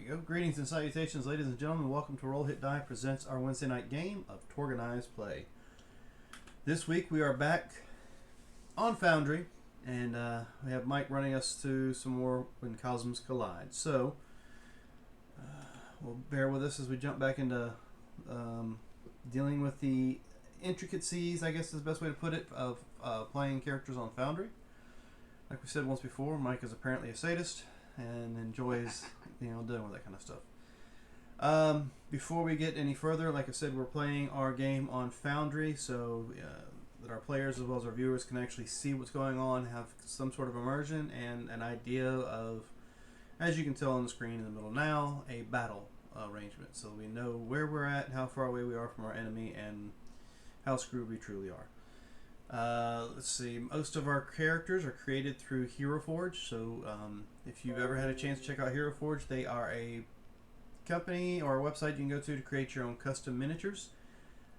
we go. Greetings and salutations, ladies and gentlemen. Welcome to Roll Hit Die presents our Wednesday night game of TORGanized play. This week we are back on Foundry, and we have Mike running us through some more When Cosms Collide. So, we'll bear with us as we jump back into dealing with the intricacies, I guess is the best way to put it, of playing characters on Foundry. Like we said once before, Mike is apparently a sadist and enjoys, dealing with that kind of stuff. Before we get any further, like I said, we're playing our game on Foundry, so that our players as well as our viewers can actually see what's going on, have some sort of immersion and an idea of, as you can tell on the screen in the middle now, a battle arrangement, so we know where we're at, how far away we are from our enemy, and how screwed we truly are. Let's see, most of our characters are created through Hero Forge, so if you've ever had a chance to check out Hero Forge, they are a company or a website you can go to create your own custom miniatures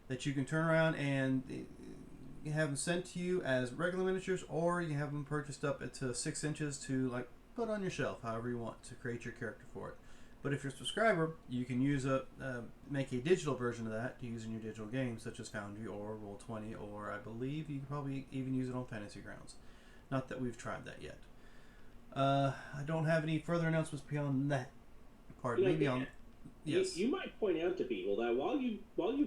that you can turn around and you have them sent to you as regular miniatures, or you have them purchased up to 6 inches to put on your shelf, however you want to create your character for it. But if you're a subscriber, you can use make a digital version of that to use in your digital games, such as Foundry or Roll20, or I believe you can probably even use it on Fantasy Grounds. Not that we've tried that yet. I don't have any further announcements beyond that. Pardon me. Yes. You might point out to people that while you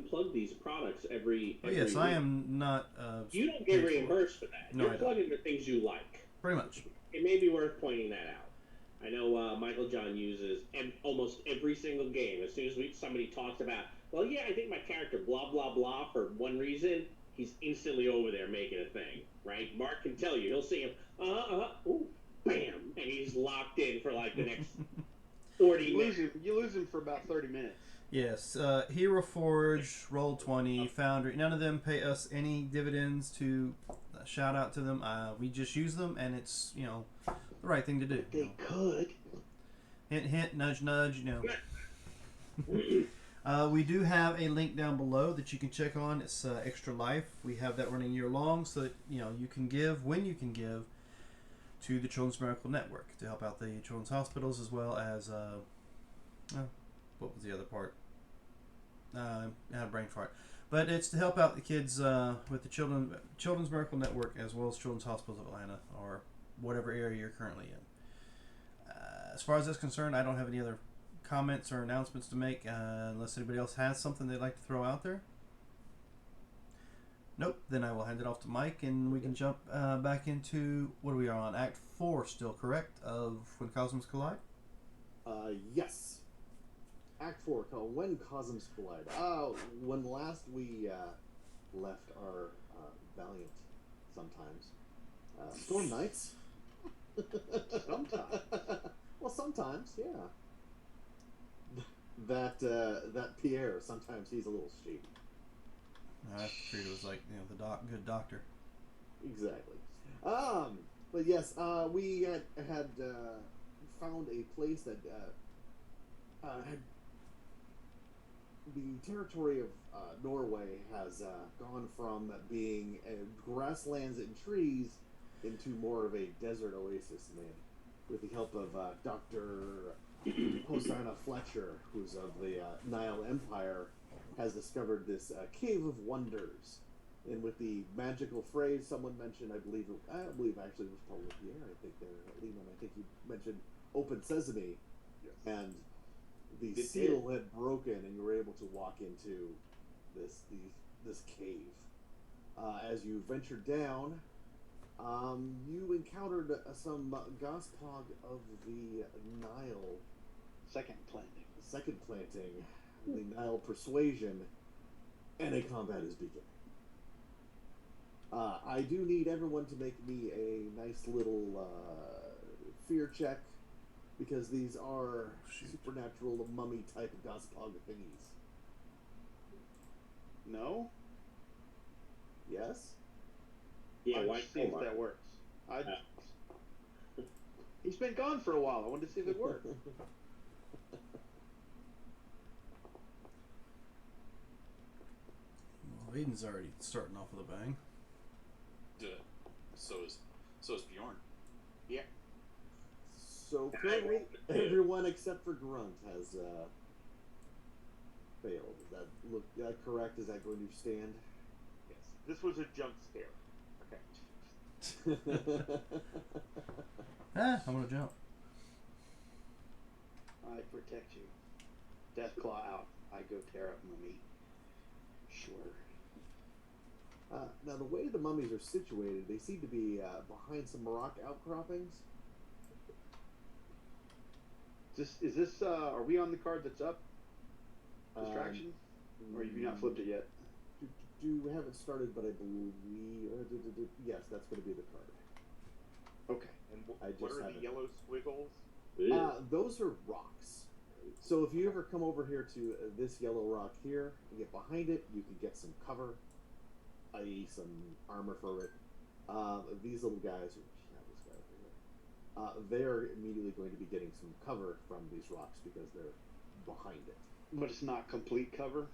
plug these products every yes, week, I am not. You don't get reimbursed for that. No, you're plugging the things you like. Pretty much. It may be worth pointing that out. I know Michael John uses almost every single game. As soon as somebody talks about, well, yeah, I think my character blah blah blah for one reason, he's instantly over there making a thing, right? Mark can tell you. He'll see him, ooh, bam, and he's locked in for the next 40 minutes. You lose him for about 30 minutes. Yes, Hero Forge, Roll20, Foundry, none of them pay us any dividends to shout out to them. We just use them, and it's, the right thing to do. They could. Hint, hint, nudge, nudge, we do have a link down below that you can check on. It's Extra Life. We have that running year long, so that, you can give when you can give to the Children's Miracle Network to help out the children's hospitals, as well as what was the other part? I had a brain fart. But it's to help out the kids with the Children's Miracle Network, as well as Children's Hospitals of Atlanta, or whatever area you're currently in. As far as that's concerned, I don't have any other comments or announcements to make, unless anybody else has something they'd like to throw out there. Nope. Then I will hand it off to Mike, and we can jump back into, what are we on? Act 4 still, correct? Of When Cosms Collide? Yes. Act 4, called When Cosms Collide. When last we left our valiant, sometimes, Storm Knights. Sometimes. Well, sometimes, yeah. That Pierre, sometimes he's a little shady. I figured it was like, the good doctor. Exactly. But yes, we had found a place that had the territory of Norway has gone from being grasslands and trees into more of a desert oasis, and with the help of Dr. Hosanna Fletcher, who's of the Nile Empire, has discovered this cave of wonders. And with the magical phrase someone mentioned, I believe actually it was probably Pierre, I think there, Lehman, I think you mentioned open sesame, yes. And the seal had broken, and you were able to walk into this cave. As you ventured down, you encountered some Gospog of the Nile. Second planting. The Nile Persuasion, and a combat is beginning. I do need everyone to make me a nice little fear check, because these are supernatural mummy type Gospog thingies. No? Yes? Yeah, why see if that works. He's been gone for a while. I wanted to see if it worked. Well, Aiden's already starting off with a bang. So is Bjorn. Yeah. So currently, everyone except for Grunt has failed. Is that correct? Is that going to stand? Yes. This was a jump scare. Okay. I'm gonna jump. I protect you. Deathclaw out. I go tear up mummy. Sure. Now, the way the mummies are situated, they seem to be behind some rock outcroppings. Is this? Are we on the card that's up? Distraction? Or have you not flipped it yet? We haven't started, but I believe yes, that's going to be the card. Okay. And I just what are haven't. the yellow squiggles? Those are rocks. So if you ever come over here to this yellow rock here, you get behind it, you can get some cover, i.e. some armor for it. These little guys, this guy over here, they are immediately going to be getting some cover from these rocks because they're behind it. But it's not complete cover?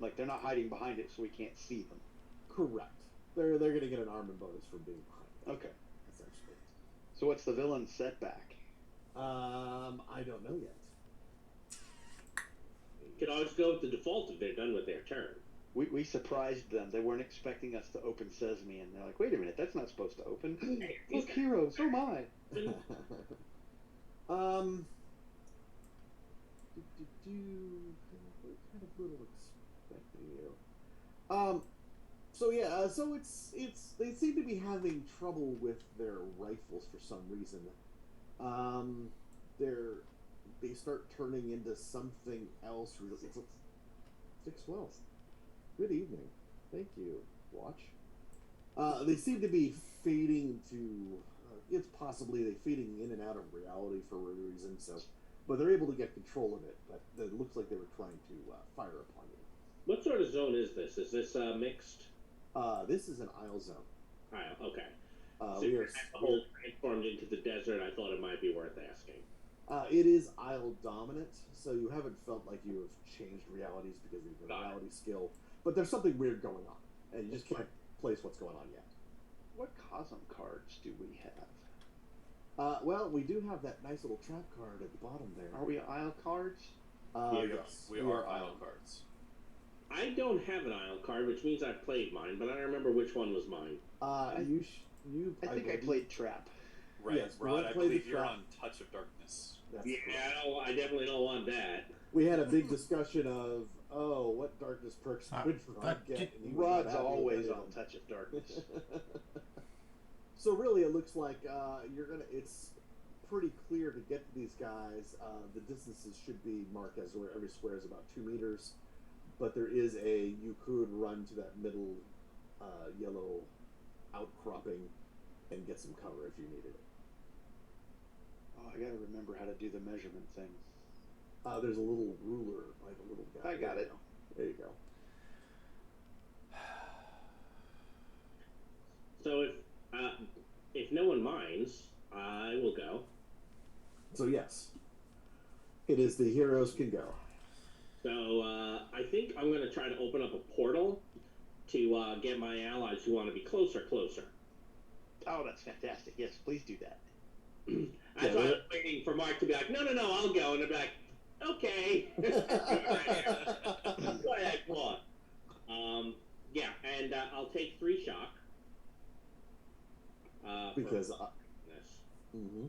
Like, they're not hiding behind it so we can't see them. Correct. They're going to get an armor bonus from being behind it. Okay. Essentially. So what's the villain's setback? I don't know yet. Could always go with the default if they're done with their turn. We surprised them. They weren't expecting us to open Sesame, and they're like, wait a minute, that's not supposed to open. Look, hero, so am I. What kind of little expecting you? So it's they seem to be having trouble with their rifles for some reason. They start turning into something else. It's 612. Good evening. Thank you. Watch. They seem to be fading to. It's possibly they fading in and out of reality for a reason. So, but they're able to get control of it. But it looks like they were trying to fire upon you. What sort of zone is this? Is this mixed? This is an isle zone. Isle, okay. So We if are. the whole transformed into the desert, I thought it might be worth asking. It is isle dominant, so you haven't felt like you have changed realities because of your reality skill. But there's something weird going on, and you just can't place what's going on yet. What Cosm cards do we have? Well, we do have that nice little trap card at the bottom there. Are we Isle cards? Yes, we are Isle cards. I don't have an Isle card, which means I've played mine, but I don't remember which one was mine. I think I played Trap. Right, Yes, Rod, we I played believe the you're trap. on Touch of Darkness. That's Yeah, correct. I definitely don't want that. We had a big discussion of, what darkness perks would Rod get? And he was not Rod's happy with always any on of them. Touch of Darkness. So really, it looks like it's pretty clear to get to these guys. The distances should be marked as where every square is about 2 meters, but you could run to that middle yellow outcropping and get some cover if you needed it. Oh, I gotta remember how to do the measurement thing. There's a little ruler by the little guy. I got it. There you go. So if no one minds, I will go. So yes, it is the heroes can go. So I think I'm going to try to open up a portal to get my allies who want to be closer. Oh, that's fantastic. Yes, please do that. That's why I was waiting for Mark to be like, no, I'll go. And I'll be like, okay. Go ahead, Claude. Yeah, and I'll take 3 shock. Because this. mm-hmm.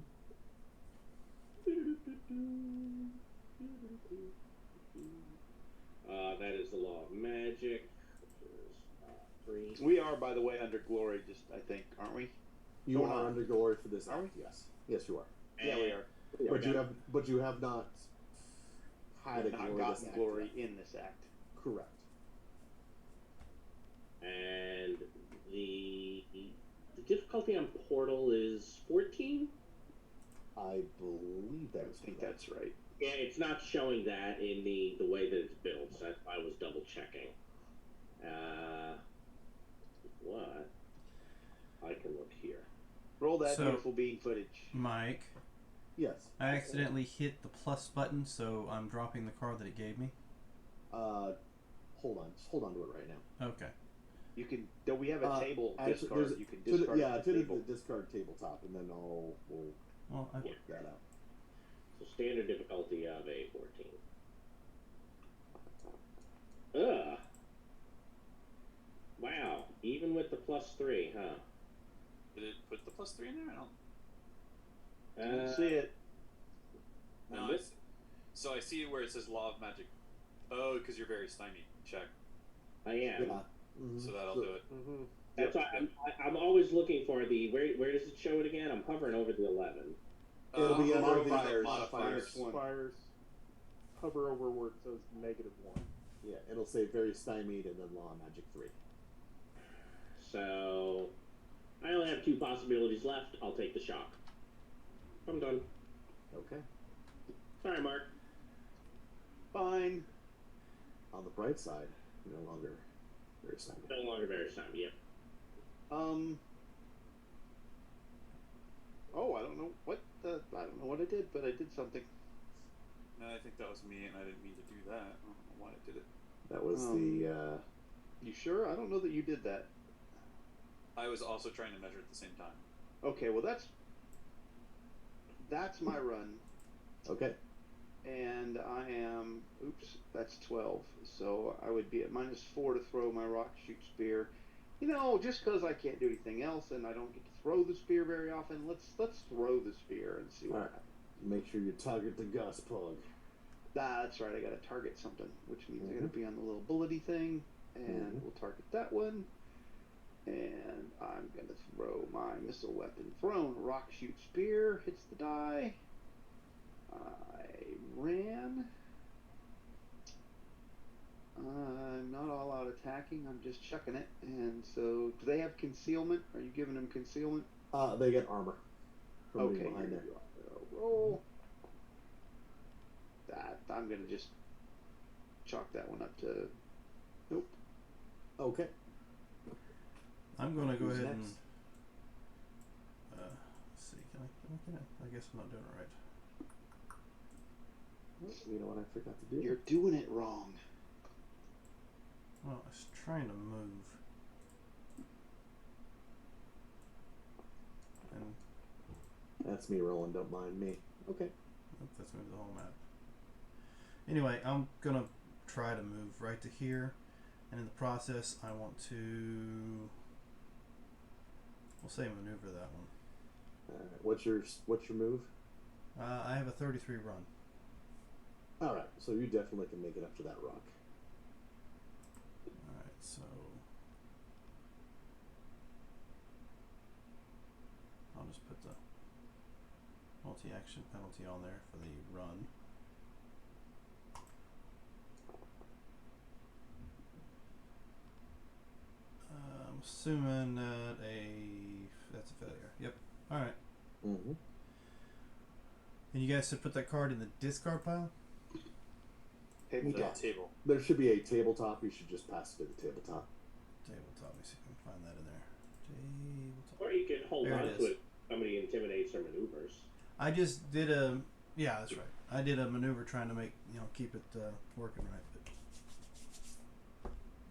That is the law of magic. Which is, 3. We are, by the way, under glory, I think, aren't we? You are under glory for this Are we? act. Yes, yes, you are. Yeah, we are. But you have not had a Not glorious gotten act glory yet. in this act. Correct. And the difficulty on portal is 14. I believe I that's think correct. that's right. Yeah, it's not showing that in the way that it's built, so that's why I was double checking. What? I can look here. Roll that So- beautiful bean footage. Mike, Yes. I accidentally hit the plus button, so I'm dropping the card that it gave me. Hold on. Just hold on to it right now. Okay. You can. We have a table Actually, discard. there's- You can to the- discard yeah, the to table. the discard tabletop, and then we'll Well, I, work that out. So standard difficulty of a 14. Ugh. Wow. Even with the +3, huh? Did it put the +3 in there? I don't. I don't see it. No, I missed- so I see where it says Law of Magic. Oh, because you're very stymied. Check. I am. Yeah. Mhm. So that'll do it. Mm-hmm. That's why I'm always looking for the where does it show it again? I'm hovering over the 11. It'll be under the modifiers. modifiers. One. Modifiers. Hover over where it says -1. Yeah, it'll say very stymied and then Law of Magic 3. So I only have 2 possibilities left. I'll take the shock. I'm done. Okay. Sorry, Mark. Fine. On the bright side, no longer very stymied. No longer very time. Yep. Oh, I don't know what I did, but I did something. No, I think that was me, and I didn't mean to do that. I don't know why I did it. That was the. You sure? I don't know that you did that. I was also trying to measure at the same time. Okay, well that's my run. Okay. And I am. Oops, that's 12. So I would be at -4 to throw my rock shoot spear. You know, just because I can't do anything else and I don't get to throw the spear very often, let's throw the spear and see what happens. Make sure you target the Gus plug. That's right. I got to target something, which means I got to be on the little bullety thing, and we'll target that one. And I'm gonna throw my missile weapon thrown. Rock shoot spear hits the die. I ran. I'm not all out attacking. I'm just chucking it. And so, do they have concealment? Are you giving them concealment? They get armor. Okay. Behind there. Roll. That I'm gonna just chalk that one up to. Nope. Okay. I'm going to go Who's ahead next? and let's see. Can I? I guess I'm not doing it right. You know what I forgot to do? You're doing it wrong. Well, I was trying to move. And That's me rolling. Don't mind me. Okay. let's move the whole map. Anyway, I'm gonna try to move right to here, and in the process, I want to. We'll say maneuver that one. What's your move? I have a 33 run. All right. So you definitely can make it up to that rock. All right, so I'll just put the multi-action penalty on there for the run. I'm assuming that that's a failure. Yep. All right. Mm-hmm. And you guys should put that card in the discard pile. Tabletop. Table. There should be a tabletop. You should just pass it to the tabletop. Tabletop. Let me see if I can find that in there. Tabletop. Or you can hold There on it to is. it. Somebody intimidates or maneuvers. I just did a. Yeah, that's right. I did a maneuver trying to make keep it working right. But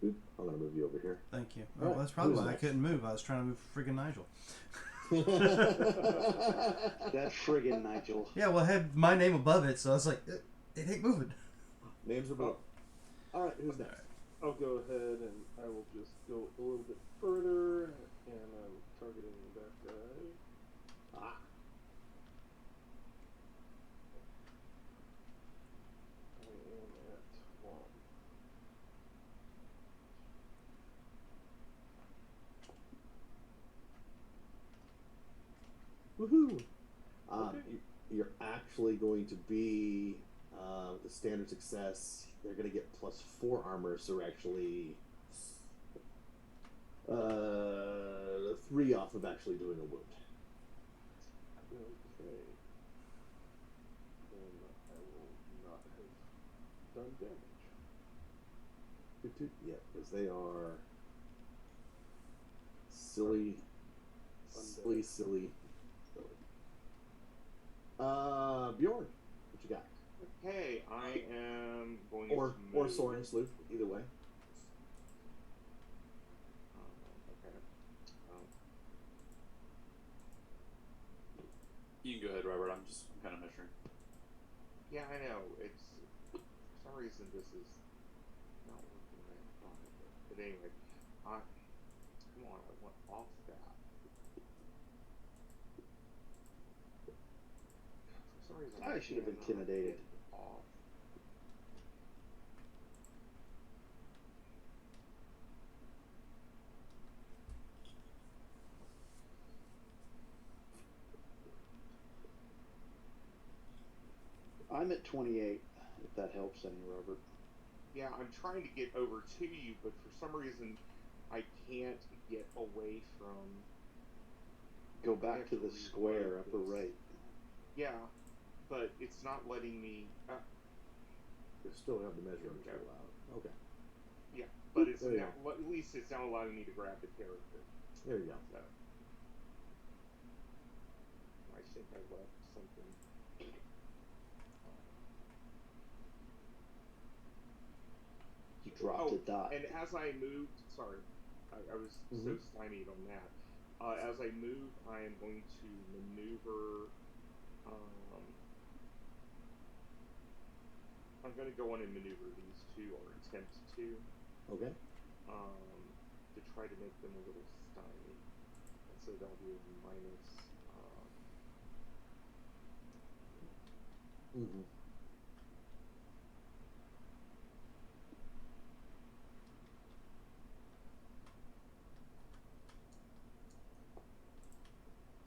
Oop, I'm gonna move you over here. thank you. All Oh, right, that's probably who's why I next? couldn't move. I was trying to move friggin' Nigel. That friggin' Nigel. Yeah, well, I had my name above it, so I was like, it ain't moving. Names are both. All right, who's next? I'll go ahead and I will just go a little bit further, and I'm targeting that guy. Ah. I am at 1. Woohoo! Okay. You're actually going to be with the standard success. They're going to get +4 armor, so we're actually 3 off of actually doing a wound. Okay. Then I will not have done damage. Yeah, because they are silly. Bjorn, what you got? Okay, I am going Or to move. Soren Sloop, either way. Okay. You can go ahead, Robert. Yeah, I know. It's for some reason this is not working right. I thought it would. But anyway, come on, I want off that. For some reason, I should have cannot intimidated. get off. I'm at 28, if that helps any, Robert. Yeah, I'm trying to get over to you, but for some reason, I can't get away from. Go back to the square upper right. Yeah, but it's not letting me. You still have the measuring tool out. Okay. Yeah, but it's There you now, well, at least it's now allowing me to grab the character. There you go. So I think I left something. You dropped a dot. And as I moved, sorry, I was so stymied on that. As I move, I am going to maneuver. I'm going to go on and maneuver these two, or attempt to. Okay. To try to make them a little stymied. And so that'll be a minus.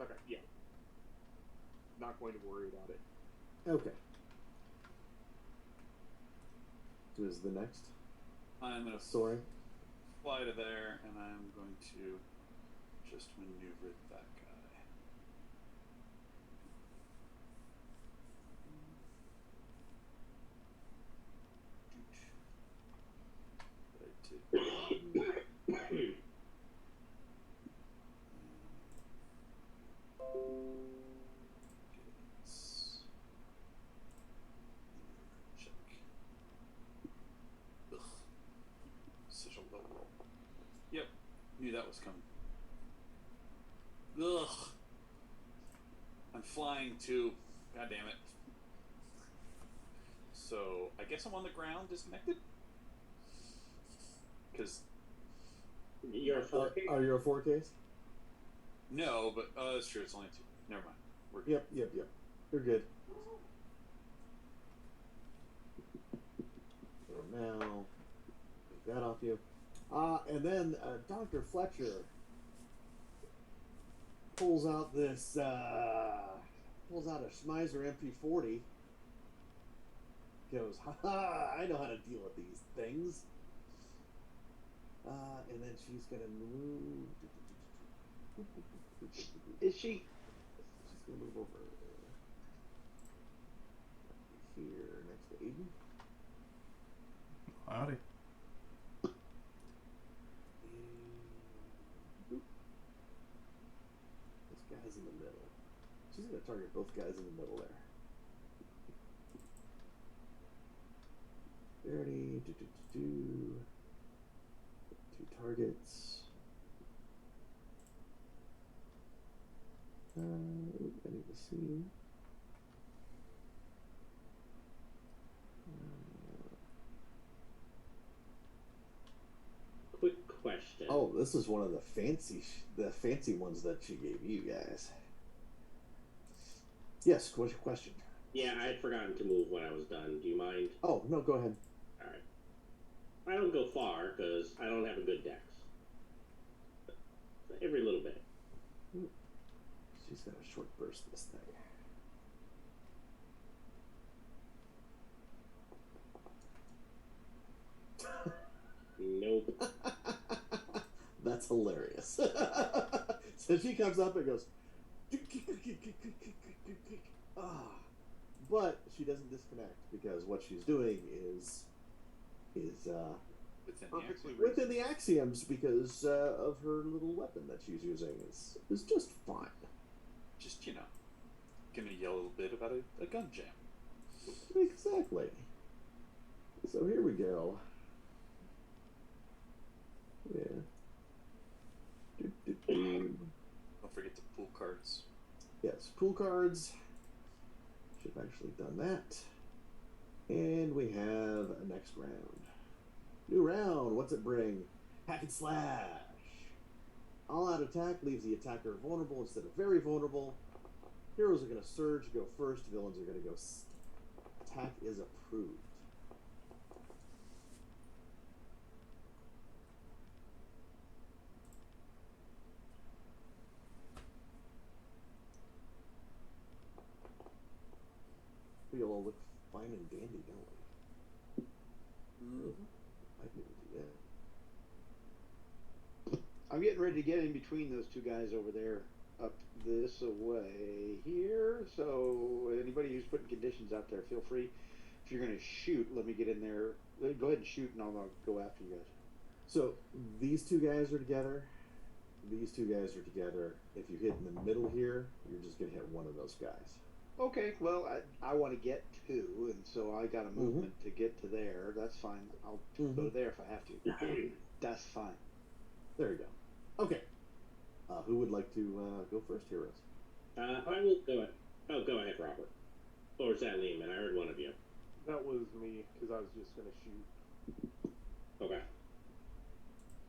Okay, yeah. Not going to worry about it. Okay. Who is the next? I'm going to Soaring. fly to there, and I'm going to just maneuver that guy. Check. Ugh. Such a low roll. Yep, knew that was coming. Ugh. I'm flying too. God damn it. So I guess I'm on the ground, disconnected. Because You're a 4K? Are you a 4K? no, but that's true. It's only 2. Never mind. We're good. Yep. You're good. So now, take that off you. And then Dr. Fletcher pulls out this, pulls out a Schmeiser MP40. Goes, ha, I know how to deal with these things. And then she's gonna move. Is she? She's gonna move over here next to Aiden. Howdy. Boop. This guy's in the middle. She's gonna target both guys in the middle there. 30, two targets. I need to see. Quick question. Oh, this is one of the fancy ones that she gave you guys. Yes, what's your question? Yeah, I had forgotten to move when I was done. Do you mind? Oh, no, go ahead. Alright. I don't go far, because I don't have a good dex. But every little bit. She's gonna short burst this thing. Nope. That's hilarious. So she comes up and goes, but she doesn't disconnect because what she's doing is within the axioms because of her little weapon that she's using is just fine. Just, gonna yell a little bit about a gun jam. Exactly. So here we go. Yeah. Don't forget the pool cards. Yes, pool cards. Should have actually done that. And we have a next round. New round. What's it bring? Hack and slash. All-out attack leaves the attacker vulnerable instead of very vulnerable. Heroes are going to surge, go first. Villains are going to go. Attack is approved. We all look fine and dandy, don't we? I can do that. I'm getting ready to get in between those two guys over there, up this way here. So anybody who's putting conditions out there, feel free. If you're going to shoot, let me get in there. Go ahead and shoot, and I'll go after you guys. So these two guys are together. These two guys are together. If you hit in the middle here, you're just going to hit one of those guys. Okay, well, I want to get two, and so I got a movement to get to there. That's fine. I'll go there if I have to. That's fine. There you go. Okay. Who would like to go first, heroes? I will go ahead. Oh, go ahead, Robert. Or is that Lehman? I heard one of you. That was me, because I was just going to shoot. Okay.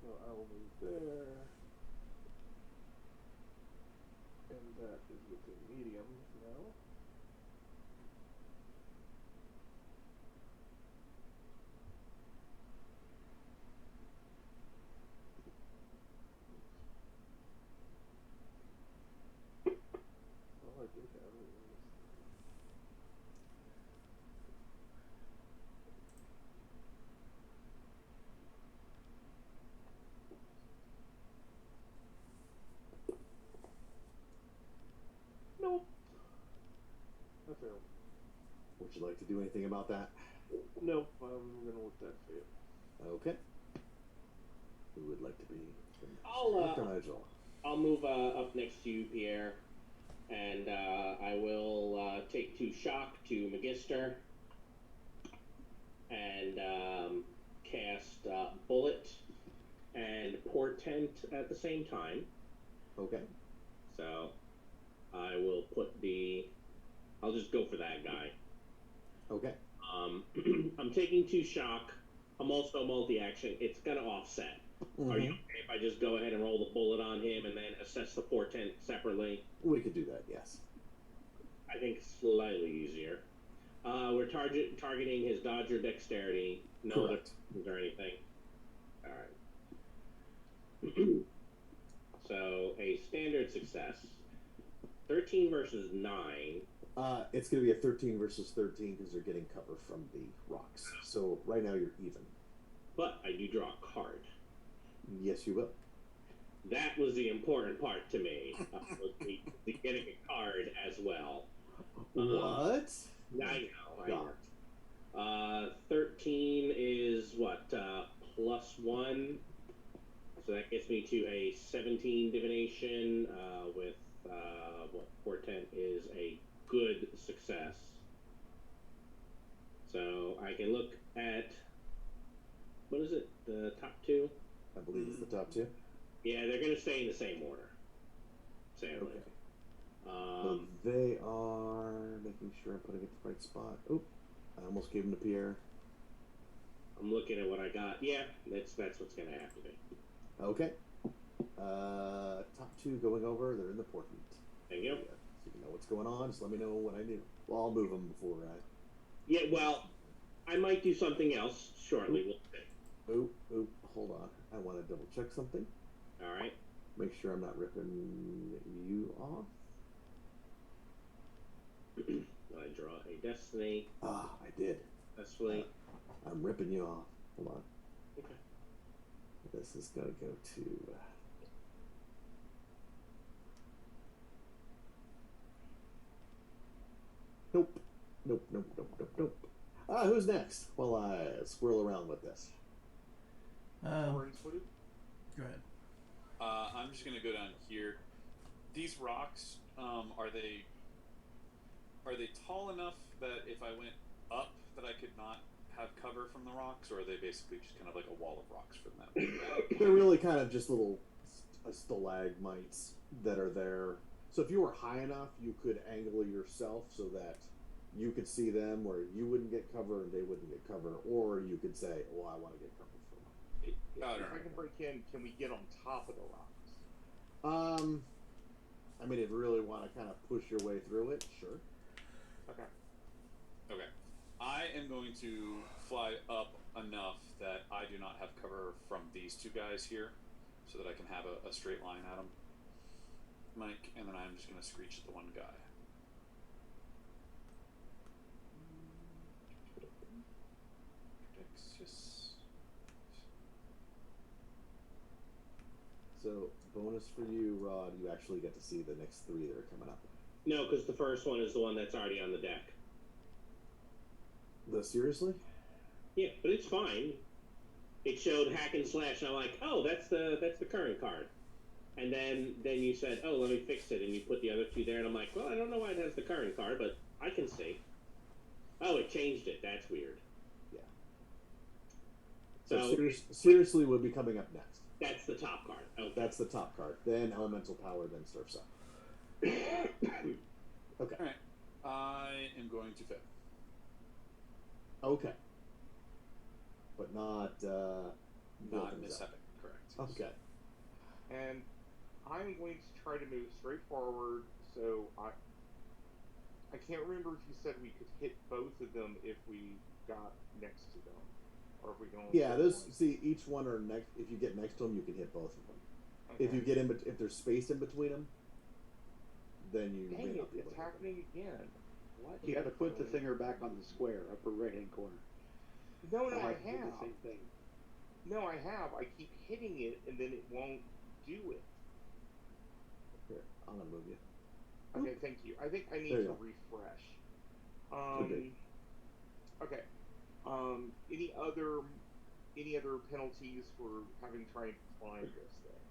So I will move there. And that is within medium now. Well, I did have it. Nope. I failed. Would you like to do anything about that? Nope, I'm gonna let that fail. Okay. Who would like to be? I'll Nigel. I'll move up next to you, Pierre, and I will take 2 shock to Magister and cast Bullet and Portent at the same time. Okay. So I will I'll just go for that guy. Okay. I'm taking 2 shock. I'm also multi-action. It's gonna offset. Are you okay if I just go ahead and roll the bullet on him and then assess the portent separately? We could do that, yes. I think it's slightly easier. We're targeting his dodge or dexterity. No other things or anything. All right. So a standard success. 13 versus 9. It's going to be a 13 versus 13 because they're getting cover from the rocks. So right now you're even. But I do draw a card. Yes, you will. That was the important part to me. Was the getting a card as well. What? I know. 13 is what? +1. So that gets me to a 17 divination with what portent is a good success. So I can look at, what is it? The top 2? I believe it's the top 2. Yeah, they're going to stay in the same order. Sadly. Okay. So they are making sure I'm putting it in the right spot. Oh, I almost gave him to Pierre. I'm looking at what I got. Yeah, that's what's going to have to be. Okay. Top 2 going over. They're in the portent. Thank you. So you know what's going on. Just let me know what I do. Well, I'll move them before I... Yeah, well, I might do something else shortly. We'll see. Oh, hold on. I want to double check something. All right. Make sure I'm not ripping you off. I draw a destiny. Ah, I did. Successfully. I'm ripping you off. Hold on. Okay. This is going to go to... Nope. Who's next? While I swirl around with this. Go ahead. I'm just gonna go down here. These rocks, are they tall enough that if I went up that I could not have cover from the rocks, or are they basically just kind of like a wall of rocks from them? They're really kind of just little stalagmites that are there. So if you were high enough, you could angle yourself so that you could see them where you wouldn't get cover and they wouldn't get cover, or you could say, "Oh, I want to get cover from If I can break in, can we get on top of the rocks? them." I mean, if you really want to kind of push your way through it, sure. Okay. Okay. I am going to fly up enough that I do not have cover from these two guys here, so that I can have a straight line at them, Mike, and then I'm just going to screech at the one guy. Texas. So, bonus for you, Rod, you actually get to see the next 3 that are coming up. No, because the first one is the one that's already on the deck. Seriously? Yeah, but it's fine. It showed hack and slash, and I'm like, oh, that's the current card. And then you said, oh, let me fix it, and you put the other 2 there, and I'm like, well, I don't know why it has the current card, but I can see. Oh, it changed it. That's weird. Yeah. So seriously would be coming up next. that's the top card. Okay. That's the top card. Then Elemental Power, then Surf's Up. Okay. Alright. I am going to fail. Okay. But not Not miss epic, correct. Okay. And I'm going to try to move straight forward. So I can't remember if you said we could hit both of them if we got next to them, or if we can only. Yeah, hit those. one. See, each one are next. If you get next to them, you can hit both of them. Okay. If you get if there's space in between them, then you Dang may it! not be able It's to hit them. happening again. What? You got to put the finger back on the square, upper right-hand corner. No, I have to do have. the same thing. No, I have. I keep hitting it, and then it won't do it. Here, I'm gonna move you. Okay, thank you. I think I need There you to go. refresh. Could be. Okay. Any other penalties for having tried to climb this thing?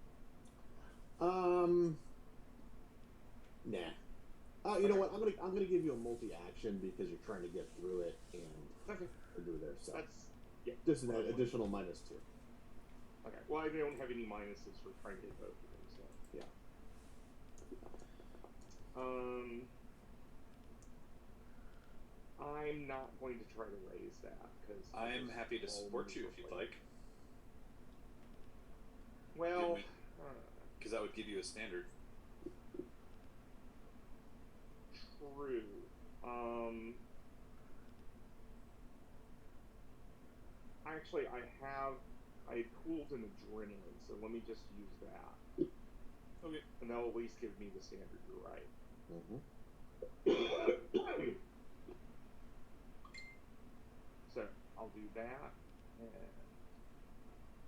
Nah. You know what? I'm gonna give you a multi-action because you're trying to get through it and Okay. do there. So That's yeah. just an additional -2. Okay. Well, I don't have any minuses for trying to hit both of them, so Yeah. I'm not going to try to raise that because I am happy to support you if you'd like. Well, Because that would give you a standard. true. Actually, I pooled an adrenaline, so let me just use that. Okay. And that'll at least give me the standard. You're right. Mm-hmm. So I'll do that and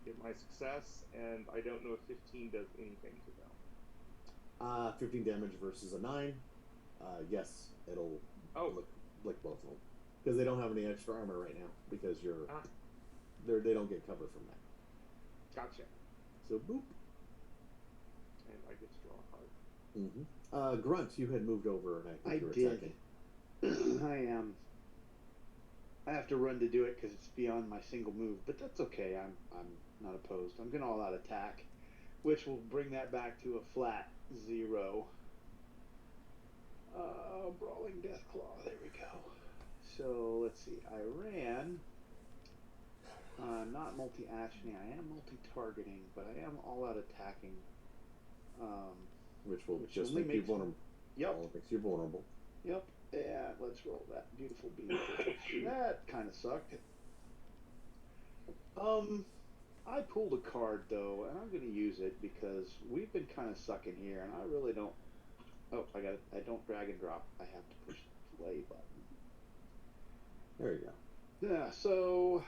get my success, and I don't know if 15 does anything to them. 15 damage versus a 9. Yes, it'll lick both of them because they don't have any extra armor right now because they don't get cover from that. Gotcha. So boop. And I get to draw a card. Mm-hmm. Grunt, you had moved over, and I think you were did. attacking. I am. I have to run to do it because it's beyond my single move, but that's okay. I'm not opposed. I'm gonna all-out attack, which will bring that back to a flat 0. Brawling Deathclaw. There we go. So let's see. I ran. Not multi-actioning. I am multi-targeting, but I am all-out attacking. Which will Which just only make you makes- vulnerable. Yep. Well, it makes you vulnerable. Yep. Yeah, let's roll that beautiful beat. That kind of sucked. I pulled a card though, and I'm going to use it because we've been kind of sucking here, and I really don't. Oh, I don't drag and drop. I have to push the play button. There you go. Yeah. So.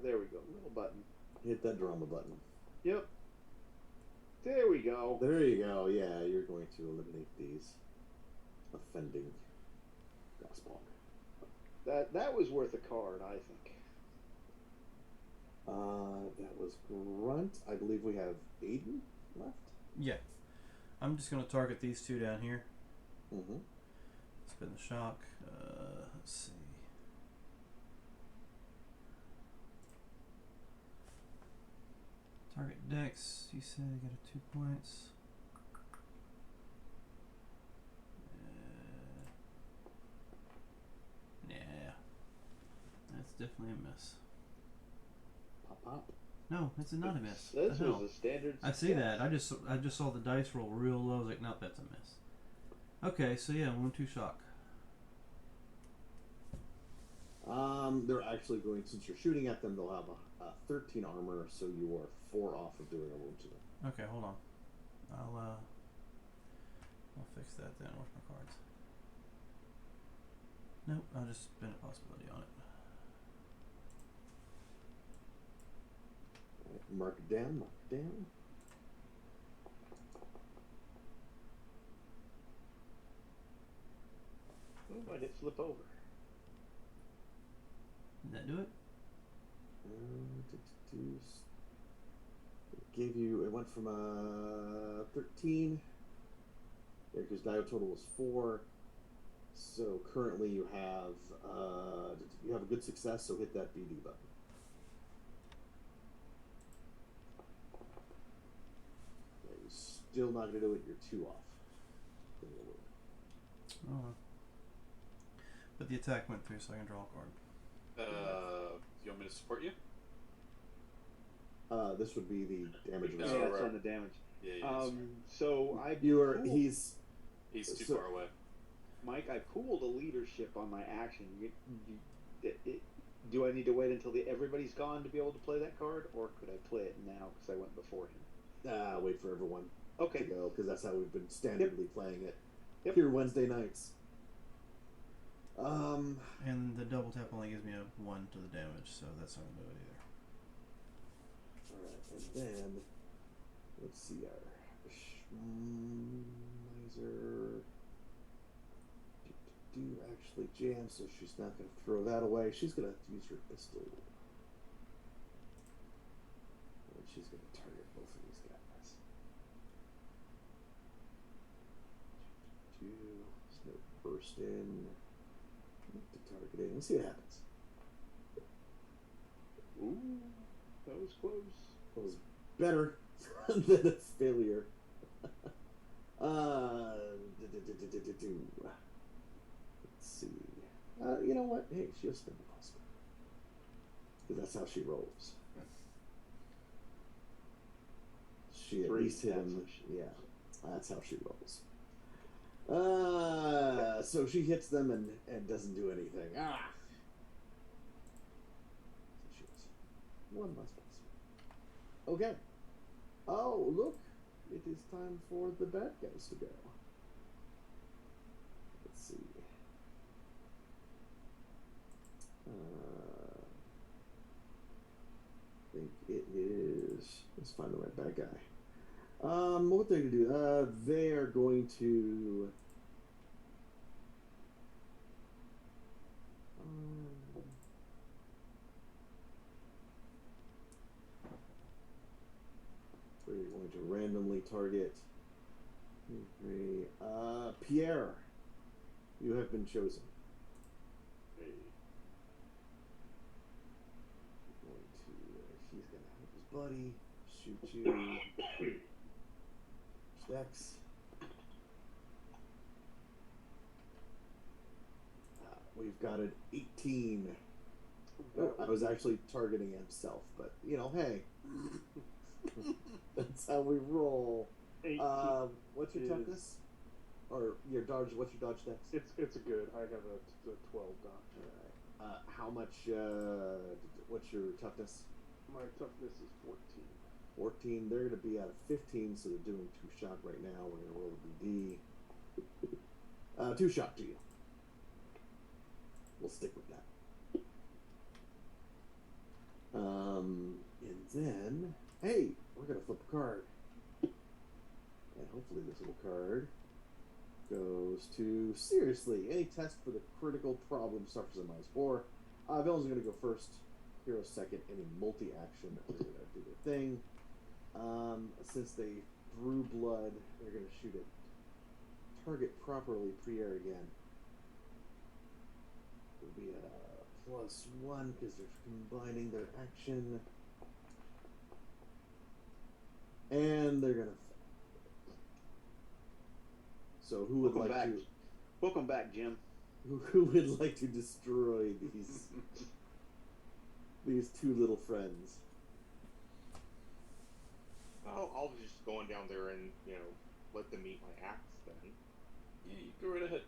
There we go. Little button. Hit that drama button. Yep. There we go. There you go. Yeah, you're going to eliminate these offending gospel. That was worth a card, I think. That was Grunt. I believe we have Aiden left. Yeah. I'm just going to target these 2 down here. Mm-hmm. Spin the shock. Let's see. Target Dex. You said I got a 2 points. definitely a miss. Pop, pop. No, it's not a miss. This The hell? was a standard. I see that. I just saw the dice roll real low. I was like, nope, that's a miss. Okay, so yeah, 1-2 shock. They're actually going, since you're shooting at them, they'll have a 13 armor, so you are 4 off of doing a wound to them. Okay, hold on. I'll fix that then. Where's my cards? Nope, I'll just spend a possibility on it. Alright, mark it down, mark it down. Oh, I did flip over. Did that do it? It gave you, it went from 13. Yeah, because Dio total was 4. So currently you have a good success, so hit that BD button. Yeah, you're still not going to do it, you're 2 off. Oh. But the attack went through, so I can draw a card. You want me to support you? This would be the damage Oh, Yeah, result. it's right. on the damage. Yeah, yeah. So I You are, pooled- he's He's too so- far away. Mike, I pooled a leadership on my action. Do I need to wait until everybody's gone to be able to play that card, or could I play it now because I went before him? wait for everyone to Okay. go, because that's how we've been standardly playing it Yep. here Wednesday nights. And the double tap only gives me a 1 to the damage, so that's not going to do it either. Alright, and then let's see our miser do actually jam, so she's not going to throw that away. She's going to use her pistol, and she's going to target both of these guys. Snow burst in to targeting. Let's see what happens. Ooh, that was close. That was better than a failure. Let's see. You know what? Hey, she'll spend the possible. Because that's how she rolls. She at 3, least hit that's him. what she Yeah, that's how she rolls. So she hits them and doesn't do anything. So she has 1 less possible. Okay. Oh, look. It is time for the bad guys to go. Let's see. I think it is. Let's find the right bad guy. What they're going to do? They are going to. We're going to randomly target. Pierre, you have been chosen. He's gonna help his buddy shoot you. Dex. We've got an 18. Oh, I was actually targeting himself, but you know, hey, that's how we roll. 18 What's your is- toughness? Or your dodge? What's your dodge dex? It's a good. I have a 12 dodge. All right. How much? What's your toughness? My toughness is 14. 14. They're going to be at a 15, so they're doing 2 shock right now. We're going to roll a BD. 2 shock to you. We'll stick with that. And then, hey, we're going to flip a card. And hopefully this little card goes to, seriously, any test for the critical problem suffers a -4. Villains are going to go first, heroes second, any multi-action are going to do their thing. Since they drew blood, they're going to shoot it. Target properly, Priere again. It'll be a +1 because they're combining their action. And they're going to. So who would Welcome like back. to. Welcome back, Jim. Who would like to destroy these these two little friends. Oh, I'll just go on down there and let them eat my axe then. Yeah, you go right ahead.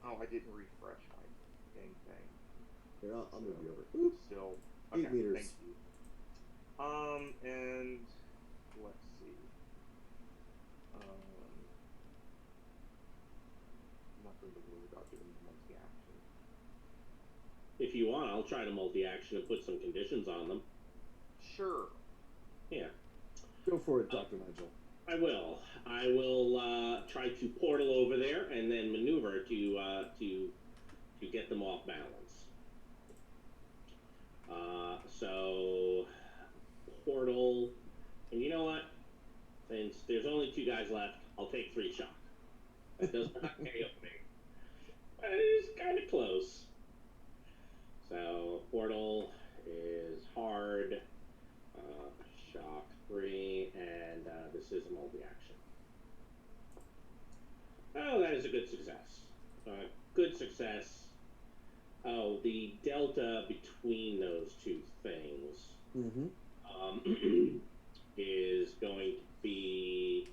Oh, I didn't refresh my dang thing. Here, I'll move you over. Oops. Still 8 meters. Thank you. And let's see. I'm not going to worry about doing the multi-action. If you want, I'll try to multi-action and put some conditions on them. Sure. Yeah. Go for it, Dr. Nigel. I will. I will try to portal over there and then maneuver to get them off balance. So portal, and you know what? Since there's only 2 guys left, I'll take 3 shock. That does not KO me, but it is kind of close. So portal is hard. Shock 3, and this is a multi-action. Oh, that is a good success. Good success. Oh, the delta between those 2 things is going to be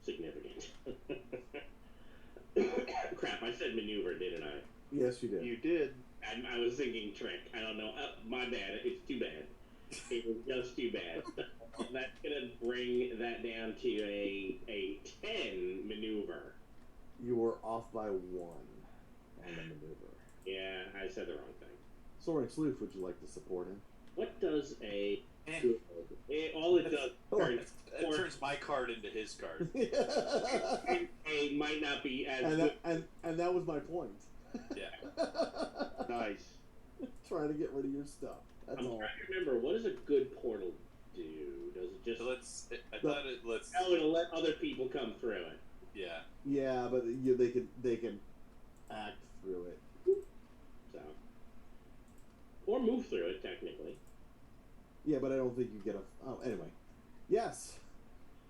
significant. Crap, I said maneuver, didn't I? Yes, you did. You did. I was thinking trick. I don't know. My bad. It's too bad. It was just too bad. That's gonna bring that down to a 10 maneuver. You were off by 1 on the maneuver. Yeah, I said the wrong thing. Soaring Sleuth, would you like to support him? What does a good? All it does It turns my card into his card. a might not be as and good. and that was my point. Yeah. Nice. Trying to get rid of your stuff. That's I'm all. trying to remember, what does a good portal do? Does it just? So let's. Oh, it'll let other people come through it. Yeah. Yeah, but they can act through it. So, or move through it technically. Yeah, but I don't think you get a. Oh, anyway. Yes.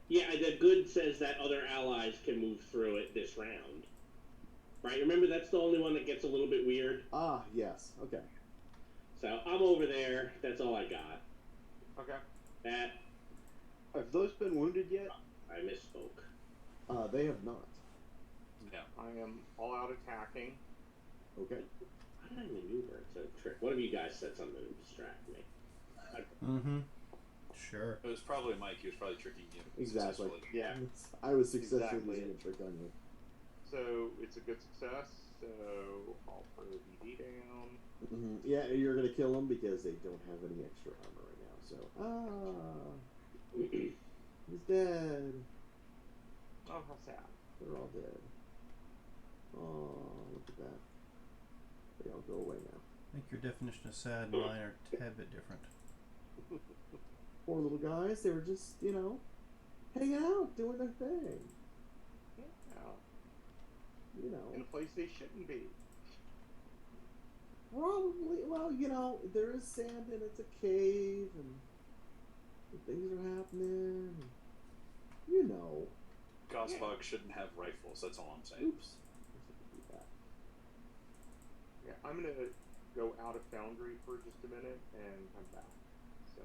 Yeah, the good says that other allies can move through it this round. Right? Remember, that's the only one that gets a little bit weird. Ah, yes. Okay. So I'm over there. That's all I got. Okay. That Have those been wounded yet? I misspoke. They have not. No. I am all out attacking. Okay. How did I maneuver? It's a trick. One of you guys said something to distract me. Mm-hmm. Sure. It was probably Mike. He was probably tricking you. Exactly. successfully. Yeah. I was successfully Exactly. using a trick on you. So it's a good success. So I'll throw BD down. Mm-hmm. Yeah, you're gonna kill them because they don't have any extra armor right now. So he's dead. Oh, how sad. They're all dead. Oh, look at that. They all go away now. I think your definition of sad and mine are a tad bit different. Poor little guys. They were just, hanging out, doing their thing. Yeah. In a place they shouldn't be. Probably. Well, there is sand and it's a cave and things are happening. Gosbog shouldn't have rifles. That's all I'm saying. Oops. Yeah, I'm gonna go out of Foundry for just a minute and come back. So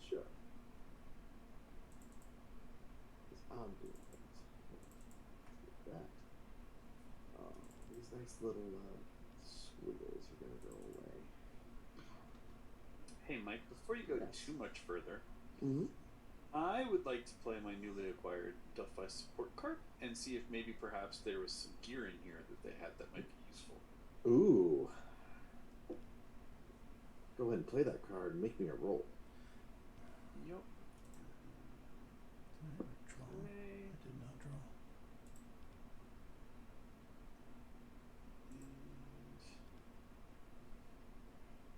Sure. Because I'm doing things. Let's get that. These nice little squiggles are gonna go away. Hey, Mike. Before you go Yes. too much further, Mm-hmm. I would like to play my newly acquired Delphi support card and see if maybe perhaps there was some gear in here that they had that might be useful. Ooh. Go ahead and play that card and make me a roll. Yep. Did I draw? I did not draw.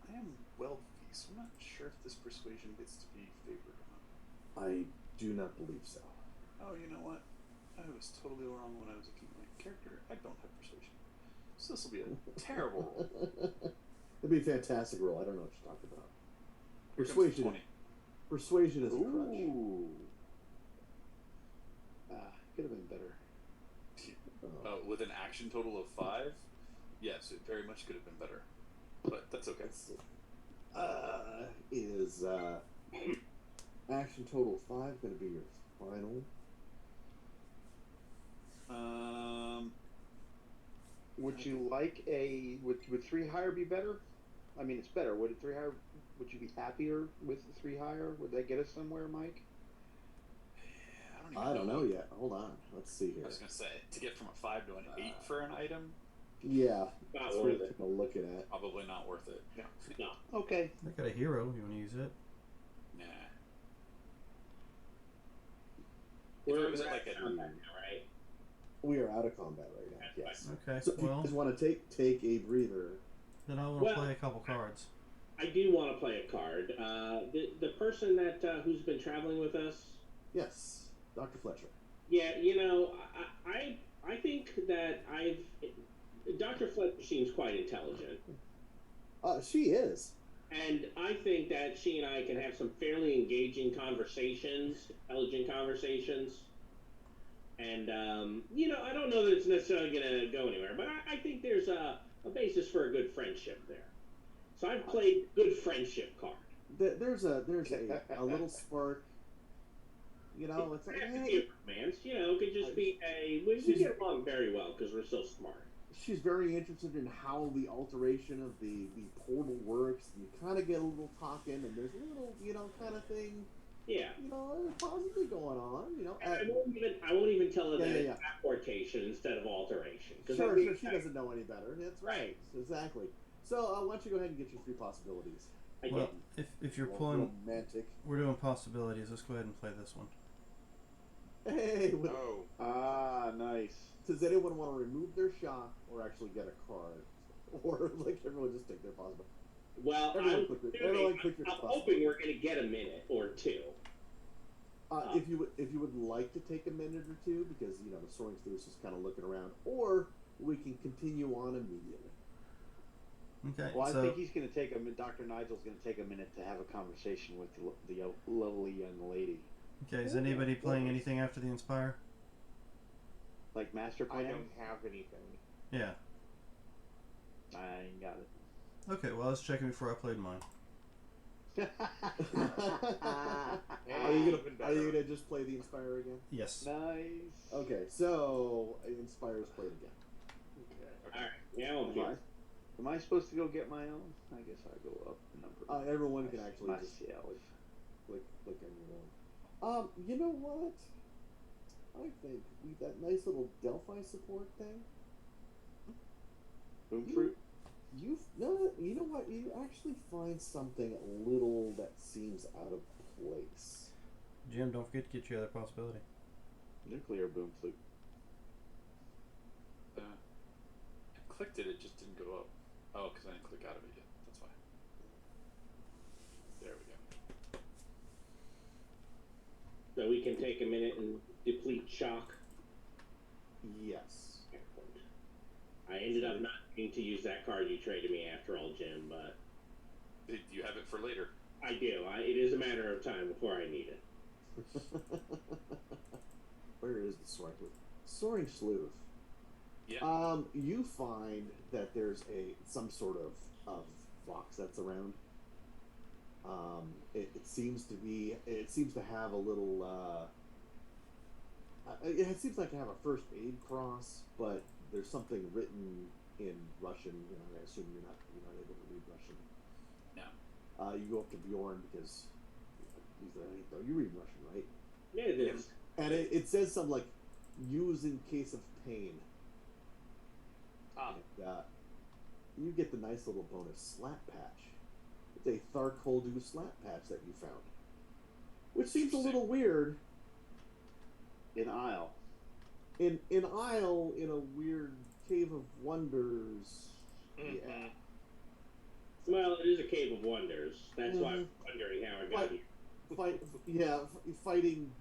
And I am wealthy, so I'm not sure if this persuasion gets to be favored or not. I do not believe so. Oh, you know what? I was totally wrong when I was looking at my character. I don't have persuasion. So this will be a terrible roll. It'd be a fantastic roll. I don't know what you're talking about. Here comes Persuasion. 20. Persuasion is a crutch. Ooh. Could have been better. With an action total of 5? Yes, it very much could have been better, but that's okay. Is action total 5 going to be your final? Would you like would 3 higher be better? I mean, it's better. Would 3 higher? Would you be happier with the 3 higher? Would that get us somewhere, Mike? I don't know yet. Hold on. Let's see here. I was gonna say to get from a 5 to an 8 for an item. Yeah, Not that's worth worth it. taking a look at. Probably not worth it. No. Okay. I got a hero. You want to use it? Nah. We're was it like a- combat now, right? We are out of combat right now. Yes. Okay. So if you Well, just want to take a breather. then I want to Well- play a couple cards. I do want to play a card. The person that who's been traveling with us. Yes, Dr. Fletcher. Yeah, I think that Dr. Fletcher seems quite intelligent, She is. and I think that she and I can have some fairly engaging conversations, intelligent conversations. And I don't know that it's necessarily going to go anywhere, but I think there's a basis for a good friendship there. So I've played good friendship card. There's a little spark. You know, it's like, It could hey, be a romance, it could just be we get along very well because we're so smart. she's very interested in how the alteration of the portal works. And you kind of get a little talking, and there's a little, kind of thing, Yeah. possibly going on. And I won't even tell her Yeah, that yeah, it's apportation instead of alteration. 'Cause Sure, that'd be she doesn't know any better. That's right. Exactly. So why don't you go ahead and get your 3 possibilities? I Well, get if you're Well, pulling, romantic. we're doing possibilities. Let's go ahead and play this one. Hey, Oh, Nice. does anyone want to remove their shot or actually get a card? Or like everyone just take their possibility? Well, Everyone click your I'm plus. hoping we're going to get a minute or two. If you would like to take a minute or two, because the soaring sleuth is just kind of looking around, or we can continue on immediately. Okay. Well, I so think he's going to take Dr. Nigel's going to take a minute to have a conversation with the lovely young lady. okay. Is anybody playing anything after the Inspire? Like master I plan? don't have anything. Yeah. I ain't got it. Okay. Well, I was checking before I played mine. Are you gonna just play the Inspire again? Yes. Nice. Okay, so Inspire's played again. All right, now I'm here. Am I supposed to go get my own? I guess I go up the number. Everyone can actually my just CL. click on your own. You know what? I think that nice little Delphi support thing. Boom fruit. You know what? You actually find something a little that seems out of place. Jim, don't forget to get your other possibility. Nuclear boom flute. I clicked it, it just didn't go up. Oh, because I didn't click out of it yet. That's why. There we go. So we can take a minute and deplete shock. Yes. Excellent. I ended up not needing to use that card you traded me after all, Jim, but Do you have it for later? I do. It is a matter of time before I need it. Where is the soaring sleuth? Soaring sleuth. Yeah. You find that there's some sort of fox that's around. It seems to have a little. It seems like to have a first aid cross, but there's something written in Russian. I assume you're not able to read Russian. No. You go up to Bjorn because you read Russian, right? Yeah, it is. And it says something like, use in case of pain. And, you get the nice little bonus slap patch. It's a Tharkoldu slap patch that you found. Which seems a little weird. In Isle. In Isle, in a weird cave of wonders. Mhm. Yeah. Well, it is a cave of wonders. That's why I'm wondering how I got here. Fighting Nile. Fighting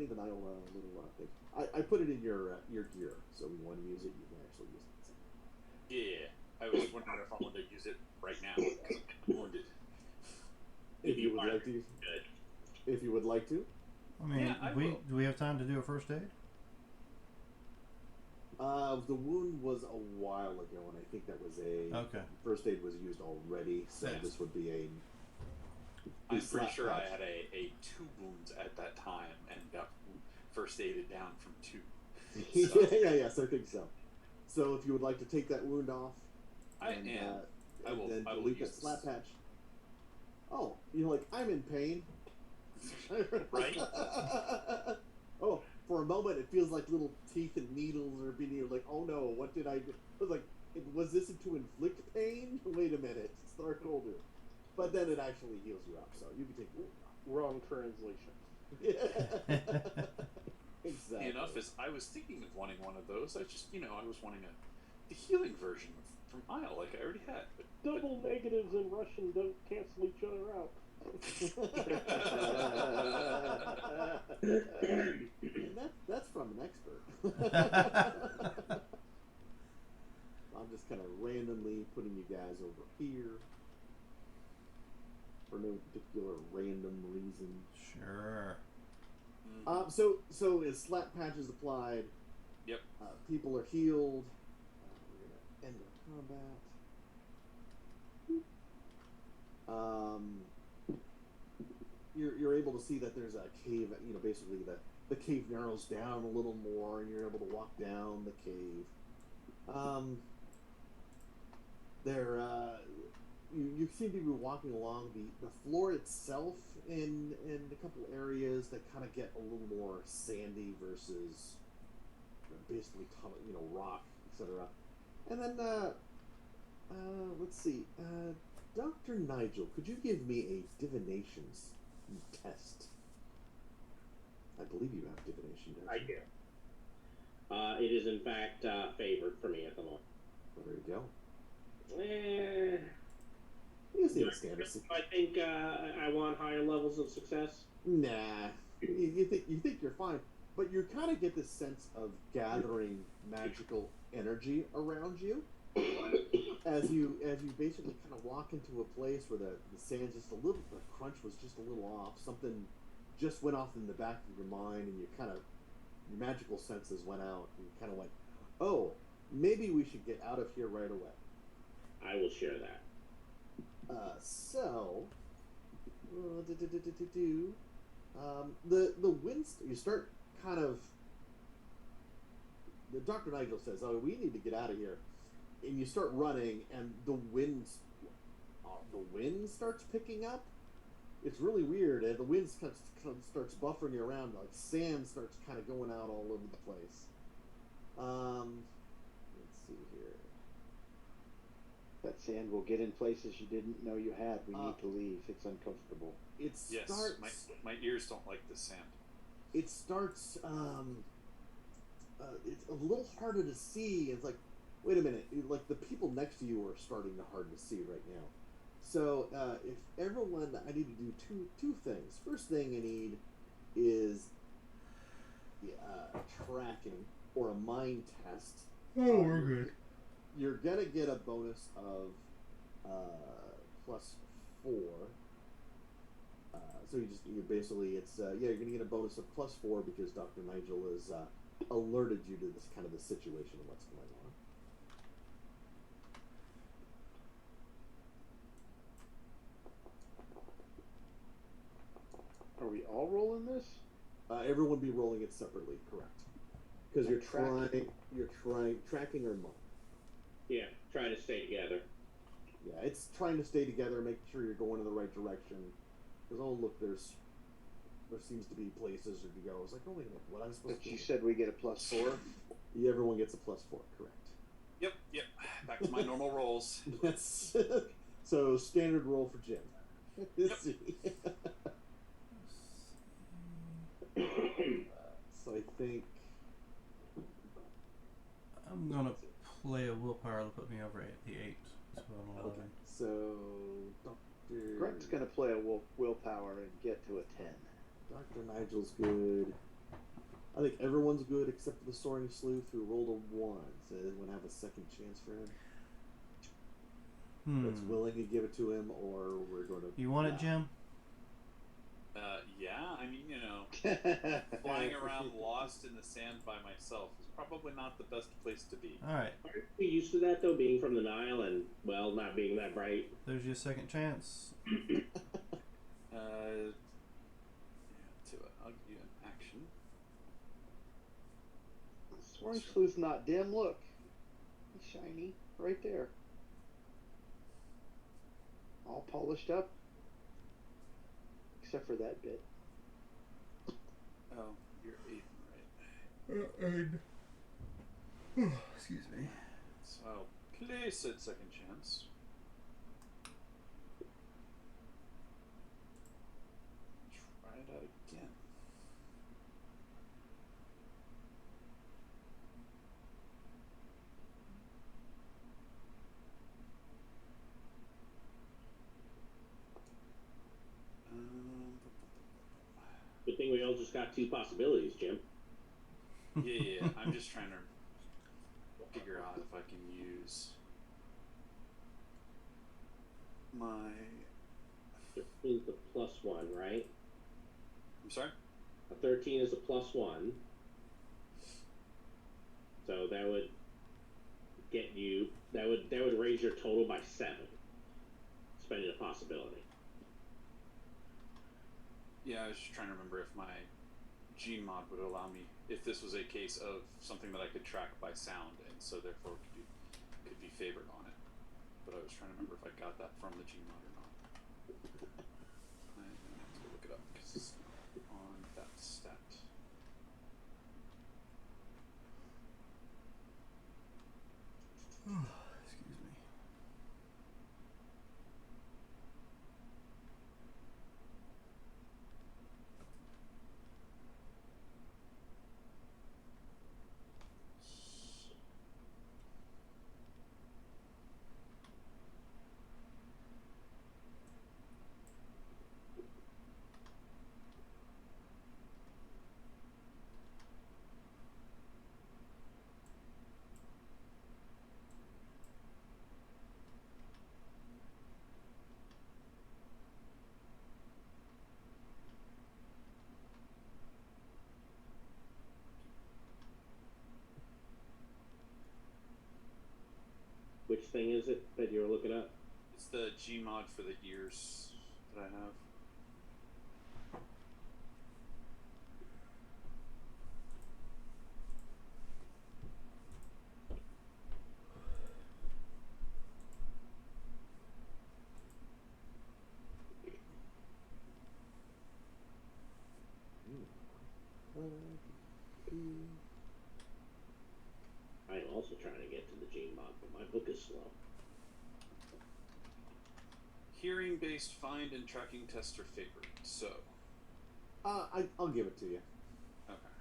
the Nile little thing. I put it in your gear, so when you want to use it, you can actually use it. Yeah. I was wondering if I wanted to use it right now. 'Cause I'm wounded. If you would like to. Good. If you would like to. I mean, Yeah, I will. do we have time to do a first aid? The wound was a while ago, and I think that was Okay. first aid was used already, so Yeah. this would be a. I'm pretty slap sure I patch. had a 2 wounds at that time and got first aided down from 2. So, yeah. So I think so. So if you would like to take that wound off, I and, am. I will. then I will delete use that slap this. patch. Oh, you're like, I'm in pain. Right? Oh, for a moment it feels like little teeth and needles are being. You're like, oh no, what did I do? I was like, was this to inflict pain? Wait a minute, start colder. But then it actually heals you up, so you can take the wound off. Wrong translation. Exactly. Enough as I was thinking of wanting one of those. I just, I was wanting the healing version from Isle, like I already had. But Double negatives in Russian don't cancel each other out. That's from an expert. I'm just kind of randomly putting you guys over here for no particular random reason. Sure. So as slap patches applied, Yep. People are healed. We're gonna end our combat. You're able to see that there's a cave. Basically the cave narrows down a little more, and you're able to walk down the cave. You seem to be walking along the floor itself in a couple areas that kind of get a little more sandy versus basically rock, etc. And then let's see, Dr. Nigel, could you give me a divinations test? I believe you have divination. Don't I you? do. It is in fact favored for me at the moment. Well, there you go. Do You see the standard. I think I want higher levels of success. Nah, you think you're fine, but you kind of get this sense of gathering magical energy around you as you basically kind of walk into a place where the sand's just a little, the crunch was just a little off. Something just went off in the back of your mind, and your magical senses went out, and you kind of went, oh, maybe we should get out of here right away. I will share that. The wind. You start kind of. The Dr. Nigel says, "Oh, we need to get out of here," and you start running, and the wind starts picking up. It's really weird, and the wind starts buffering you around, like sand starts kind of going out all over the place. Let's see here. That sand will get in places you didn't know you had. We need to leave. It's uncomfortable. It Yes, starts. my ears don't like this sand. It starts. It's a little harder to see. It's like, wait a minute. Like the people next to you are starting to hard to see right now. So if everyone, I need to do two things. First thing I need is tracking or a mind test. Oh, we're good. You're gonna get a bonus of +4. So you're basically you're gonna get a bonus of +4 because Dr. Nigel has alerted you to this kind of the situation and what's going on. Are we all rolling this? Everyone be rolling it separately, correct? Because you're Tracking. tracking or mind. Yeah, try to stay together. Yeah, it's trying to stay together, making sure you're going in the right direction. Because look, there seems to be places where you go. I was like, oh wait a minute, what am I supposed But to do? you said we get a +4. Yeah, everyone gets a +4, correct? Yep. Back to my normal rolls. Yes. So standard roll for Jim. Let's see. So I think I'm gonna play a willpower to put me over at the 8. So I'm 11. okay. So Dr. Greg's going to play a willpower and get to a 10. Dr. Nigel's good. I think everyone's good except for the Soaring Sleuth who rolled a 1. So anyone have a second chance for him? That's willing to give it to him, or we're going to. You want it, Jim? Yeah, I mean, flying around lost in the sand by myself is probably not the best place to be. All right. Aren't we used to that, though, being from the Nile and, well, not being that bright? There's your second chance. Yeah, I'll give you an action. Orange flu's not dim. Look, it's shiny right there, all polished up, except for that bit. Oh, you're Aiden, right? Excuse me. So I'll place it second chance. Try it out again. Good thing we all just got 2 possibilities, Jim. Yeah. I'm just trying to figure out if I can use my. 13 is the +1, right? I'm sorry? A 13 is a +1. So that would get you. That would raise your total by 7. Spending a possibility. Yeah, I was just trying to remember if my gene mod would allow me, if this was a case of something that I could track by sound, and so therefore could be favored on it. But I was trying to remember if I got that from the gene mod or not. I'm gonna have to go look it up because it's on that stat. Excuse me. Which thing is it that you're looking up? It's the gene mod for the ears that I have. I am also trying to get to the gene mod, but my book is slow. Hearing-based find and tracking test are favored, so. I'll give it to you. Okay.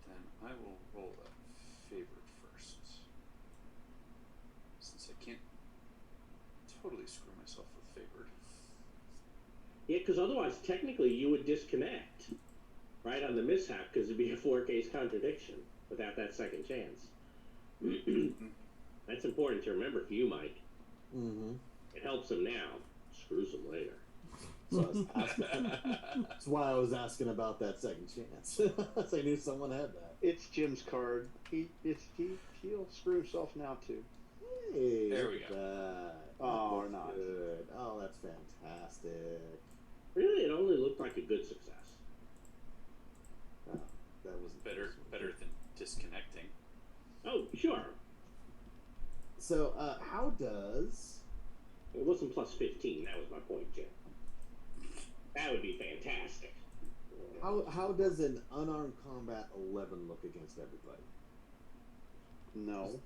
Then I will roll that favored first. Since I can't totally screw myself with favored. Yeah, because otherwise, technically, you would disconnect right on the mishap because it'd be a 4-case contradiction without that second chance. That's important to remember for you, Mike. Mm-hmm. It helps him now, screws him later. So that's why I was asking about that second chance. So I knew someone had that. It's Jim's card. He'll screw himself now too. Hey, There look we at go. that. Oh, That's nice. good. Oh, that's fantastic. Really, it only looked like a good success. Oh, that was better than disconnecting. Oh, sure. So, how does? It wasn't +15. That was my point, Jim. That would be fantastic. How does an unarmed combat 11 look against everybody? No.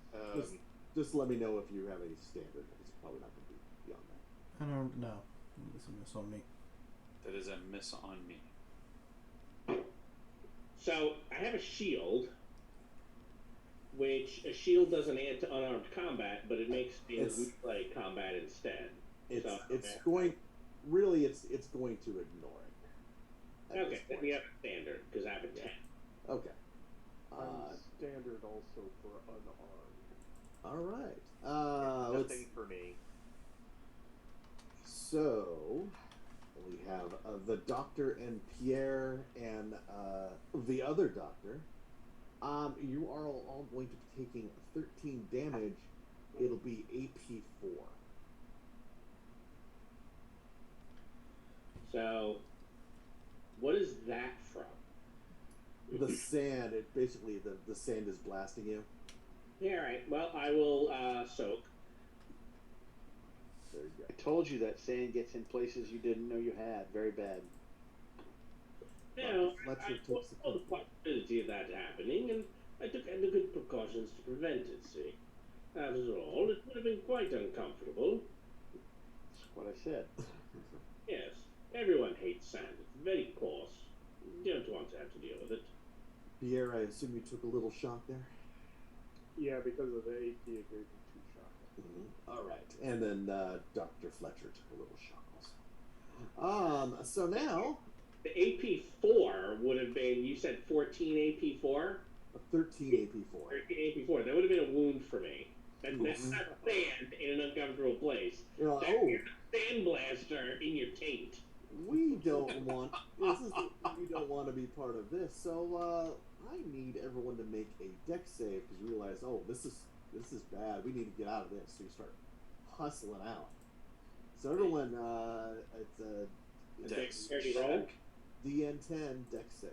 Just let me know if you have a standard. It's probably not going to be beyond that. Unarmed, no. This is a miss on me. That is a miss on me. So, I have a shield, which a shield doesn't add to unarmed combat, but it makes it melee combat instead. It's So, it's going to ignore it. at Okay, this then point. we have a standard, because I have a 10. Okay. I'm standard also for unarmed. All right. Let's Nothing for me. So we have the Doctor and Pierre and the other Doctor. You are all going to be taking 13 damage. It'll be AP4. So, what is that from? The sand, it basically, the sand is blasting you. Yeah, all right. Well, I will soak. There you go. I told you that sand gets in places you didn't know you had. Very bad. You know, Fletcher I takes saw the the possibility of that happening, and I took the good precautions to prevent it, see. After all, it would have been quite uncomfortable. That's what I said. Yes, everyone hates sand. It's very coarse. You don't want to have to deal with it. Pierre, I assume you took a little shot there? Yeah, because of the AP, it gave me 2 shots. Mm-hmm. All right. And then Dr. Fletcher took a little shot also. So now... The AP4 would have been, you said 14 AP4? 13 AP4. 13 AP4. That would have been a wound for me. That's not Mhm. sand in an uncomfortable place. You know, That's a sandblaster in your taint. we don't want we don't want to be part of this. So I need everyone to make a dex save because you realize, oh, this is bad. We need to get out of this. So you start hustling out. So everyone, it's a Dexterity roll? DN10 dex save.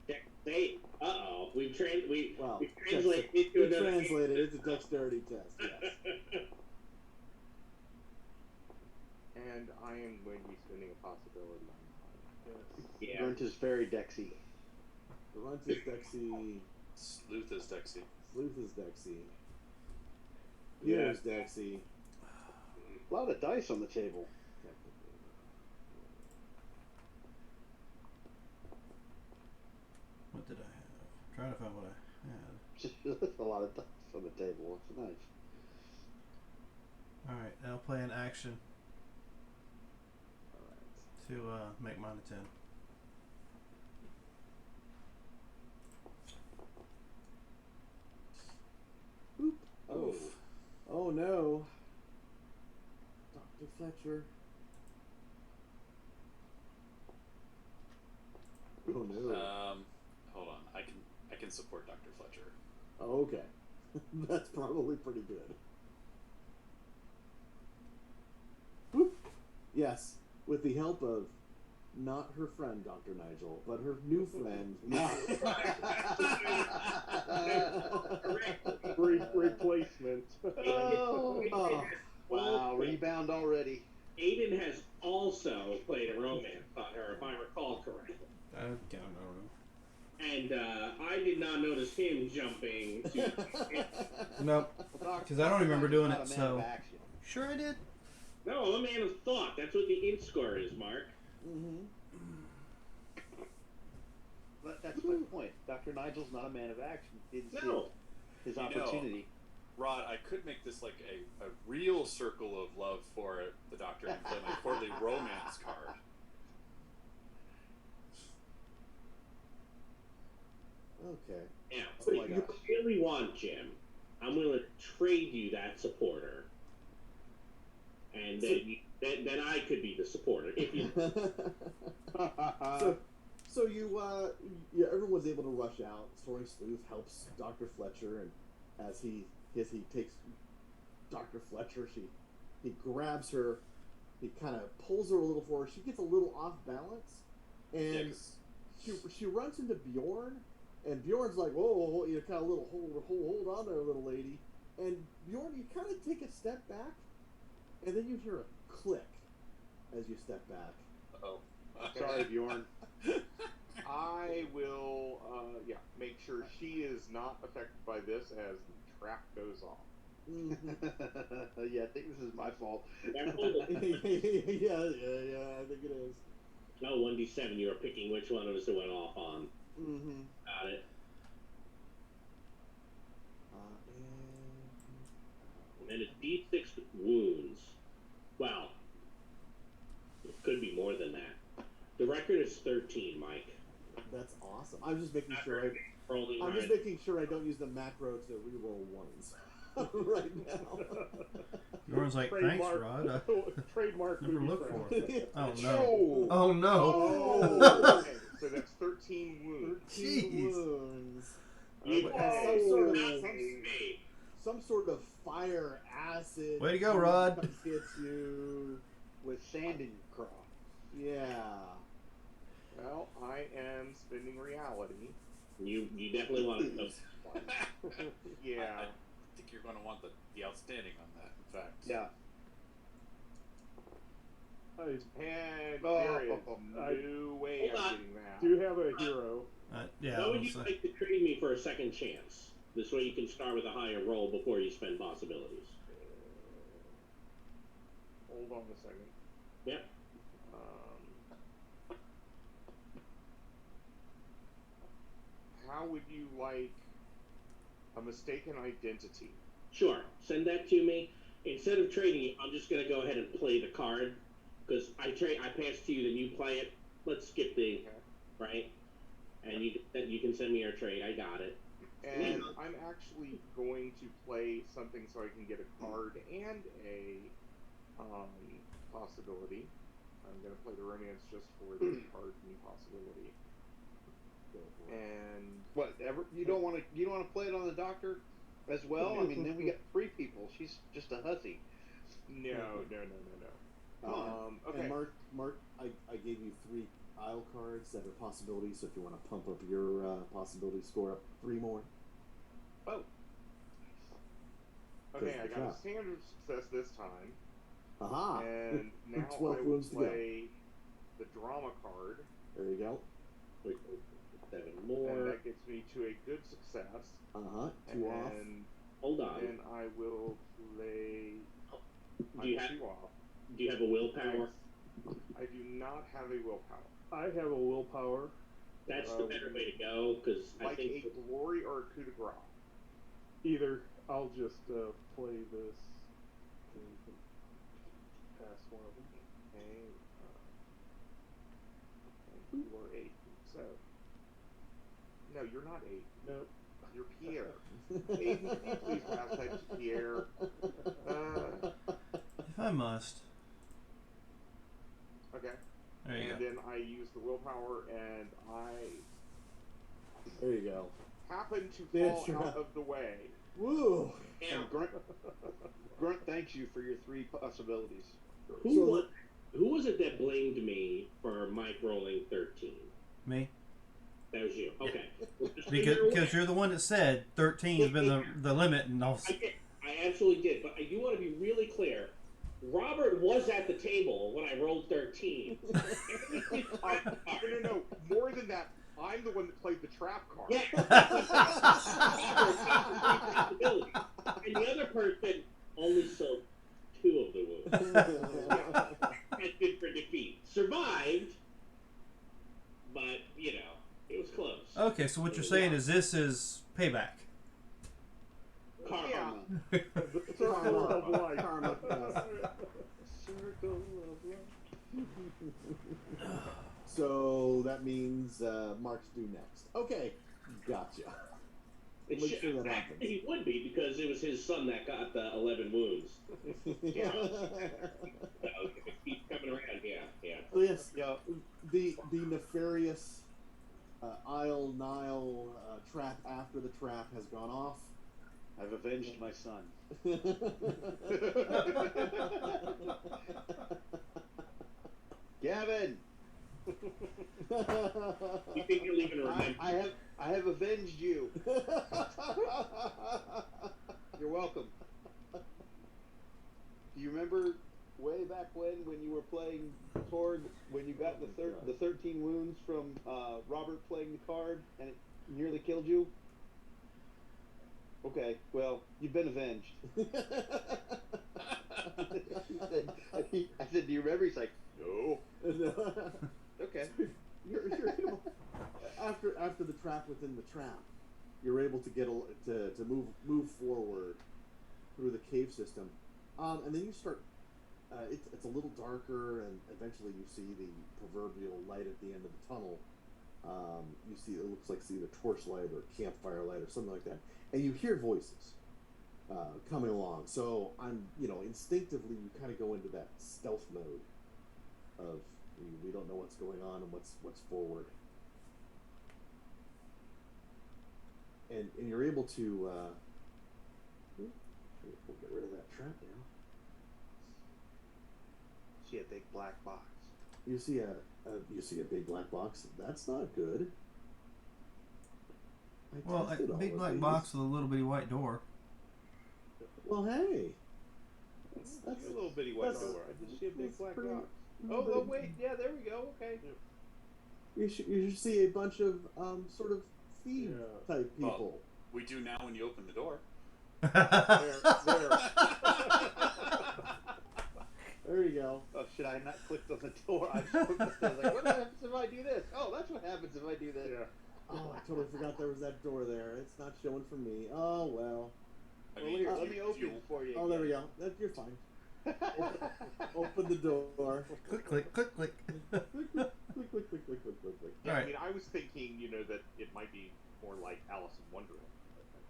Dexterity. Uh-oh. We translated it to We another translated it. It's a dexterity test. Yes. And I am going to be spending a possibility on mine. Yeah. Grunt is very dexy. Runt is dexy. Sleuth is Dexy. Sleuth is dexy. Yeah. Pierre's dexy. A lot of dice on the table. What did I have? Trying to find what I had. Just a lot of dice on the table. It's nice. Alright, I'll play an action All right. to make mine a 10. Boop. Oh. Oof. Oh no. Dr. Fletcher. Oh no. Hold on. I can support Dr. Fletcher. Oh, okay. That's probably pretty good. Boop. Yes, with the help of not her friend, Dr. Nigel, but her new friend. Replacement. Oh. Wow, rebound already. Aiden has also played a romance on her, if I recall correctly. I don't know. And I did not notice him jumping to. Nope. Because I don't remember doing it, so. Action. Sure I did. No, I'm a man of thought. That's what the int score is, Mark. Mm-hmm. But that's my point. Dr. Nigel's not a man of action. He didn't see No. his You know, opportunity. Rod, I could make this like a real circle of love for the Doctor and play my quarterly romance card. Okay. Now, Oh if my you gosh. really want Jim, I'm willing to trade you that supporter, and then I could be the supporter. If you So you, everyone's able to rush out. Soaring Sleuth helps Dr. Fletcher, and as he takes Dr. Fletcher, he grabs her, he kind of pulls her a little forward. She gets a little off balance, and she runs into Bjorn, and Bjorn's like, whoa, you know, kind of little hold on there, little lady, and Bjorn, you kind of take a step back, and then you hear a click as you step back. Oh. Sorry, Bjorn. I will, make sure she is not affected by this as the trap goes off. Yeah, I think this is my fault. yeah, I think it is. No, 1d7, you were picking which one of us it went off on. Mm-hmm. Got it. And it's d6 wounds. Wow. It could be more than that. The record is 13, Mike. That's awesome. I'm just making sure Rolling I'm just right. making sure I don't use the macro to reroll ones. right now. Jordan's like, thanks, Rod. Trademark Never movie looked friend. for it. Oh no! Oh. Oh no! Oh. Okay, so that's 13 wounds. 13 Jeez. wounds. You Some sort of me. some sort of fire acid. Way to go, Rod. comes, hits you. With sand in your craw. Yeah. Well, I am spending reality. You definitely want to know. Yeah. I think you're going to want the outstanding on that. In fact. Yeah. And Oh, there is I- no way Hold I'm on. getting that. Do have a hero. Yeah. How I would was you like, like to trade me for a second chance? This way you can start with a higher roll before you spend possibilities. Hold on a second. Yep. How would you like a mistaken identity? Sure. Send that to me. Instead of trading it, I'm just gonna go ahead and play the card because I pass to you, then you play it. Let's skip the Okay. right, and you can send me your trade. I got it. And I'm actually going to play something so I can get a card and a possibility. I'm going to play the romance just for the card and possibility. And Whatever. You don't want to play it on the doctor as well? I mean, then we got 3 people. She's just a hussy. no. Okay. And Mark, I gave you 3 Isle cards that are possibilities. So if you want to pump up your possibility score up 3 more. Oh. Okay, Goes I the got a trap. standard success this time. Aha! And now 12 I will wounds to go. play the drama card. There you go. Wait, 7 And more. that gets me to a good success. 2 off. And Hold on. then I will play. Do you I'm have 2 off. a willpower? I do not have a willpower. I have a willpower. That's the better way to go because I Like think a glory or a coup de grace. Either. I'll just play this. And you can pass one of them. Okay. And you are 8. So. No, you're not 8. Nope. You're Pierre. Aiden, can you please pass that to Pierre? if I must. Okay. There you And go. then I use the willpower, and I There you go. happen to There's fall your- out of the way. Woo! yeah, And Grunt thanks you for your 3 possibilities. who was it that blamed me for Mike rolling 13? Me. That was you. Okay. Well, just so you're Because aware. you're the one that said 13 has been the limit, and I'll. I did. I absolutely did. But I do want to be really clear. Robert was at the table when I rolled 13. No. More than that, I'm the one that played the trap card. Yeah. And the other person only sold 2 of the wounds. That's good for defeat. Survived, but, it was close. Okay, so what you're saying is this is payback. Karma. Yeah. Circle of life. Karma. Circle of life. So that means Mark's due next. Okay, gotcha. It Make should, sure that actually, happens. he would be because it was his son that got the 11 wounds. Yeah. So he's coming around, yeah. So yes, Yeah. the nefarious Isle Nile trap after the trap has gone off. I've avenged my son. Gavin, You think you'll even remember? I have avenged you. You're welcome. Do you remember way back when you were playing Torg, when you got the 13 wounds from Robert playing the card and it nearly killed you? Okay, well, you've been avenged. I said, do you remember? He's like, no. Okay. You're able, after the trap within the trap, you're able to get to move forward through the cave system, and then you start. It's a little darker, and eventually you see the proverbial light at the end of the tunnel. You see it looks like either torchlight or campfire light or something like that, and you hear voices. coming along. So I'm, instinctively you kind of go into that stealth mode of we don't know what's going on and what's forward, and you're able to. We'll get rid of that trap now. See a big black box. You see a big black box. That's not good. Well, a big black box with a little bitty white door. Well, hey. That's a little bitty white door. I just see a big black box. Oh, wait. Yeah, there we go. Okay. You should see a bunch of sort of thief type people. Well, we do now when you open the door. There. There you go. Oh, should I have not clicked on the door? I just clicked the door. Like, what happens if I do this? Oh, that's what happens if I do this. Yeah. Oh, I totally forgot there was that door there. It's not showing for me. Oh, well. Let me open it for you. Oh, there we go. You're fine. Open the door. Click, click, click, click. Click, click, click, click, click, click, click, click. Yeah, All right. I mean, I was thinking, that it might be more like Alice in Wonderland.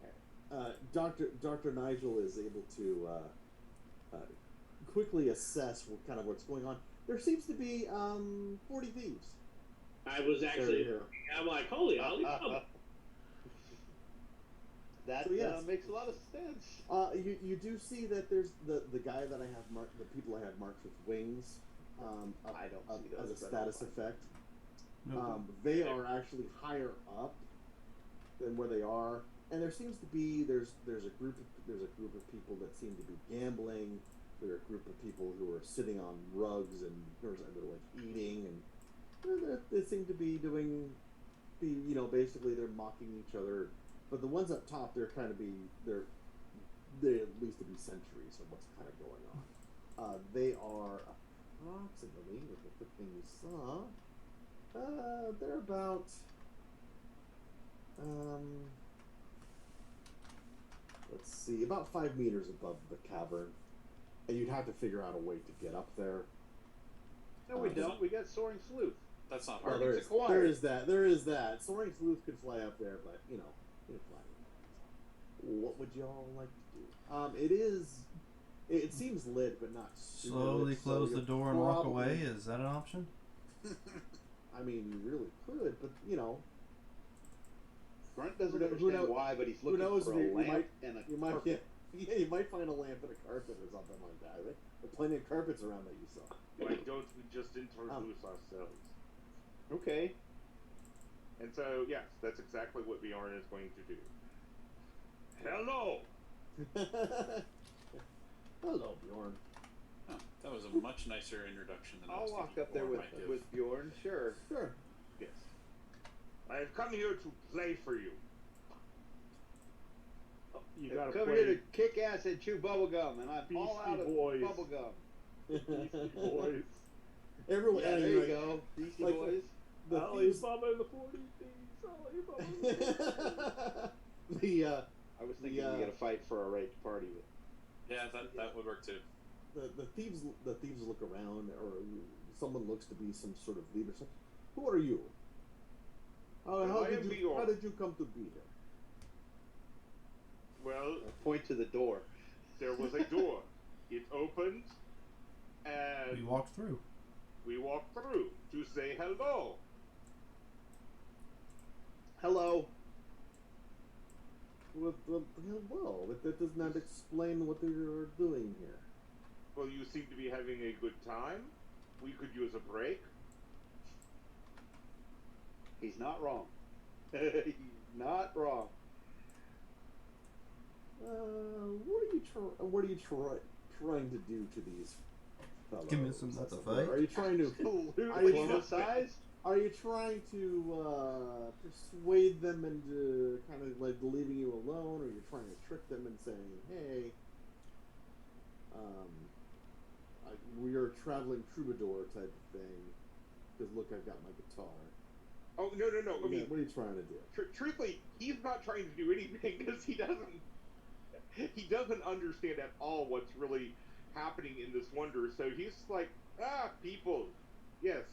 Okay. Dr. Nigel is able to quickly assess what's going on. There seems to be 40 thieves. I was actually, I'm like, holy, That So, yes. makes a lot of sense. You do see that there's the guy that I have marked, the people I have marked with wings, I don't see those, as a but status that's fine. effect. Nope. They are actually higher up than where they are, and there seems to be there's a group of people that seem to be gambling. There are a group of people who are sitting on rugs and they're like eating, and they seem to be basically they're mocking each other. But the ones up top, they at least to be sentries of what's kind of going on. They are approximately, with the quick thing you saw, they're about let's see, about 5 meters above the cavern, and you'd have to figure out a way to get up there. No, we don't. We got Soaring Sleuth. That's not Well, hard. there is that. Soaring Sleuth could fly up there, but you fly. What would y'all like to do? It seems lit, but not super Slowly lit, close so the door and walk away. Is that an option? I mean, you really could, but Grunt doesn't Who understand knows- why, but he's who looking knows? for a lamp and a You might carpet. you might find a lamp and a carpet or something like that. There are plenty of carpets around that you saw. Why don't we just introduce ourselves? Okay. And so, yes, that's exactly what Bjorn is going to do. Hello! Hello, Bjorn. Oh, that was a much nicer introduction than I I'll was walk thinking up there Bjorn with might give. with Bjorn. Sure. Sure. Yes. I have come here to play for you. You gotta Come play here to kick ass and chew bubblegum, and I'm all Beastie out of Boys. bubblegum. Beastie Boys. Everyone. Yeah, there you go. Beastie like Boys. The thieves. Alibaba and the 40 Thieves. Alibaba. the I was thinking Yeah. we got to fight for our right to party with. Yeah, that would work too. the thieves look around, or someone looks to be some sort of leader. So, who are you? How I am Bjorn. did you come to be here? Well, I point to the door. there was a door. It opened, and We walked through. we walked through to say hello. Hello. Well, that does not explain what they're doing here. Well, you seem to be having a good time. We could use a break. He's not wrong. He's not wrong. What are you trying to do to these fellows? Give me some That's to the word. fight. Are you trying to? Are you you size? Are you trying to persuade them into kind of like leaving you alone, or are you trying to trick them and saying, "Hey, we're a traveling troubadour type of thing"? Because look, I've got my guitar. Oh, no. I mean, What are you trying to do? truthfully, he's not trying to do anything because he doesn't understand at all what's really happening in this wonder. So he's like, people, yes,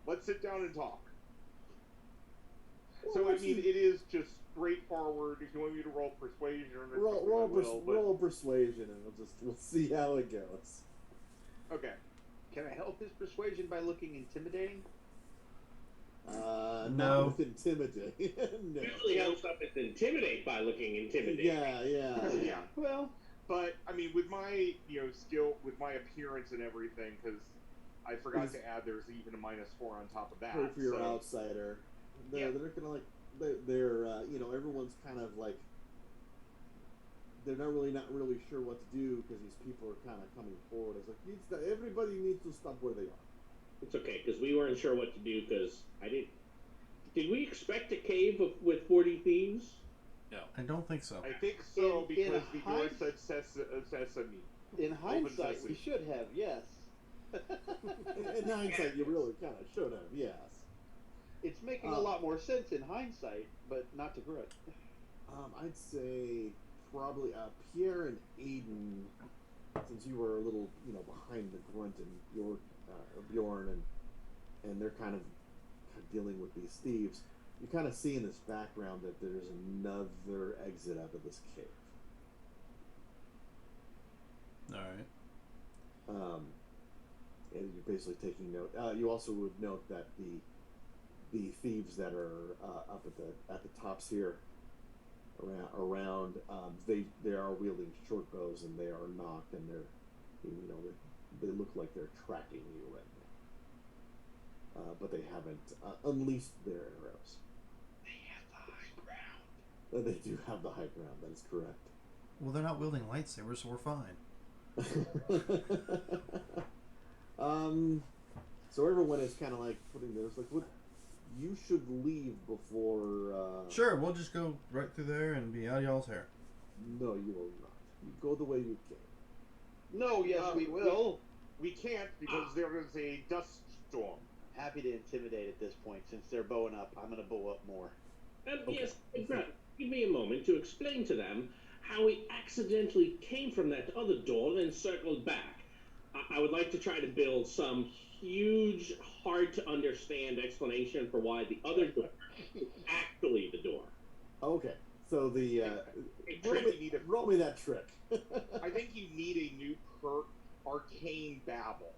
let's sit down and talk. So I mean, it is just straightforward. If you want me to roll persuasion or something, I will, but- roll persuasion, and we'll see how it goes. Okay. Can I help his persuasion by looking intimidating? Not No. with intimidate. No. Usually helps up is intimidate by looking intimidating. Yeah. Well, But I mean, with my skill, with my appearance and everything, because I forgot to add there's even a -4 on top of that. For your so- outsider, they're Yeah. gonna like they're everyone's kind of like they're not really sure what to do because these people are kind of coming forward. It's like everybody needs to stop where they are. It's okay, because we weren't sure what to do, because I didn't... Did we expect a cave with 40 thieves? No. I don't think so. I think so In because the door hind- said sesame. in hindsight, sesame. we should have, yes. In hindsight, you really kind of should have, yes. It's making a lot more sense in hindsight, but not to Grunt. I'd say probably Pierre and Aiden, since you were a little, behind the grunt and Bjorn, and they're kind of dealing with these thieves. You kind of see in this background that there's another exit out of this cave. All right. And you're basically taking note. You also would note that the thieves that are up at the tops here, around they are wielding short bows and they are knocked and they look like they're tracking you right now. But they haven't unleashed their arrows. They have the high ground. They do have the high ground. That is correct. Well, they're not wielding lightsabers, so we're fine. So everyone is kind of like putting theirs like, what? You should leave before. Sure, we'll just go right through there and be out of y'all's hair. No, you will not. You go the way you came. No, yes, we will. We can't because there is a dust storm. Happy to intimidate at this point. Since they're bowing up, I'm going to bow up more. Yes, Grant, give me a moment to explain to them how we accidentally came from that other door and circled back. I would like to try to build some huge, hard-to-understand explanation for why the other door is actually the door. Okay, so the roll me that trick. I think you need a new perk, Arcane Babble.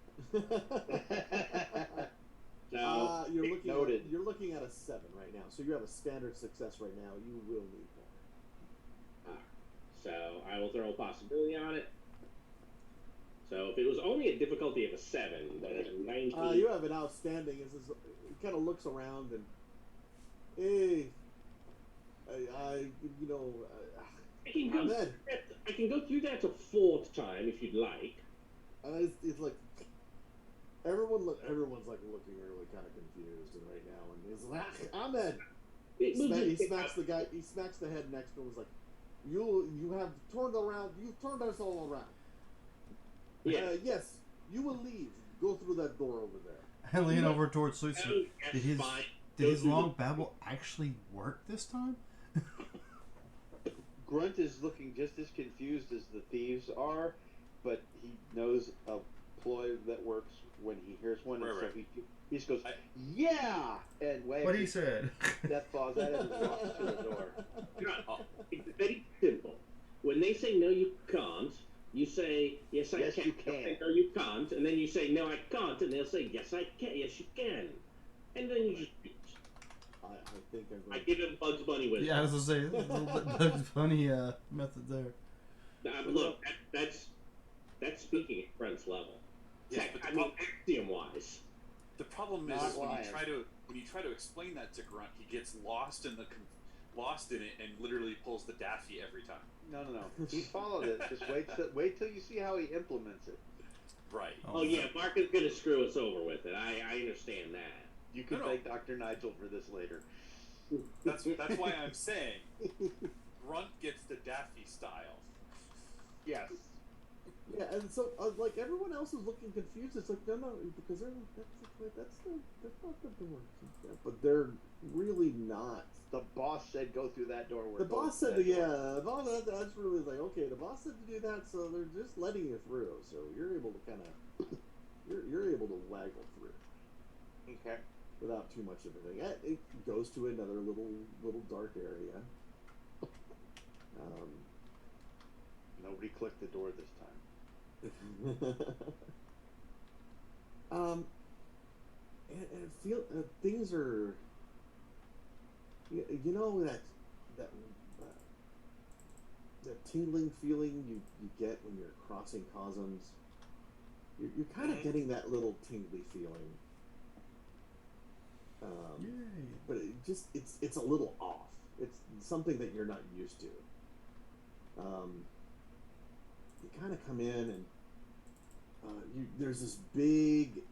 So, You're looking at a 7 right now, so you have a standard success right now. You will need more. so I will throw a possibility on it. So if it was only a difficulty of a 7, then a 19... You have an outstanding. It kind of looks around and, hey, I Ahmed. can go through that a 4th time if you'd like. It's like everyone's like looking really kind of confused right now, and he's like, Ahmed. He smacks the guy. He smacks the head next to him. He's like, you have turned around. You've turned us all around. Yeah. Yes, you will leave. Go through that door over there. I lean over towards Lucy. Did his Fine. Did long babble actually work this time? Grunt is looking just as confused as the thieves are, but he knows a ploy that works when he hears one, and so he just goes, yeah, and waves. What he said. Death claws at him and walks to the door. It's very simple. When they say no, you can't, you say yes, I Yes, can. you can. No, you can't, and then you say no, I can't, and they'll say yes, I can. Yes, you can, and then you just. I think I'm I going. give him Bugs Bunny wisdom. Yeah, I was gonna say a little bit Bugs Bunny method there. Look, that's speaking at Brent's level. Yeah, but I mean, axiom-wise. the problem is Not when lying. you try to explain that to Grunt, he gets lost in it and literally pulls the Daffy every time. No. He followed it. Just wait till you see how he implements it. Right. Oh yeah, Mark is gonna screw us over with it. I understand that. You can No. thank Dr. Nigel for this later. That's why I'm saying Grunt gets the Daffy style. Yes. Yeah, and so like everyone else is looking confused. It's like no, because that's not the door. Yeah, but they're really not. The boss said go through that door. The boss said, that's really like okay. The boss said to do that, so they're just letting you through. So you're able to kind of you're able to waggle through. Okay. without too much of a thing. It goes to another little dark area. Nobody clicked the door this time. And feel things are, you know that uh, that tingling feeling you get when you're crossing Cosms. You're kind of getting that little tingly feeling. Yay. But it's a little off. It's something that you're not used to. You kind of come in and there's this big.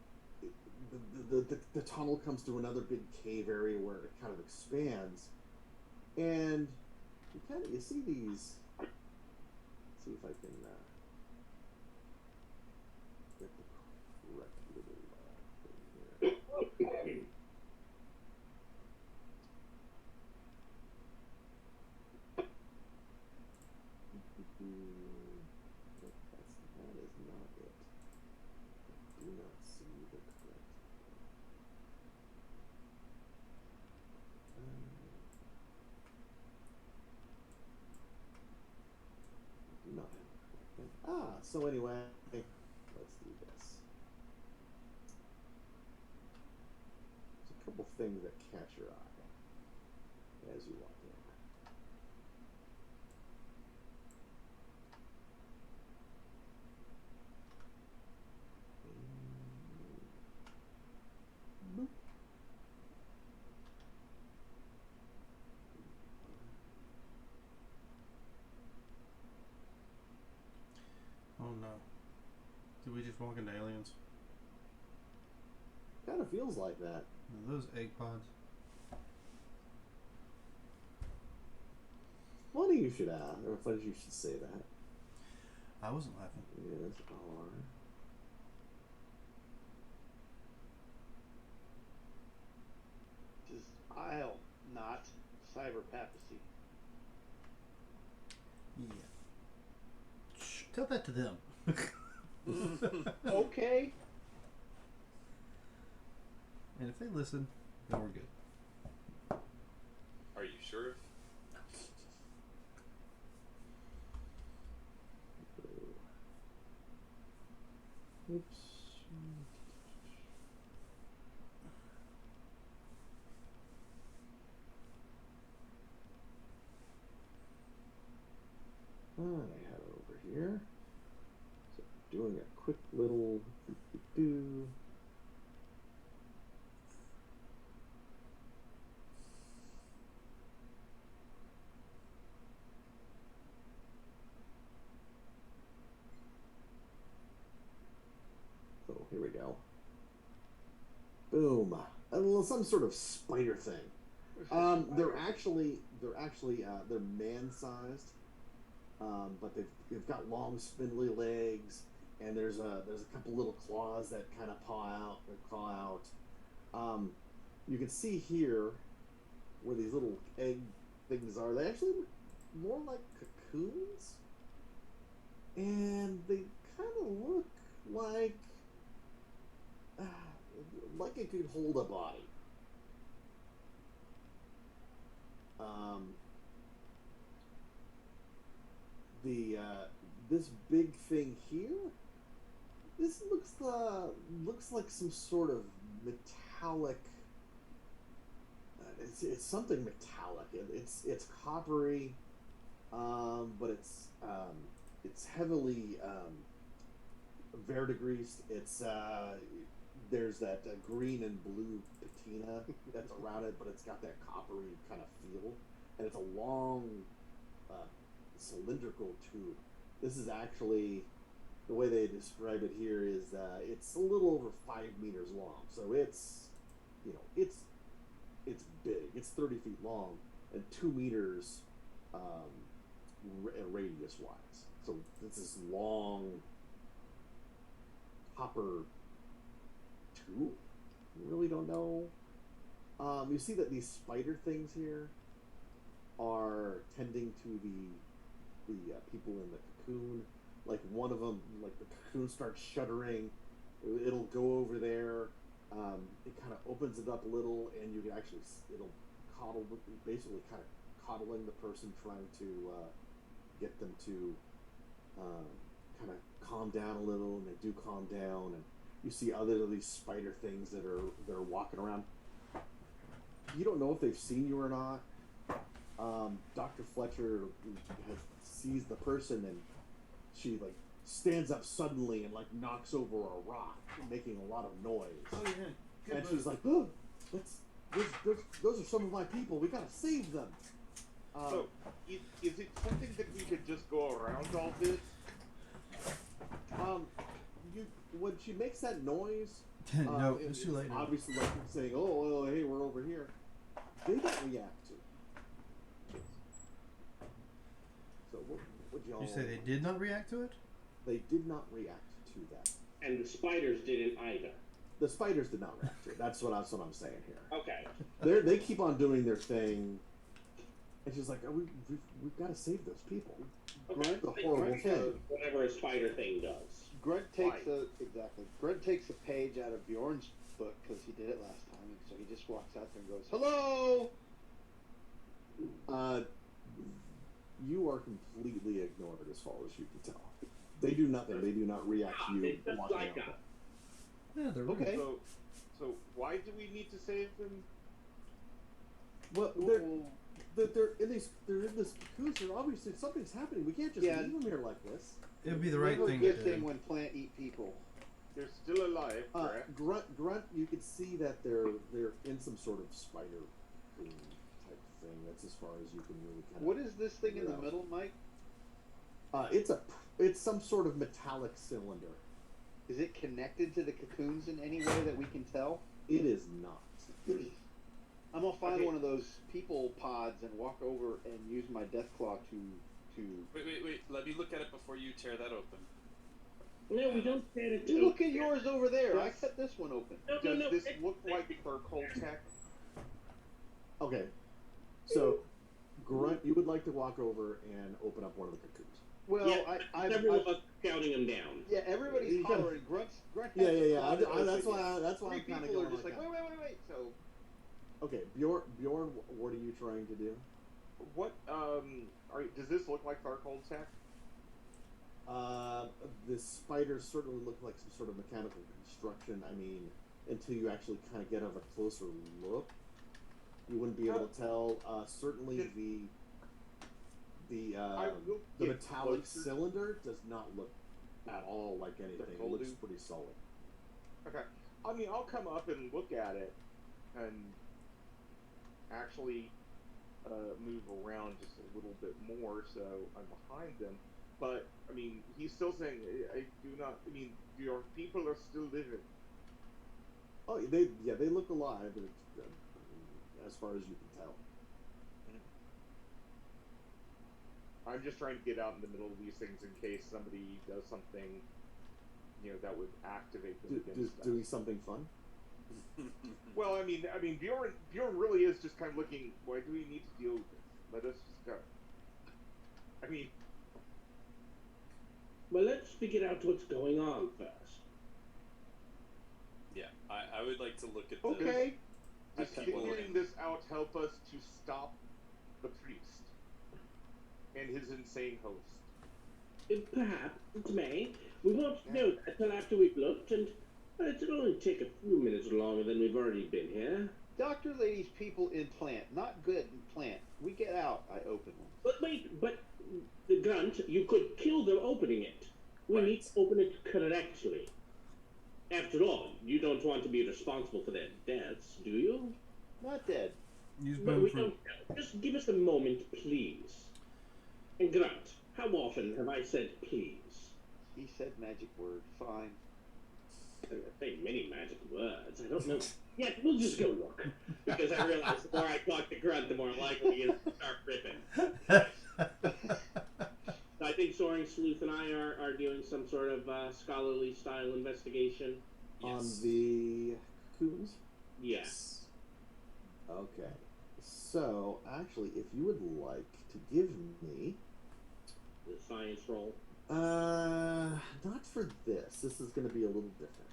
The tunnel comes to another big cave area where it kind of expands, and you see these. Let's see if I can get the correct little thing here. That is not it. I do not see the correct. Do not have the correct thing. So anyway, let's do this. There's a couple things that catch your eye as you walk in. Boop. Oh no. Did we just walk into aliens? Kind of feels like that. Are those egg pods? Funny you should ask, or funny you should say that. I wasn't laughing. Yes, are. This is Isle, not cyber papacy. Yeah. Shh, tell that to them. Okay. And if they listen, then we're good. Are you sure? Oops. I have it over here. So doing a quick little do. So here we go. Boom. Some sort of spider thing. They're man-sized, but they've got long spindly legs, and there's a couple little claws that kind of claw out. You can see here where these little egg things are. They actually look more like cocoons, and they kind of look like it could hold a body. This big thing here. This looks like some sort of metallic. It's something metallic. It's coppery, but it's heavily verdigrised. There's that green and blue patina that's around it, but it's got that coppery kind of feel, and it's a long cylindrical tube. This is actually, the way they describe it here is it's a little over 5 meters long. So it's big. It's 30 feet long and 2 meters radius wise. So it's this long copper tube. You really don't know. You see that these spider things here are tending to the people in the cocoon. Like one of them, like the cocoon starts shuddering. It'll go over there. it kind of opens it up a little, and you can actually it'll coddle, basically kind of coddling the person, trying to get them to kind of calm down a little, and they do calm down, and you see other of these spider things that are walking around. You don't know if they've seen you or not. Dr. Fletcher sees the person, and she like stands up suddenly and like knocks over a rock, making a lot of noise. Oh yeah. Good And move. she's like, "Oh, those are some of my people. We gotta save them." So, is it something that we could just go around all this? When she makes that noise, No, and it's too late now. obviously like saying, "Oh, hey, we're over here." They don't react to it. So what y'all? You say they did not react to it? They did not react to that. And the spiders didn't either. The spiders did not react to it. That's what I'm saying here. Okay. They keep on doing their thing, and she's like, "Oh, we've got to save those people." Okay. The horrible thing. Whatever a spider thing does. Grunt takes a page out of Bjorn's book because he did it last time, and so he just walks out there and goes, "Hello." You are completely ignored as far as you can tell. They do nothing. They do not react to you It's just walking like out. that. Yeah, they're rude. Okay. So why do we need to save them? Well, they're in this cocoon. So obviously something's happening. We can't just Yeah. leave them here like this. It would be the right Never a thing good to thing do. when plant eat people. They're still alive, correct? Grunt. You can see that they're in some sort of spider type thing. That's as far as you can really kind of. What is this thing in the Yeah. middle, Mike? It's some sort of metallic cylinder. Is it connected to the cocoons in any way that we can tell? It is not. I'm gonna find Okay. one of those people pods and walk over and use my death claw to. Wait. Let me look at it before you tear that open. No, we don't tear it. You look at yours over there. I Does- cut this one open. No, Does this it- look like Furcold Tech? Okay, so Grunt, you would like to walk over and open up one of the cocoons. Well, Yeah, several of us counting them down. yeah, everybody's You gotta- hollering. Grunt. Yeah. has the claw to That's open why. it. That's why Three I'm kind of people going are just like like, that. wait. So Okay, Bjorn, what are you trying to do? What does this look like Furcold Tech? The spiders certainly look like some sort of mechanical construction. I mean, until you actually kind of get a closer look, you wouldn't be able to tell. Certainly the will the get metallic closer. cylinder does not look at all like anything. It looks Foldu? pretty solid. Okay. I mean, I'll come up and look at it and actually move around just a little bit more so I'm behind them. But, I mean, he's still saying, I do not, I mean, your people are still living. Oh, they look alive, but as far as you can tell. I'm just trying to get out in the middle of these things in case somebody does something, that would activate them against us. Doing something fun. Well, I mean, Bjorn really is just kind of looking. Why do we need to deal with this? Let us just go. I mean, Well, let's figure out what's going on first. Yeah, I would like to look at the. okay. Does Okay. figuring this out help us to stop the priest and his insane host? Perhaps it may. We won't know that until after we've looked, and it'll only take a few minutes longer than we've already been here. Dr. Lady's people in plant, not good in plant. We get out. I open one. But wait, the Grunt, you could kill them opening it. We Right. need to open it correctly. After all, you don't want to be responsible for their deaths, do you? Not dead. Use But bone we fruit. don't. Just give us a moment, please. And Grunt, how often have I said please? He said magic word. Fine. I say many magic words. I don't know. Yeah, we'll just go look. Because I realize the more I talk to Grunt, the more likely he is to start ripping. I think Soaring Sleuth and I are doing some sort of scholarly style investigation. On Yes. the cocoons. Yes. Okay. So, actually, if you would like to give me, The science roll. not for this. This is going to be a little different.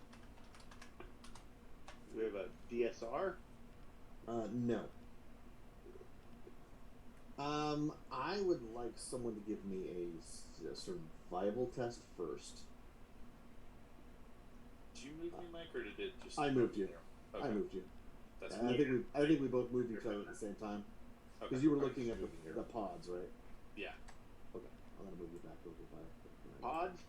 DSR? No. I would like someone to give me a survival test first. Did you move me, Mike, or did it just? I moved you. Okay. I moved you. That's And I think we both moved each other at the same time because Okay. you were looking at the pods, right? Yeah. Okay, I'm gonna move you back over by Pods?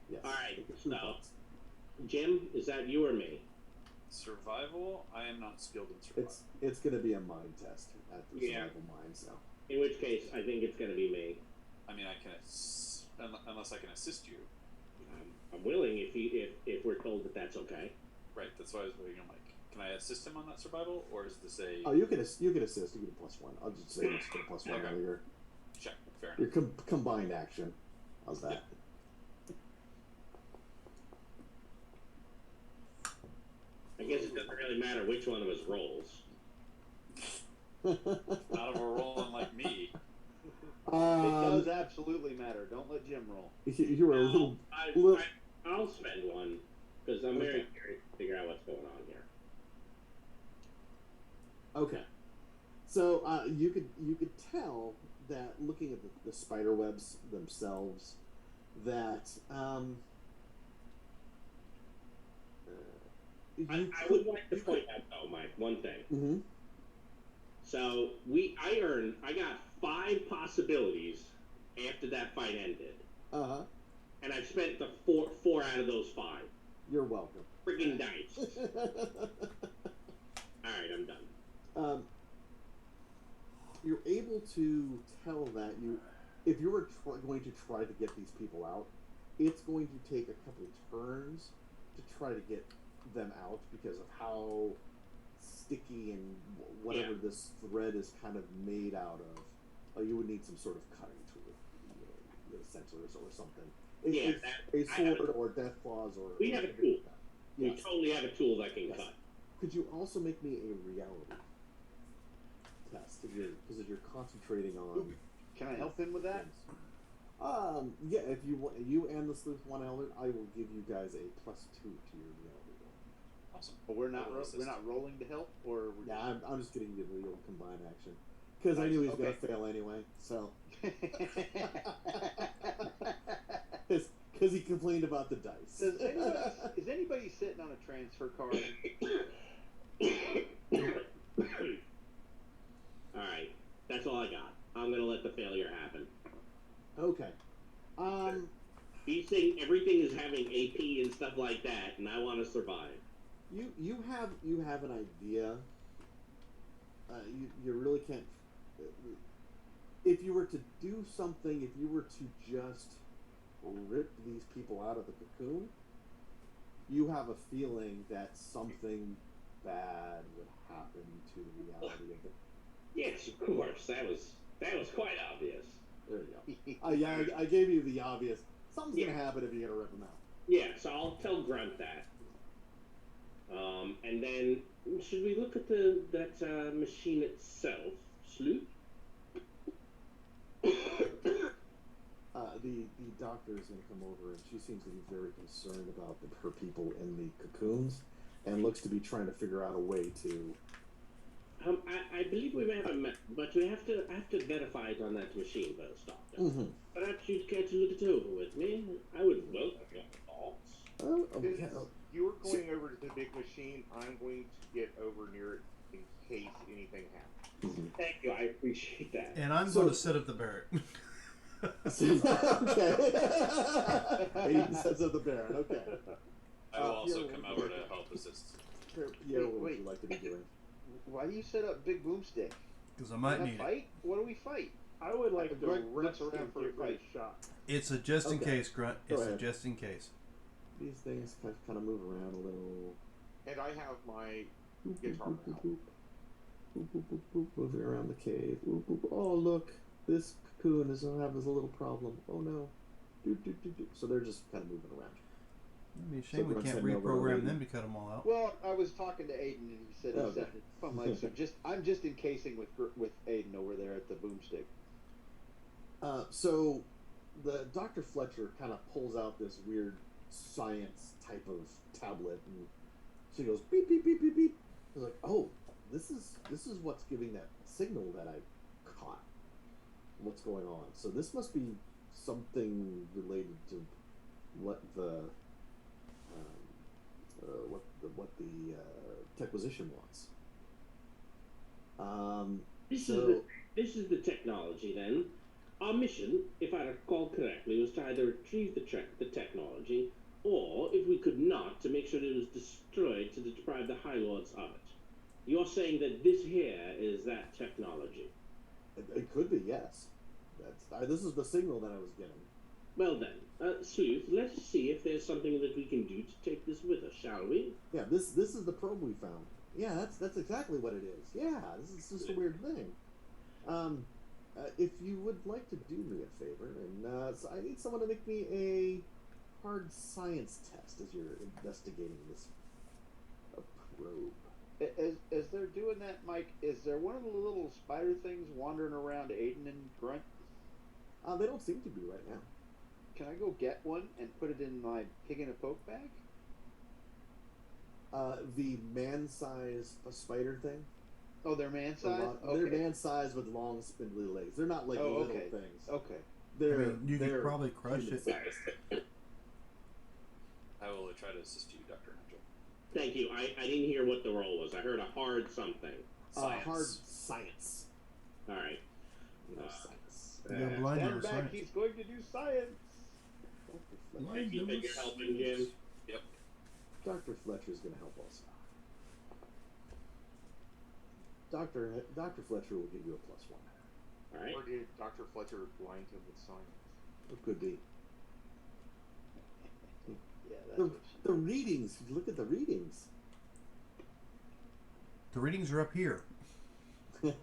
Yes. All right, Take the two so- pods. Jim, is that you or me? Survival. I am not skilled in survival. It's gonna be a mind test at the Yeah. survival mind. So In which case, I think it's going to be me. I mean, I can unless I can assist you. I'm willing if we're told that that's okay. Right. That's why I was waiting on Mike. Can I assist him on that survival, or is this a? you can assist. You get a +1. I'll just say let's get a +1 Okay. out of your Check. Fair enough. combined action. How's that? I guess it doesn't really matter which one of us rolls. Not if we're rolling like me. It does absolutely matter. Don't let Jim roll. You were a little. I'll spend one because I'm very Okay. curious to figure out what's going on here. Okay. So you could tell that looking at the spider webs themselves that I would like to point out though, Mike, one thing. Mm-hmm. So I got 5 possibilities after that fight ended, and I've spent the four out of those 5. You're welcome. Friggin' dice. All right, I'm done. You're able to tell that if you were going to try to get these people out, it's going to take a couple turns to try to get them out because of how sticky and whatever this thread is kind of made out of. You would need some sort of cutting tool, sensors or something. A sword or death claws or. We have a tool. We Yes. totally have a tool that can Yes. cut. Could you also make me a reality test because you're concentrating on? Can I help him with that? Yeah. If you and the sleuth one elder, I will give you guys a +2 to your reality roll. Awesome. But we're not Roll assist. we're not rolling to help, or we're Yeah, I'm just getting you the old combined action because I knew he was Okay. gonna fail anyway. So just. because he complained about the dice. Is anybody sitting on a transfer card? All right, that's all I got. I'm gonna let the failure happen. Okay. He's saying everything is having AP and stuff like that, and I want to survive. You have an idea. You really can't. If you were to do something, if you were to just rip these people out of the cocoon, you have a feeling that something bad would happen to the reality of it. Yes, of course. That was quite obvious. There you go. Yeah, I gave you the obvious. Something's gonna happen if you're gonna rip them out. Yeah, so I'll tell Grunt that. And then should we look at that machine itself, Sloop? The doctor is going to come over, and she seems to be very concerned about her people in the cocoons, and looks to be trying to figure out a way to. I believe we may have a map, but I have to verify it on that machine first, Doctor. Mm-hmm. Perhaps you'd care to look it over with me. I would welcome your thoughts. Oh, okay. Since you're going over to the big machine, I'm going to get over near it in case anything happens. Thank you. I appreciate that. And I'm So- going to set up the Barrett. Okay. 80 cents of the Baron. Okay. I will also Pierre, come over to help assist. Pierre, what would Wait. you like to be doing? Why do you set up big boomstick? Because I might Wanna need it. fight? What do we fight? I would like to Greg risk looks around and for a get ready fight. shot. It's a just in Okay. case, Grunt. Go It's a ahead. just in case. These things kind of move around a little. And I have my Boop, guitar boop, boop, now. boop. Boop, boop, boop, boop, moving around the cave. Boop, boop. Oh, look, this cocoon is having a little problem. Oh no. Doop, doop, doop, doop. So they're just kind of moving around. It'd be a So shame we Grunt's can't heading over to reprogram Raiden. them to cut them all out. Well, I was talking to Aiden, and he said Okay. I'm like, so I'm just encasing with Aiden over there at the boomstick. So the Dr. Fletcher kind of pulls out this weird science type of tablet and She goes beep beep beep beep beep. I was like, oh, this is what's giving that signal that I caught. What's going on? So this must be something related to what the Techquisition wants. This So is this is the technology then. Our mission, if I recall correctly, was to either retrieve the technology, or if we could not, to make sure it was destroyed to deprive the High Lords of it. You're saying that this here is that technology. it could be, yes. This is the signal that I was getting. Well then, Sleuth, let's see if there's something that we can do to take this with us, shall we? Yeah, this is the probe we found. Yeah, that's exactly what it is. Yeah, this is just a weird thing. If you would like to do me a favor, and so I need someone to make me a hard science test as you're investigating this probe. As they're doing that, Mike, is there one of the little spider things wandering around Aiden and Grunt? They don't seem to be right now. Can I go get one and put it in my pig in a poke bag? The man-sized spider thing. Oh, they're man-sized? They're Okay. man-sized with long, spindly legs. They're not like Oh, little okay. things. Okay. They're, you they're could probably crush it. human-sized. I will try to assist you, Dr. Angel. Thank you. I didn't hear what the roll was. I heard a hard something. Science. Hard science. All right. You know, science. You got blind Stand or back, science. he's going to do science. Thank you that you're helping, Jim. Yep. Dr. Fletcher's going to help us. Dr. Fletcher will give you a +1. All right. Or did Dr. Fletcher blind him with science? It could be. Yeah, that's The, what the readings. Look at the readings. The readings are up here. Well,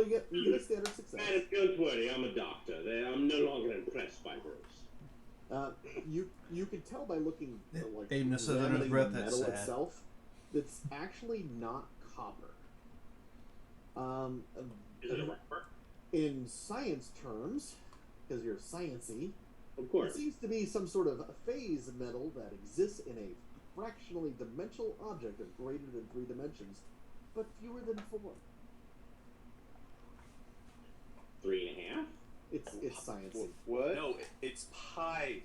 you get a standard success. Madam, don't worry. I'm a doctor. I'm no longer impressed by Bruce. You can tell by looking like Aiden said under his examining breath, the that's metal sad. itself. It's actually not copper. Is it a rubber? In science terms, because you're sciencey, Of it course. seems to be some sort of phase metal that exists in a fractionally dimensional object of greater than 3 dimensions, but fewer than 4. 3.5. It's sciencey. What? No, it's pi.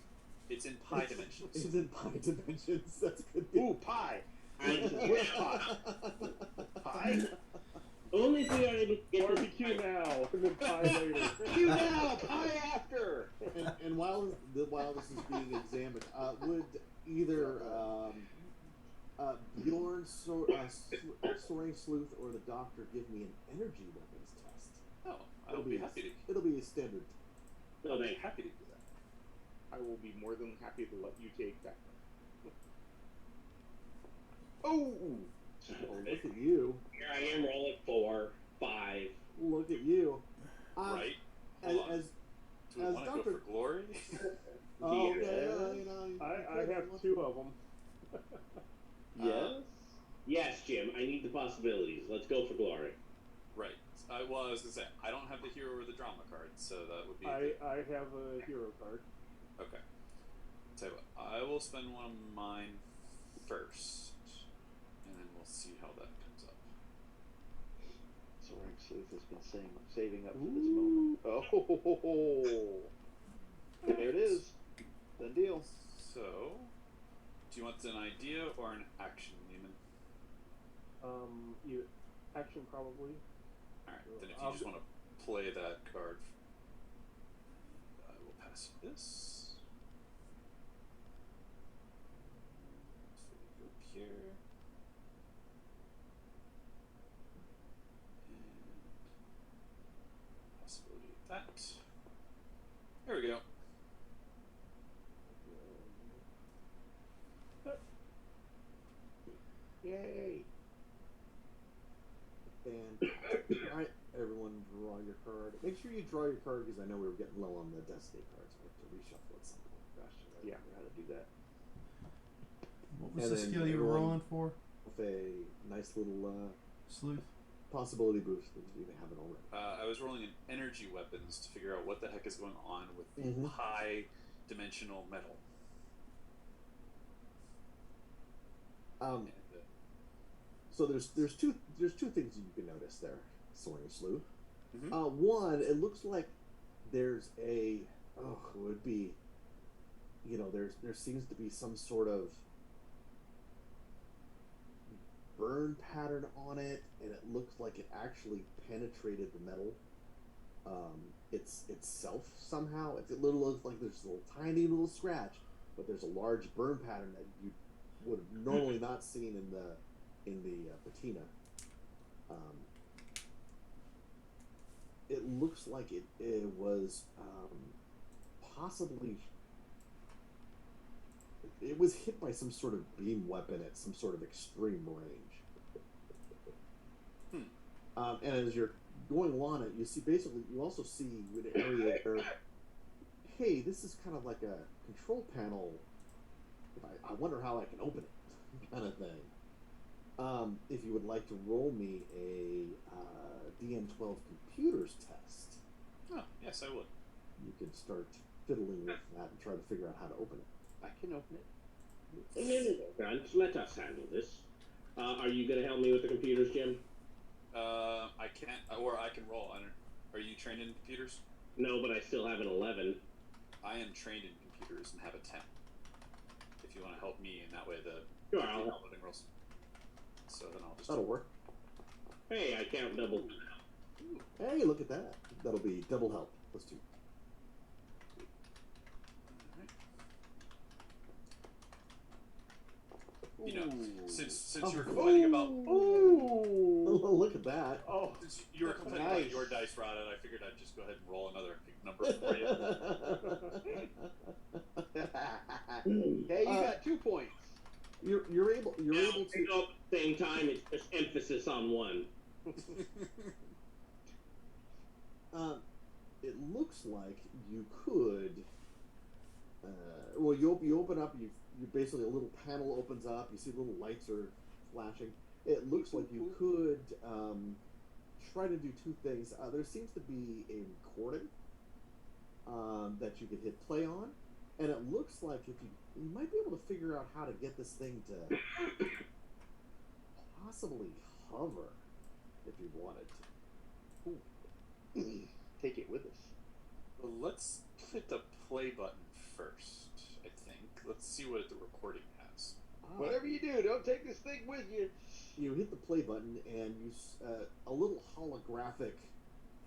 It's in pi dimensions. It's in pi dimensions. That's good. Ooh, pie. Which pie? Pie? Only if we are able to get this Barbecue pie. now, and then pie later. You now, pie after. And while this is being examined, would either Bjorn, Soaring Sleuth, or the doctor give me an energy weapons test? Oh, I'll be happy to. It'll be a standard. No, I'll be thank happy to do that. I will be more than happy to let you take that. Oh, Oh, look at you! Here I am rolling 4, 5. Look at you! Right? As, Hold on. as Do we as want to go Dr. for glory? oh, okay, Yes. you know, I have 2 of them. yes. Yes, Jim. I need the possibilities. Let's go for glory. Right. Well, I was gonna say I don't have the hero or the drama card, so that would be. I have a hero card. Okay. Tell you what, I will spend one of mine first, and then we'll see how that comes up. Soaring Sleuth has been saving up for this moment. Oh, there it is. Done deal. So, do you want an idea or an action, Neiman? You action probably. Alright, then if you just want to play that card, I will pass you this. So we go up here. And possibility of that. There we go. Yay. And alright, everyone draw your card. Make sure you draw your card because I know we were getting low on the destiny cards. We have to reshuffle at some point. Gosh, I Yeah. remember how to do that. What was And the then skill you were everyone- rolling for? With a nice little Sleuth? possibility boost if you haven't already. I was rolling an energy weapons to figure out what the heck is going on with the Mhm. high dimensional metal. And, So there's two things you can notice there, Soaring Sleuth. Mhm. One, it looks like there's a it would be, there seems to be some sort of burn pattern on it, and it looks like it actually penetrated the metal itself somehow. It looks like there's a little tiny little scratch, but there's a large burn pattern that you would have normally not seen in the patina. It looks like it was possibly it was hit by some sort of beam weapon at some sort of extreme range. And as you're going along it, you also see an area where, hey, this is kind of like a control panel. I wonder how I can open it, kind of thing. If you would like to roll me a DN12 computers test, oh, yes, I would. you can start fiddling with that and try to figure out how to open it. I can open it. No, Grant, let us handle this. Are you going to help me with the computers, Jim? I can't, or I can roll. Are you trained in computers? No, but I still have an 11. I am trained in computers and have a 10. If you want to help me in that way, Sure, I'll help. loading rolls. So then I'll just. That'll work. Hey, I count double. Hey, look at that. That'll be double help. Let's do. You know, since you were Oh. complaining about Oh, look at that. Oh, since you were complaining Nice. about your dice rotted, I figured I'd just go ahead and roll another number for you. Hey, you got 2 points. You're able Now, to. at the same time, it's just emphasis on one. It looks like you could. You open up. You basically a little panel opens up. You see little lights are flashing. It looks like you could try to do two things. There seems to be a recording that you could hit play on, and it looks like if you might be able to figure out how to get this thing to possibly hover if you wanted to. Take it with us. Well, let's hit the play button first, I think. Let's see what the recording has. Whatever you do, don't take this thing with you. You hit the play button, and a little holographic.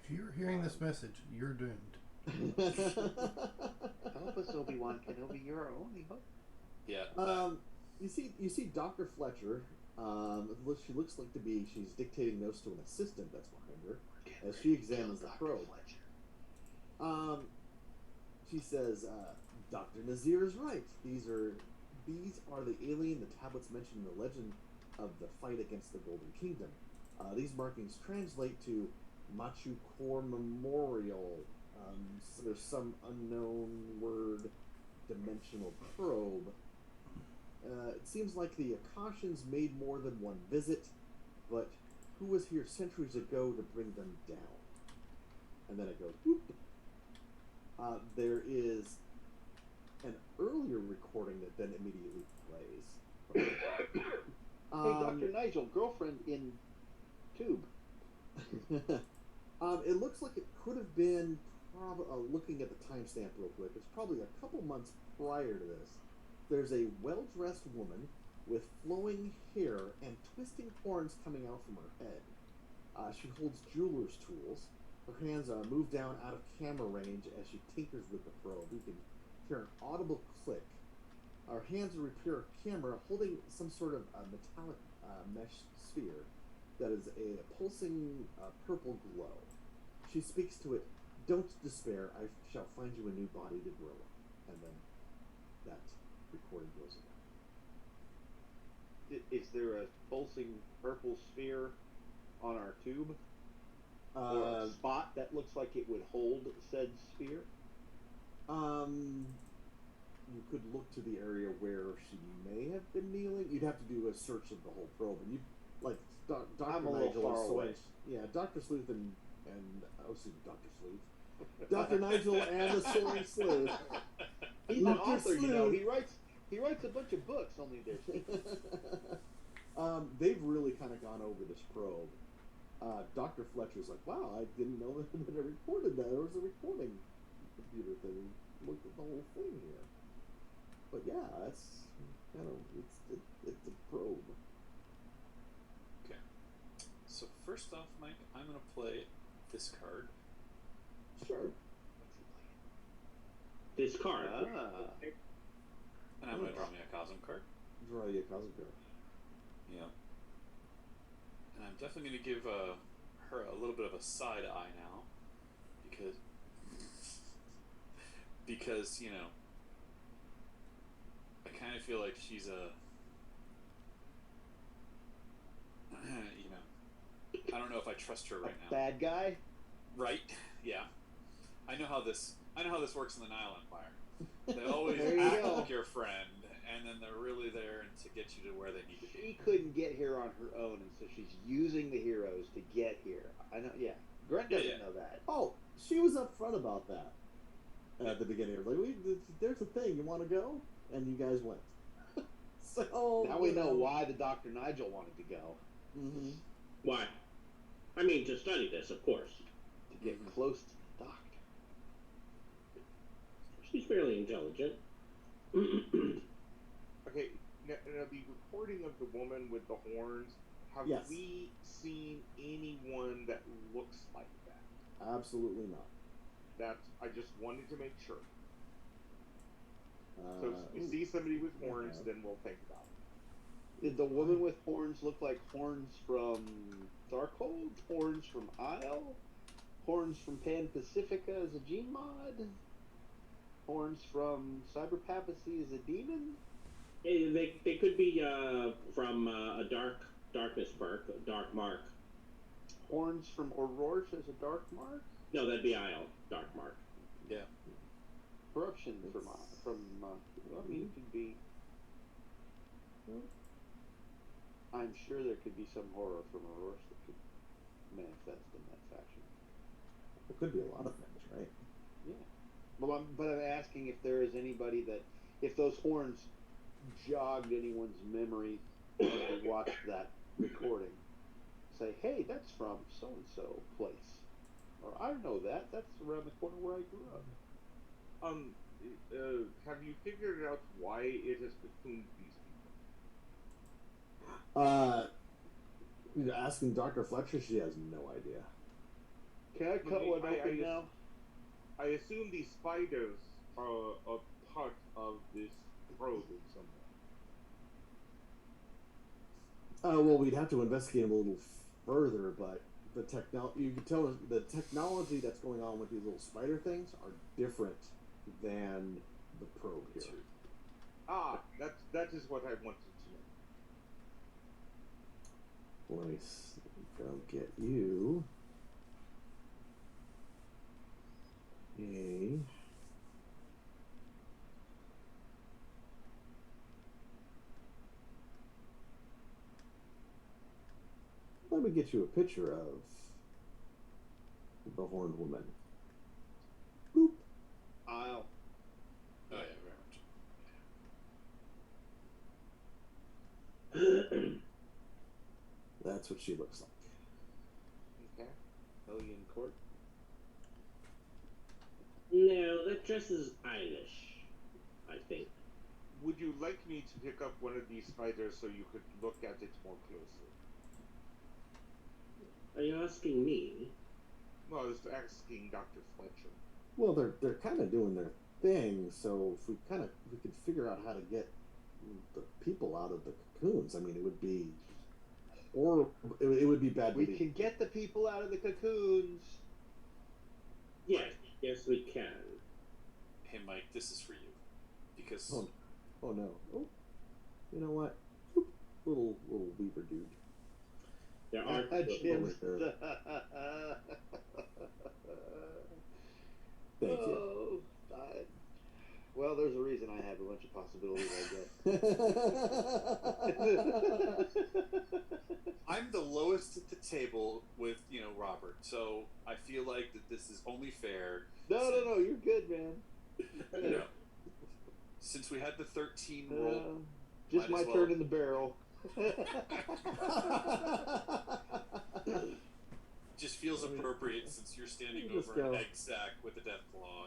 If you're hearing this message, you're doomed. Help us, Obi-Wan Kenobi. You're our only hope. Yeah. You see Dr. Fletcher. She looks like she's dictating notes to an assistant that's behind her as she examines the probe. She says, Dr. Nazir is right. These are the alien, the tablets mentioned in the legend of the fight against the Golden Kingdom. These markings translate to Machu Core Memorial. So there's some unknown word dimensional probe. It seems like the Akashians made more than one visit, but who was here centuries ago to bring them down? And then it goes, whoop. There is an earlier recording that then immediately plays. Hey, Dr. Nigel, girlfriend in tube. It looks like it could have been, looking at the timestamp real quick, it's probably a couple months prior to this. There's a well-dressed woman with flowing hair and twisting horns coming out from her head. She holds jeweler's tools. Her hands move down out of camera range as she tinkers with the probe. You can hear an audible click. Her hands repair her camera, holding some sort of metallic mesh sphere that is a pulsing purple glow. She speaks to it. Don't despair. I shall find you a new body to grow up. And then that recording goes away. Is there a pulsing purple sphere on our tube? Or a spot that looks like it would hold said sphere? You could look to the area where she may have been kneeling. You'd have to do a search of the whole probe, and Dr. I'm a Nigel little far and away. Yeah, Dr. Sleuth and Dr. Sleuth, Dr. Nigel and the Soaring Sleuth. He's an Dr. author, you know. Sleuth. He writes He writes a bunch of books, only they're secrets. They've really kind of gone over this probe. Dr. Fletcher's like, wow, I didn't know that it recorded that. There was a recording computer thing. Look at the whole thing here. But yeah, that's kind of it's a probe. Okay. So first off, Mike, I'm gonna play this card. Sure. This card. And I'm gonna draw me a Cosm card. Draw you a Cosmic card. Yeah. And I'm definitely gonna give her a little bit of a side eye now, because you know, I kind of feel like she's a you know, I don't know if I trust her right now. Bad guy? Right? Yeah. I know how this works in the Nile Empire. They always There you act go. like your friend, and then they're really there to get you to where they need to be. She couldn't get here on her own, and so she's using the heroes to get here. I know, yeah. Grant doesn't know that. Oh, she was upfront about that at the beginning. Like, there's a thing. You want to go? And you guys went. So Now we know why the Dr. Nigel wanted to go. Mm-hmm. Why? I mean, to study this, of course. To get close to the Doctor. She's fairly intelligent. Okay, now the recording of the woman with the horns, have Yes. we seen anyone that looks like that? Absolutely not. I just wanted to make sure. So if we see somebody with horns, then we'll think about it. Did the woman with horns look like horns from Darkhold? Horns from Isle? Horns from Pan Pacifica as a Gene mod? Horns from Cyber Papacy as a demon? They could be from a darkness perk, a dark mark. Horns from Aurora as a dark mark? No, that'd be Isle, dark mark. Yeah. Corruption from well, I mean, it could be. I'm sure there could be some horror from Aurora that could manifest in that faction. It could be a lot of things, right? Yeah. Well, I'm asking if there is anybody that, if those horns jogged anyone's memory as they watched that recording. Say, hey, that's from so-and-so place. Or, I know that. That's around the corner where I grew up. Have you figured out why it has cocooned these people? Asking Dr. Fletcher, she has no idea. Can I cut one I open now? I assume these spiders are a part of this probe in some way. Well, we'd have to investigate them a little further, but you can tell the technology that's going on with these little spider things are different than the probe here. That is what I wanted to know. Let me go get you a. Let me get you a picture of the horned woman. Boop. Isle. Oh yeah, very much. That's what she looks like. Okay. Hellion Court. No, that dress is Eilish, I think. Would you like me to pick up one of these spiders so you could look at it more closely? Are you asking me? No, I was asking Dr. Fletcher. Well, they're kind of doing their thing, so if we could figure out how to get the people out of the cocoons. I mean, it would be, or it would be bad. We can get the people out of the cocoons. Yes, we can. Hey, Mike, this is for you, because oh no! Oh, you know what? Little weaver dude. There are Jim. Thank you. Well, there's a reason I have a bunch of possibilities, I guess. I'm the lowest at the table with Robert, so I feel like that this is only fair. No, you're good, man. since we had the 13 roll, Just might my as turn well. in the barrel. Just feels appropriate since you're standing Just over an go. egg sack with a death claw,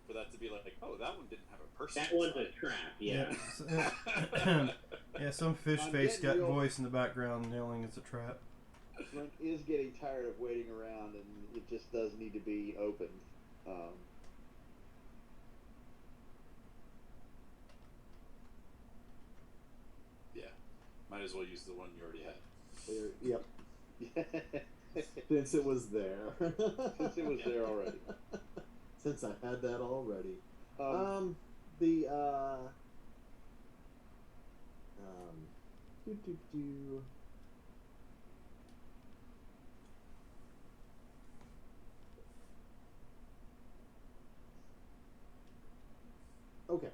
for that to be like, oh, that one didn't have a person. That one's a inside. trap, yeah. Yeah, some fish I'm face getting got real- voice in the background yelling it's a trap. Brent is getting tired of waiting around, and it just does need to be opened. Yeah, might as well use the one you already had. Yep. Since it was there. Since it was there already. Since I had that already. Um, The do. Okay.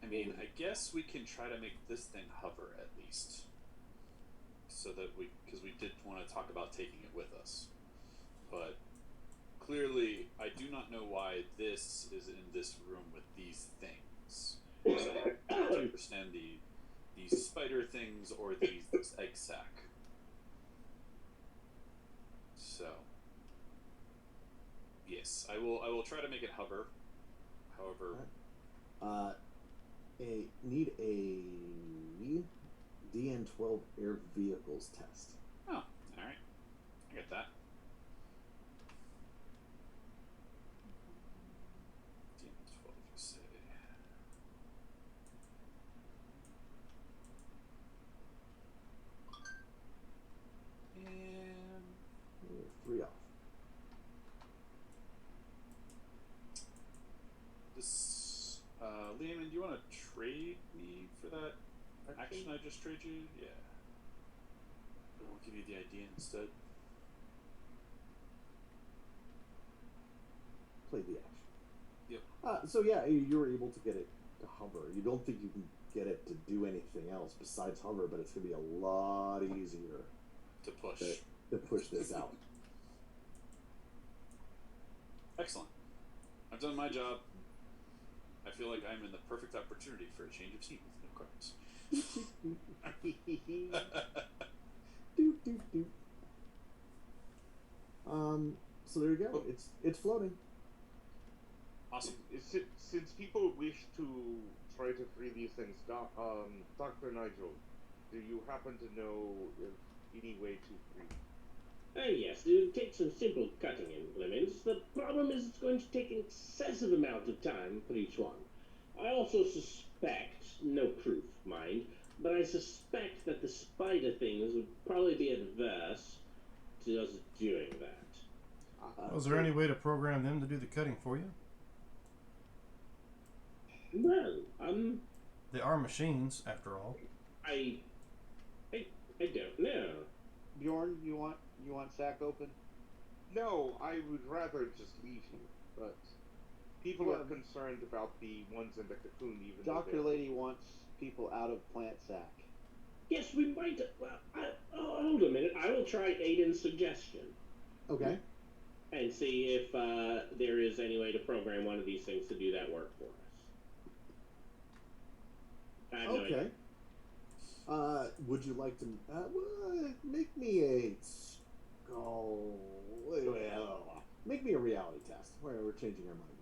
I mean, I guess we can try to make this thing hover at least, so that because we did want to talk about taking it with us, but clearly I do not know why this is in this room with these things. So I don't understand these spider things or this egg sac. So yes, I will try to make it hover. However, Need a DN12 air vehicles test. oh, all right, I get that. DN12, you say? And 3 off. this, Lehman, do you want to trade me for that action I just traded you? Yeah. I'll give you the idea instead. Play the action. Yep. So yeah, you were able to get it to hover. You don't think you can get it to do anything else besides hover, but it's going to be a lot easier To push. to push this out. Excellent. I've done my job. I feel like I'm in the perfect opportunity for a change of scene with no cards. Doot, doot, doot. So there you go. It's floating. Awesome. Since people wish to try to free these things, Dr. Nigel, do you happen to know if any way to free? Yes, it'll take some simple cutting implements. The problem is it's going to take an excessive amount of time for each one. I also suspect, no proof, mind, but I suspect that the spider things would probably be adverse to us doing that. Was there any way to program them to do the cutting for you? Well, They are machines, after all. I don't know. Bjorn, you want sack open? No, I would rather just leave you, but people are concerned about the ones in the cocoon, even Dr. though Lady wants people out of plant sack. Yes, we might. Well, hold a minute. I will try Aiden's suggestion Okay. and see if there is any way to program one of these things to do that work for us. I have no idea. Okay. Would you like to make me a make me a reality test? We're changing our mind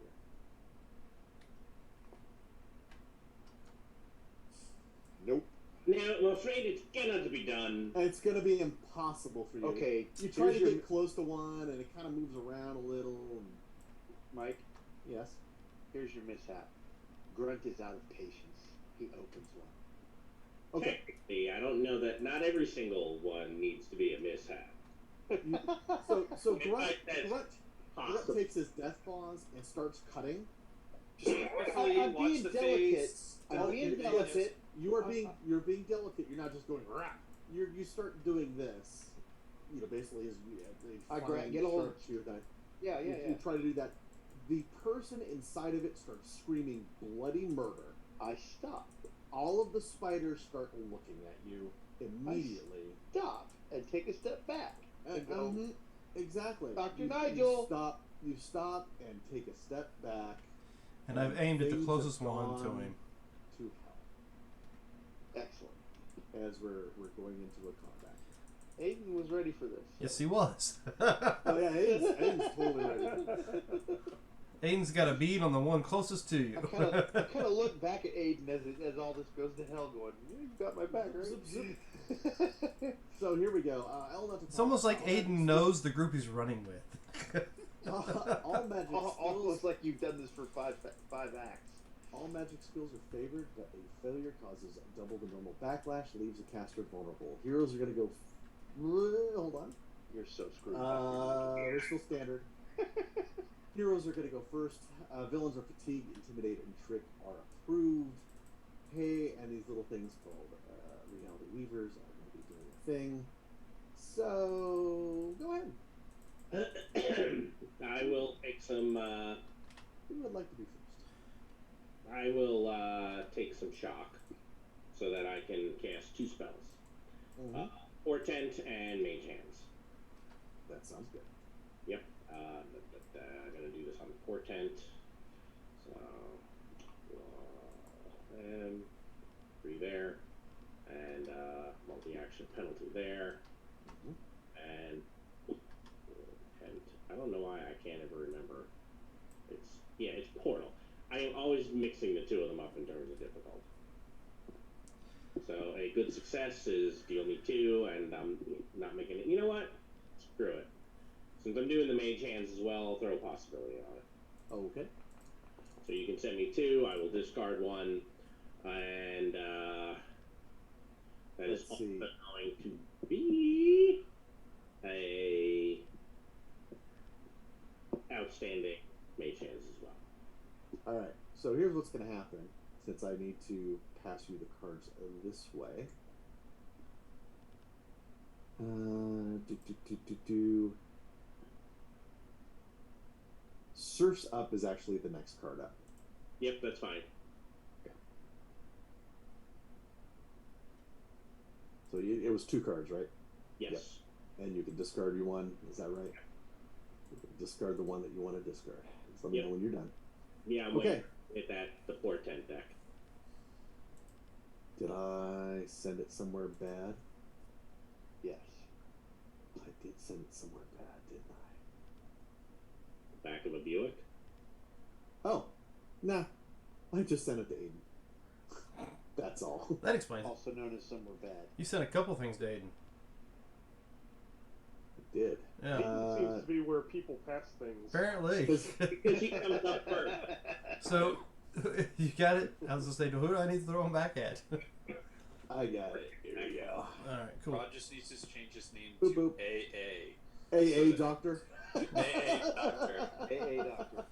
here. Nope. Now, I'm afraid it's gonna be done. It's going to be impossible for you. Okay. You try to here's your- get close to one, and it kind of moves around a little. And, Mike, yes. here's your mishap. Grunt is out of patience. He opens one. Okay. Technically, I don't know that not every single one needs to be a mishap. So In Grunt, fact, that's Grunt possible. takes his death claws and starts cutting. Just carefully I'm watch being the delicate. face. I'm being Delicate. delicate. You're being delicate. You're not just going rah. You start doing this. Basically is I get a hold. Yeah, You try to do that. The person inside of it starts screaming bloody murder. I stop. All of the spiders start looking at you immediately. Stop and take a step back. And go, Exactly. Dr. You Nigel. stop and take a step back. And I've aimed at the things closest have one to gone him. To hell. Excellent. As we're going into a combat. Aiden was ready for this. Yes, he was. Oh yeah, Aiden's totally ready. Aiden's got a bead on the one closest to you. I kind of look back at Aiden as all this goes to hell, going, "You got my back, right?" Zip, zip. So here we go. It's almost like Aiden knows the group he's running with. All magic skills. Almost like you've done this for five acts. All magic skills are favored, but a failure causes double the normal backlash, leaves a caster vulnerable. Heroes are going to go. Hold on. You're so screwed. We're still standard. Heroes are going to go first. Villains are fatigue, intimidate, and trick are approved. Hey, and these little things called reality weavers are going to be doing a thing. So go ahead. I will take some. Who would like to be first? I will take some shock, so that I can cast 2 spells: Mm-hmm. Portent and Mage Hands. That sounds good. Yep. I'm gonna do this on Portent. So, and 3 there, and multi-action penalty there, and I don't know why I can't ever remember. It's Portal. I am always mixing the 2 of them up in terms of difficulty. So a good success is deal me 2, and I'm not making it. You know what? Screw it. Since I'm doing the Mage Hands as well, I'll throw a possibility on it. Okay. So you can send me 2. I will discard 1, and that is also going to be a outstanding Mage Hands as well. All right. So here's what's going to happen. Since I need to pass you the cards this way. Surf's Up is actually the next card up. Yep, that's fine. So it was 2 cards, right? Yes. Yep. And you can discard your one. Is that right? You can discard the one that you want to discard. Just let me know when you're done. Yeah, I'm okay. Hit the Portent deck. Did I send it somewhere bad? Yes. I did send it somewhere bad, didn't I? Back of a Buick? Oh, nah. I just sent it to Aiden. That's all. That explains it. Also known as somewhere bad. You sent a couple things to Aiden. I did. Yeah. Aiden seems to be where people pass things. Apparently. Because he comes up first. So, you got it? I was going to say, who do I need to throw him back at? I got it. Here we go. Alright, cool. Rod just needs to change his name Boop, to boop. AA. AA Doctor. AA Doctor. AA Doctor.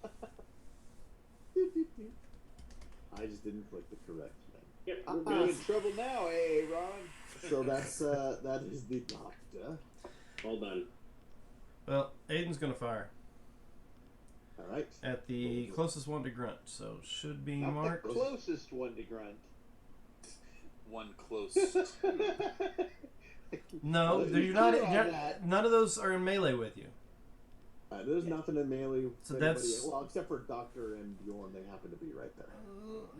I just didn't click the correct thing. Yep, You're in trouble now, AA Ron. So that is the Doctor. All done. Well, Aiden's going to fire. All right. At the closest one to Grunt, so should be Not marked. the closest one to Grunt. One close. No, Well, you're not. clear on You're, that. none of those are in melee with you. There's nothing in melee. So with anybody- that's- well, except for Doctor and Bjorn, they happen to be right there.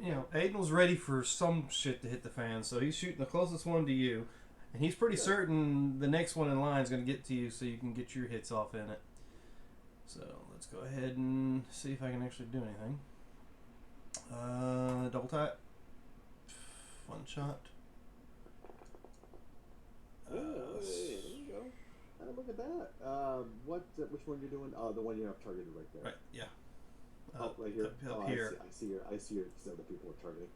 You know, Aiden was ready for some shit to hit the fan, so he's shooting the closest one to you, and he's pretty certain the next one in line is going to get to you, so you can get your hits off in it. So let's go ahead and see if I can actually do anything. Double tap. One shot. There you go. Oh, look at that. Which one you're doing? Oh, the one you have targeted right there. Right, yeah. Oh, right here. Up here. I see your because other people are targeting.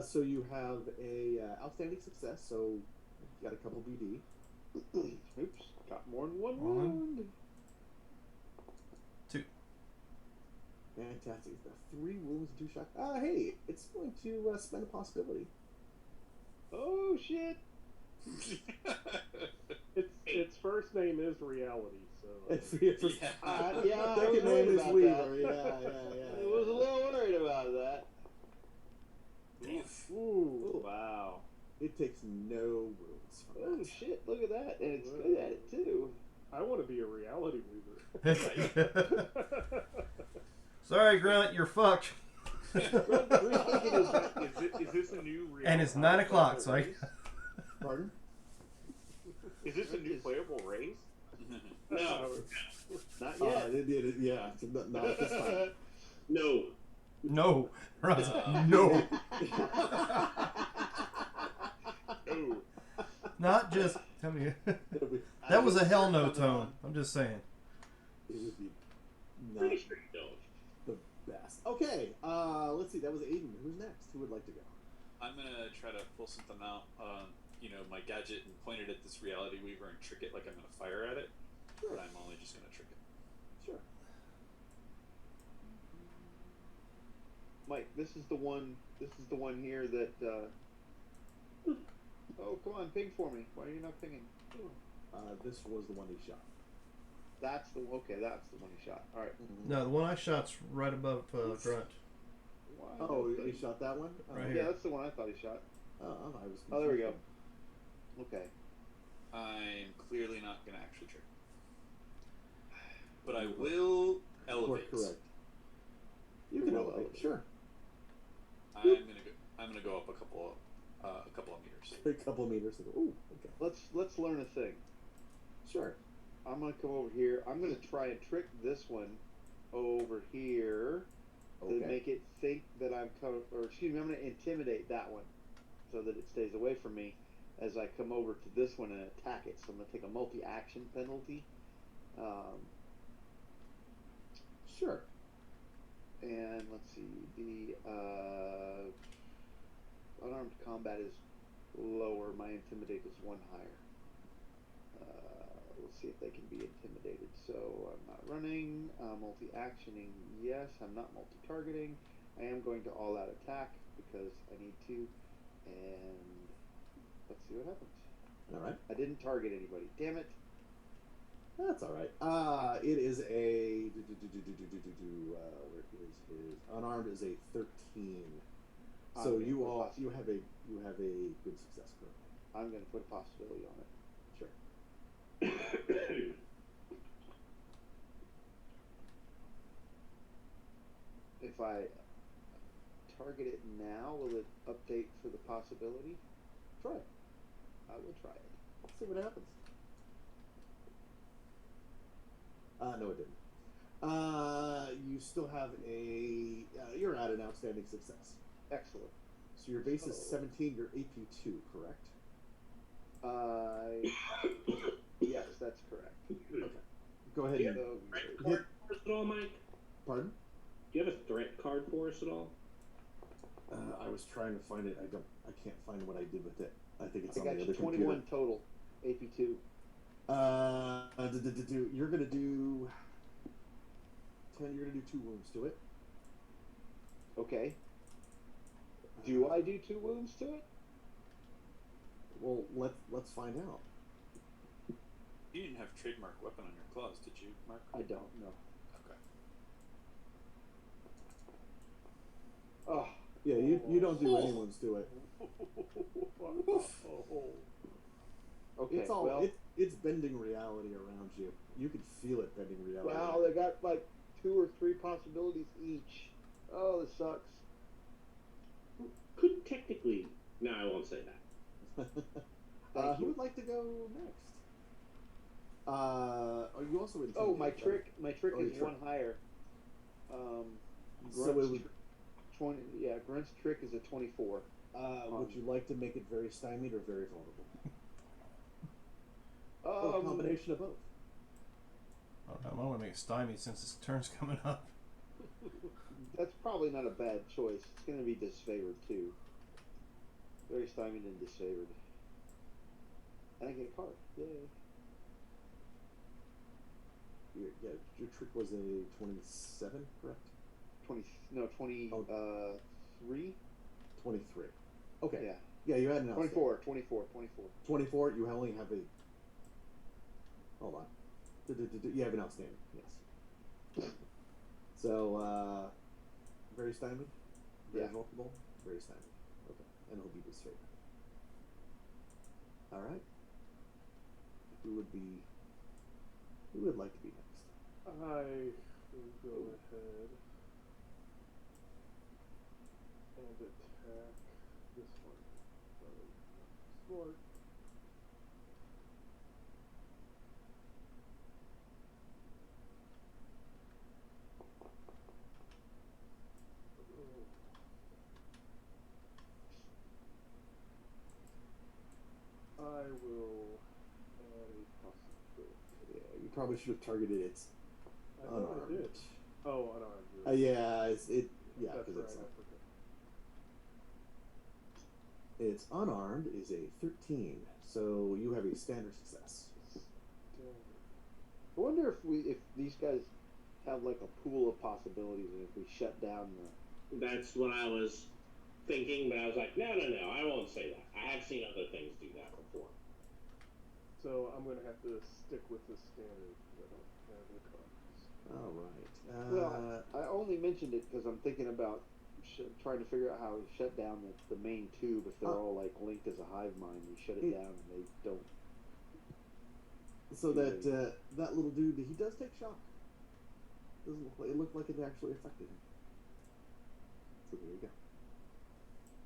So you have a outstanding success. So you got a couple BD. Oops. Got more than one One. wound. 2. Fantastic. 3 wounds and 2 shots. Hey, it's going to spend a possibility. Oh, shit. Its first name is Reality, so. Yeah, I Second was name worried is about Weaver. that. Yeah. I was a little worried about that. Damn. Ooh, wow. It takes no wounds from Oh, that. shit. Look at that. And it's good at it, too. I want to be a Reality Weaver. Sorry, Grunt, you're fucked. Is this a new real And it's 9 o'clock, so I... race? Pardon? Is this a new playable race? No. Not yet. Yeah, not at this time. No. No. Russ, no. Oh. Not just... Tell me. It'll be- That was a hell no tone. I'm just saying. It would be Pretty not sure you don't. the best. Okay, let's see. That was Aiden. Who's next? Who would like to go? I'm gonna try to pull something out, my gadget and point it at this reality weaver and trick it like I'm gonna fire at it. Sure. But I'm only just gonna trick it. Sure. Mike, this is the one. This is the one here that. Oh, come on, ping for me. Why are you not pinging? This was the one he shot. That's the okay. That's the one he shot. All right. No, the one I shot's right above Grunt. Why Oh, don't he they- shot that one? Oh, Right Yeah, here. that's the one I thought he shot. I was Oh, there we go. confused. Okay. I'm clearly not gonna actually trick. But I will elevate. Correct. You can Well, elevate. Sure. I'm gonna go up a couple of meters. A couple of meters. Ooh, okay. Let's learn a thing. Sure. I'm gonna come over here. I'm gonna try and trick this one over here to Okay. make it think that I'm coming. Or excuse me, I'm gonna intimidate that one so that it stays away from me as I come over to this one and attack it. So I'm gonna take a multi-action penalty. Sure. And let's see, the unarmed combat is lower. My intimidate is one higher. Let's see if they can be intimidated. So I'm not running, multi-actioning. Yes, I'm not multi-targeting. I am going to all-out attack because I need to. And let's see what happens. All right. I didn't target anybody. Damn it. That's all right. It is a where is his unarmed is a 13. So Okay, you well, have a good success currently. I'm going to put a possibility on it. Sure. If I target it now, will it update for the possibility? Try it. I will try it. Let's see what happens. No, it didn't. You still have you're at an outstanding success. Excellent. So your base is So- 17. You're AP 2, correct? Yes, that's correct. Okay. Go ahead. Yeah. And, Threat hit. card for us at all, Mike? Pardon? Do you have a threat card for us at all? I was trying to find it. I can't find what I did with it. I think it's I on got the you other 21 computer. total. AP2. You're gonna do 10. You're gonna do 2 wounds to it. Okay. Do I do 2 wounds to it? Well, let's find out. You didn't have trademark weapon on your claws, did you, Mark? I don't know. Okay. Oh. Yeah, you don't do any wounds to it. Okay. It's all well, it's bending reality around you. You can feel it bending reality. wow, they got like 2 or 3 possibilities each. Oh, this sucks. Could technically. No, I won't say that. Thank Who you. would like to go next? Are you also in? Oh, my trick Oh, is your trick. 1 higher. So Grunt's it would. 20. Yeah, Grunt's trick is a 24. Would you like to make it very stymied or very vulnerable? Or a combination of both. I don't know. I want to make it stymied since his turn's coming up. That's probably not a bad choice. It's going to be disfavored too. Very stymied and disfavored. And I get a card. Yay. Your trick was a 27, correct? 23. 23. Okay. Yeah. Yeah, you had an outstanding. 24. 24. You only have a. Hold on. You have an outstanding. Yes. So, very stymied. Very Yeah. vulnerable. Very stymied. Okay. And he'll be disfavored. All right. Who would like to be next? I will go ahead. And attack this one. Smart. I will add a possibility. Yeah, you probably should have targeted its I thought I unarmed. did. Oh, unarmed. Yeah, yeah, That's because right, I forgot. it's unarmed is a 13, so you have a standard success. I wonder if these guys have like a pool of possibilities, and if we shut down the. That's what I was thinking, but I was like, no, I won't say that. I have seen other things do that before. So I'm gonna have to stick with the standard because I don't have the cards. All right. Well, I only mentioned it because I'm thinking about trying to figure out how to shut down the main tube. If they're all like linked as a hive mind, you shut it down and they don't. So that that little dude, he does take shock. Doesn't look like, it looked like it actually affected him. So there you go.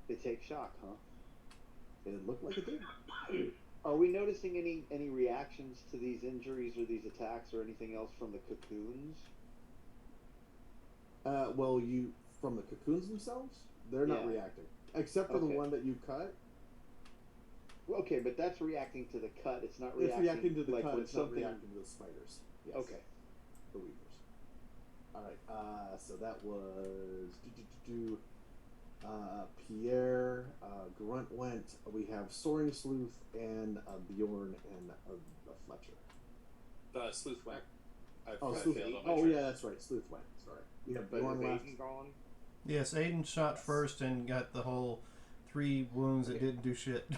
They take shock, huh? It looked like it did. Are we noticing any reactions to these injuries or these attacks or anything else from the cocoons? Well, from the cocoons themselves, they're not Yeah. reacting, except for the Okay. one that you cut. Well, okay, but that's reacting to the cut. It's not It's reacting to the like cut. when It's not something. reacting to the spiders. Yes. Okay. The weavers. All right. So that was Pierre. Grunt went. We have Soaring Sleuth and Bjorn and Fletcher. Sleuth went. I Sleuth. failed on my Oh turn. yeah, that's right. Sleuth went. Sorry. We have But Bjorn is left. Aiden gone? Yes, Aiden shot first and got the whole 3 wounds that didn't do shit.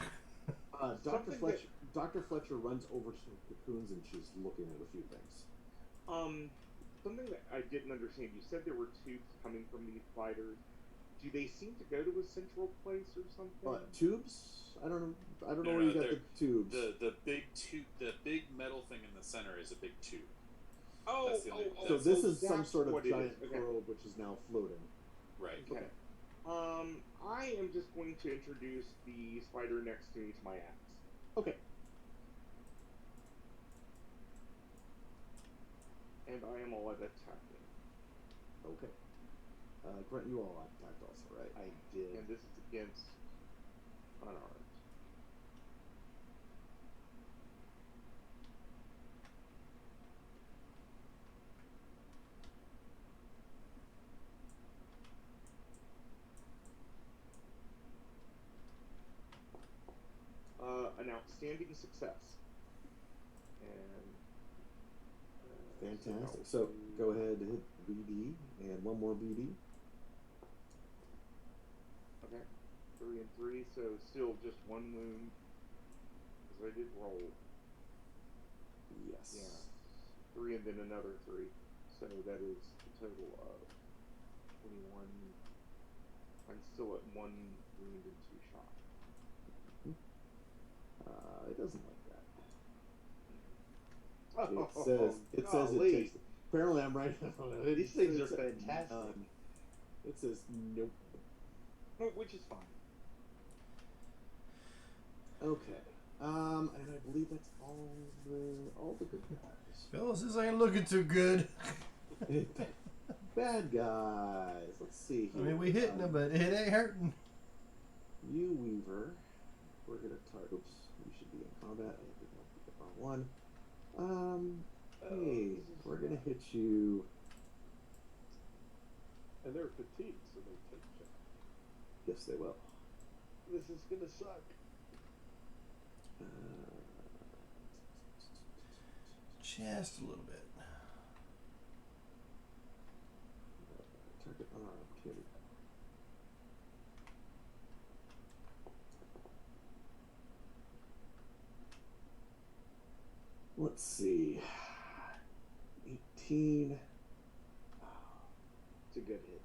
Dr. Fletcher runs over to the cocoons and she's looking at a few things. Something that I didn't understand. You said there were tubes coming from these spiders. Do they seem to go to a central place or something? Tubes? I don't know. I don't know No, where you got they're- the tubes. The big tube, the big metal thing in the center is a big tube. Oh, That's the only- So that's- this is some that's sort of what it giant is. Okay. probe which is now floating. Right. Okay. I am just going to introduce the spider next to me to my axe. Okay. And I am all at attacking. Okay. Grant, you all attacked also, right? I did. And this is against unarmed. An outstanding success. And Fantastic. So go ahead and hit BD and one more BD. Okay, 3 and 3, so still just 1 wound. Because I did roll. Yes. Yeah. 3 and then another 3. So that is a total of 21. I'm still at 1 wound and 2 shot. It doesn't like that. Oh, It says it golly. takes. Apparently, I'm right. These things are fantastic. It says nope. Which is fine. Okay. And I believe that's all the good guys. Fellas, this ain't looking too good. Bad guys. Let's see I here. mean, we hitting them, but it ain't hurting. You Weaver. We're gonna target. Oops. You should be in combat. I did not pick the wrong one. Hey, we're gonna hit you. And they're fatigued, so they take shock. Yes, they will. This is gonna suck. Just a little bit. Target unarmed. Here we go. Let's see. 18. It's a good hit.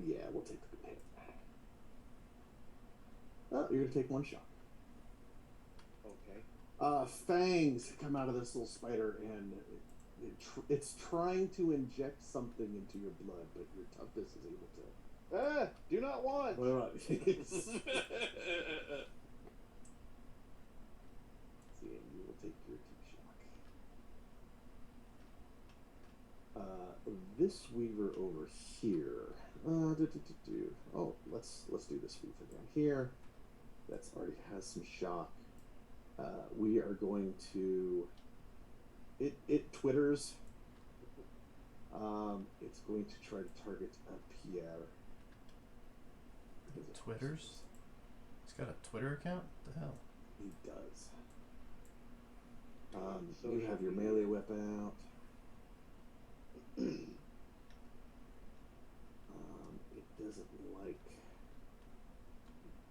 Yeah, we'll take the good hit. Oh, you're gonna take 1 shot. Okay. Fangs come out of this little spider and it's trying to inject something into your blood, but your toughness is able to. Do not want. Well, see, and you will take your 2 shock. This weaver over here. Oh, let's do this weaver down here. That's already has some shock. We are going to. It twitters. It's going to try to target Pierre. Twitters? He's got a Twitter account? What the hell? He does. You have your melee weapon out. It doesn't like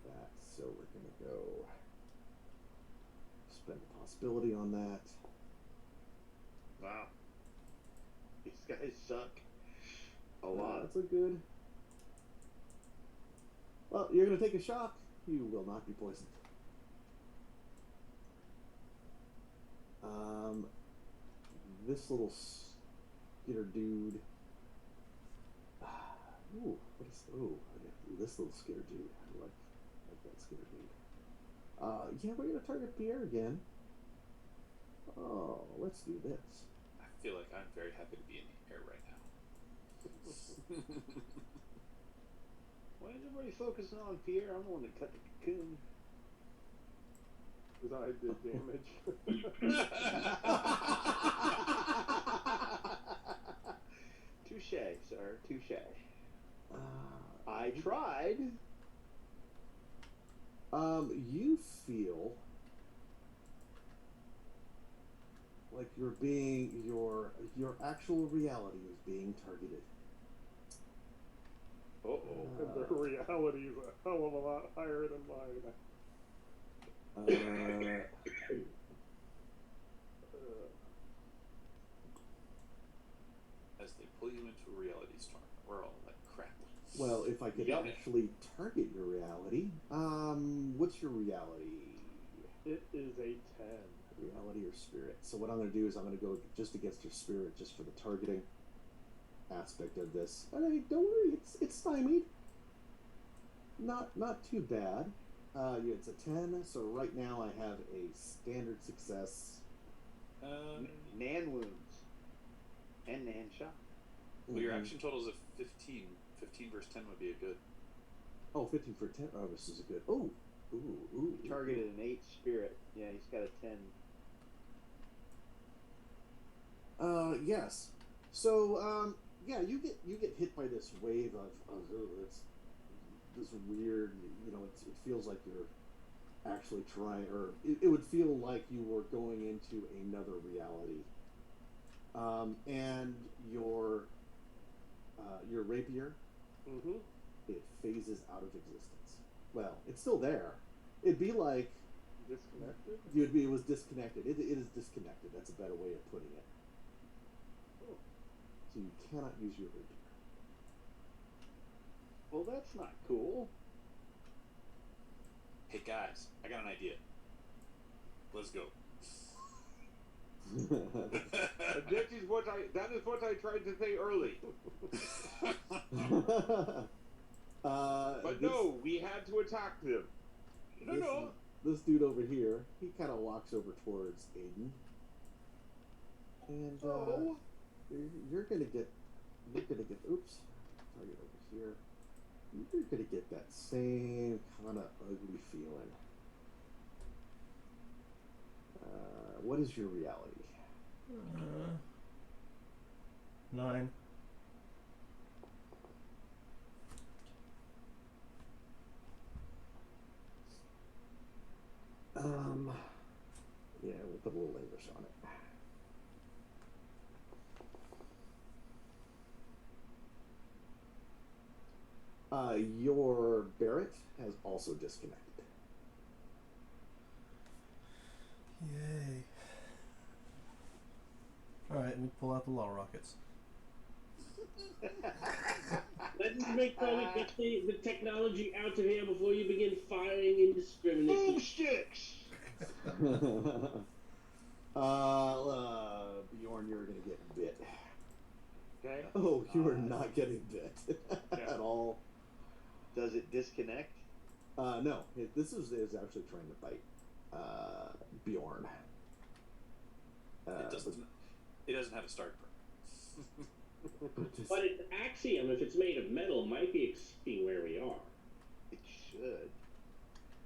that, so we're gonna go spend a possibility on that. Wow. These guys suck. A lot. That's a good. Well, you're gonna take a shock. You will not be poisoned. This little skitter dude. Ooh, what is? Ooh, this little skitter dude. I like that skitter dude. Yeah, we're gonna target Pierre again. Oh, let's do this. I feel like I'm very happy to be in the air right now. Why is everybody focusing on Pierre? I'm the one that cut the cocoon. Because I did damage. Touche, sir. Touche. I tried. You feel like you're being your actual reality is being targeted. Uh-oh. And the reality is a hell of a lot higher than mine. As they pull you into a reality storm, we're all like crap. Well, if I could Yep. actually target your reality, what's your reality? It is a 10. Reality or spirit? So what I'm going to do is I'm going to go just against your spirit, just for the targeting aspect of this. Don't worry, it's stymied. Not too bad. It's a 10. So right now I have a standard success. Nan wounds. And Nan shot. Well, your action total is a 15. 15 versus 10 would be a good. Oh, 15 for 10. Oh, this is a good. Ooh. Targeted an 8 spirit. Yeah, he's got a 10. Yes. So, yeah, you get hit by this wave of it's this weird, it feels like you're actually trying, or it would feel like you were going into another reality. And your rapier, it phases out of existence. Well, it's still there. It'd be like Disconnected? it was disconnected. It is disconnected. That's a better way of putting it. Oh. So you cannot use your rapier. Well, that's not cool. Hey guys, I got an idea. Let's go. That is what I tried to say early. But no, we had to attack them. No. This dude over here, he kind of walks over towards Aiden, and you're gonna get. Oops, target over here. You're gonna get that same kind of ugly feeling. What is your reality? 9. Yeah, we'll put a little English on it. Your Barrett has also disconnected. Yay. Alright, we pull out the law rockets. Let's make sure we get the technology out of here before you begin firing indiscriminately. Boomsticks! Bjorn, you're gonna get bit. Okay. Oh, you are not getting bit Yeah. at all. Does it disconnect? No, this is actually trying to bite Bjorn. It doesn't have a start But its axiom, if it's made of metal, might be exceeding where we are. It should.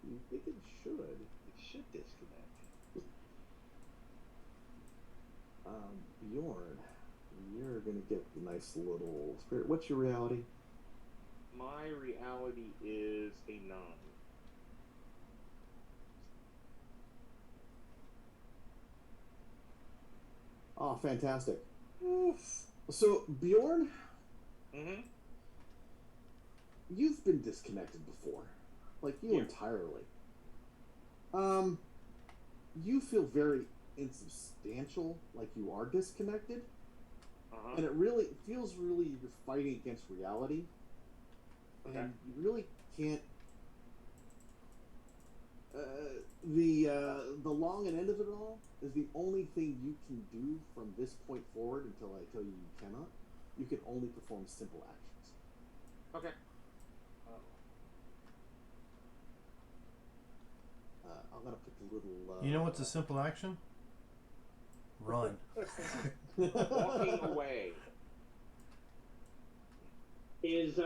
You think it should? It should disconnect. Bjorn, you're gonna get the nice little spirit. What's your reality? My reality is a 9. Oh, fantastic. So, Bjorn, Mm-hmm. you've been disconnected before. Like, you Yeah. entirely. You feel very insubstantial, like you are disconnected. Uh-huh. And it feels really you're fighting against reality. Okay. And you really can't. The long and end of it all is the only thing you can do from this point forward until I tell you you cannot. You can only perform simple actions. Okay. I'm gonna put the little. You know what's a simple action? Run. Walking away. Is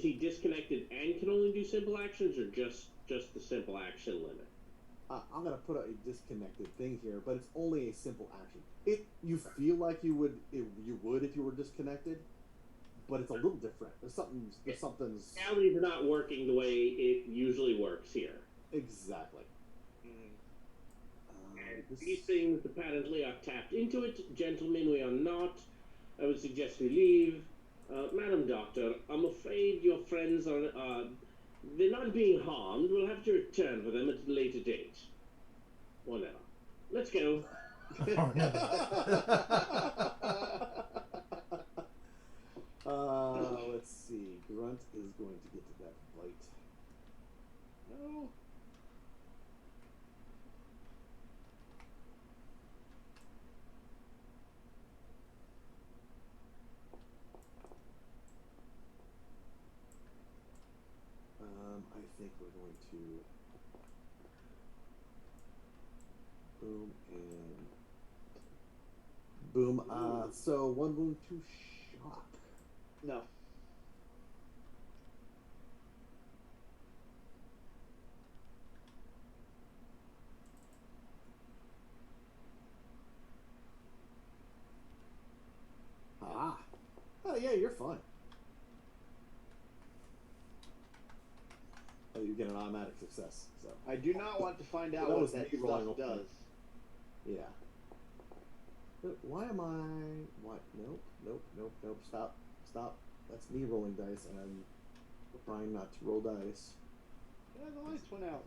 he disconnected and can only do simple actions, or just the simple action limit? I'm gonna put a disconnected thing here, but it's only a simple action. You feel like you would if you were disconnected, but it's a little different. Something's Reality is not working the way it usually works here. exactly. These things apparently are tapped into it. Gentlemen, we are not. I would suggest we leave. Madam Doctor, I'm afraid your friends are, they're not being harmed. We'll have to return for them at a later date. Whatever. Let's go. Let's see. Grunt is going to get to that bite. No. I think we're going to boom and boom. So 1 wound, 2 shock. No. Oh yeah, you're fine. Oh, you get an automatic success. So I do not want to find out That what was that me rolling stuff open. does. yeah. But why am I? What? Nope. Stop. That's me rolling dice, and I'm trying not to roll dice. Yeah, the lights went out.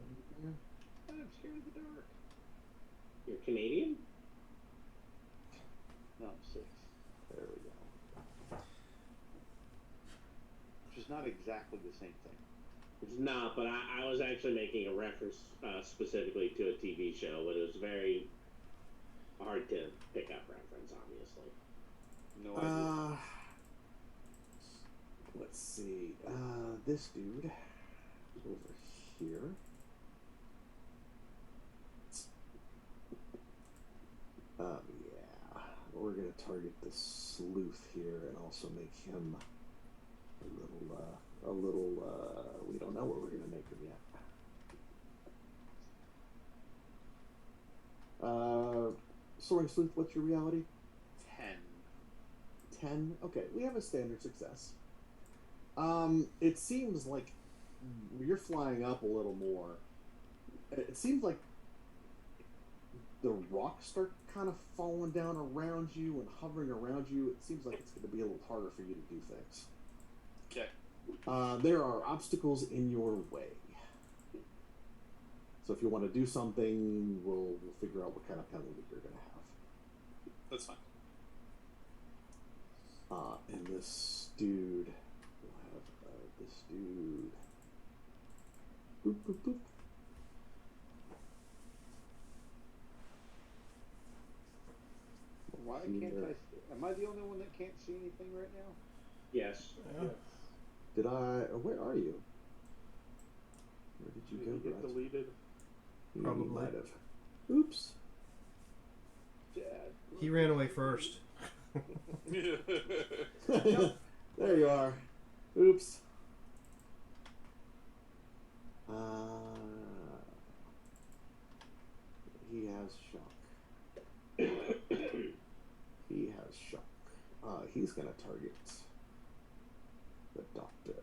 I'm scared of the dark. You're Canadian? No, 6. There we go. Which is not exactly the same thing. It's not, but I was actually making a reference specifically to a TV show, but it was very hard to pick up reference, obviously. No idea. Let's see. This dude over here. Yeah. We're gonna target the sleuth here and also make him a little. We don't know what we're gonna make him yet. Soaring sleuth. What's your reality? 10. 10. Okay, we have a standard success. It seems like you're flying up a little more. It seems like the rocks start kind of falling down around you and hovering around you. It seems like it's going to be a little harder for you to do things. Okay. There are obstacles in your way. So if you want to do something, we'll figure out what kind of penalty you're going to have. That's fine. And this dude, we'll have this dude. Boop, boop, boop. can't see anything right now? Yes. Yeah. Yes. Did I? Where are you? Where did you Did go, he get Brett? deleted? You Probably. might have. Oops. Dad. He ran away first. There you are. Oops. He has shock. He has shock. He's gonna target the doctor.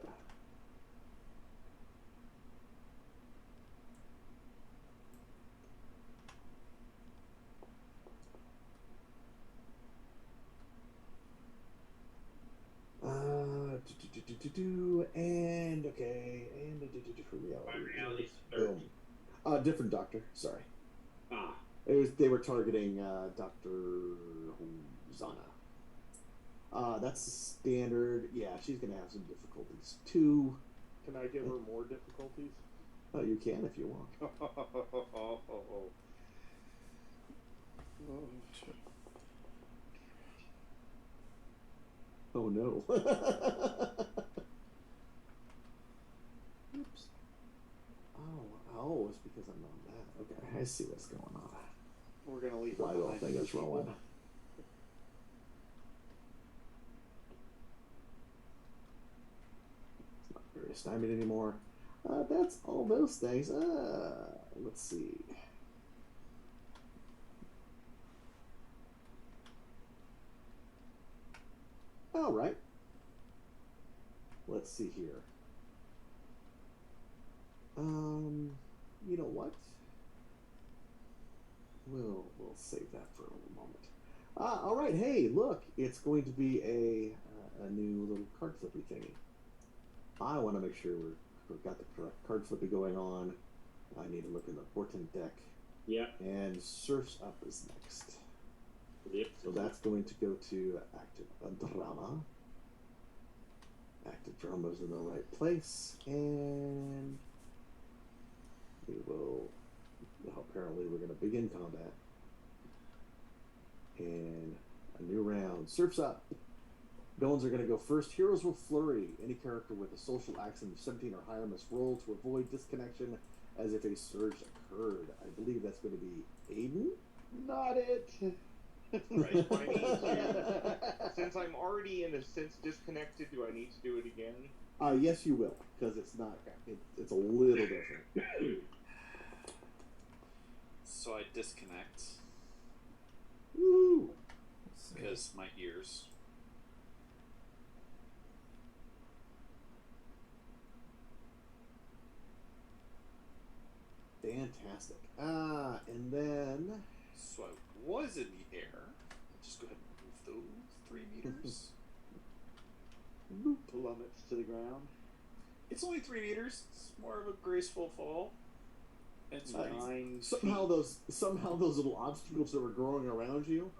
And okay, and for reality. Reality's Boom. Different doctor. Sorry. Ah. They were targeting Dr. Zana. That's the standard. Yeah, she's gonna have some difficulties too. Can I give her more difficulties? Oh, you can if you want. Oh no. Oops. Oh, it's because I'm on that. Okay, I see what's going on. We're gonna leave her My little behind thing for is people. rolling. It's not very stymied anymore. That's all those things. Let's see. All right. Let's see here. You know what? We'll save that for a moment. All right. Hey, look, it's going to be a new little card flippy thingy. I want to make sure we've got the correct card flippy going on. I need to look in the portent deck. Yep. And Surf's Up is next. Yep. So that's going to go to Active Drama. Active Drama's in the right place, and we will. Well, apparently, we're going to begin combat. And a new round. Surf's Up. Villains are going to go first. Heroes will flurry. Any character with a social accent of 17 or higher must roll to avoid disconnection as if a surge occurred. I believe that's going to be Aiden. Not it. Right. Do I need to, since I'm already in a sense disconnected, do I need to do it again? Yes, you will, because it's not. It's a little different. So I disconnect Woo! because my ears. Fantastic. And then So I was in the air. Just go ahead and move those 3 meters. Plummets to the ground. It's only 3 meters. It's more of a graceful fall. And so 9 somehow those little obstacles that were growing around you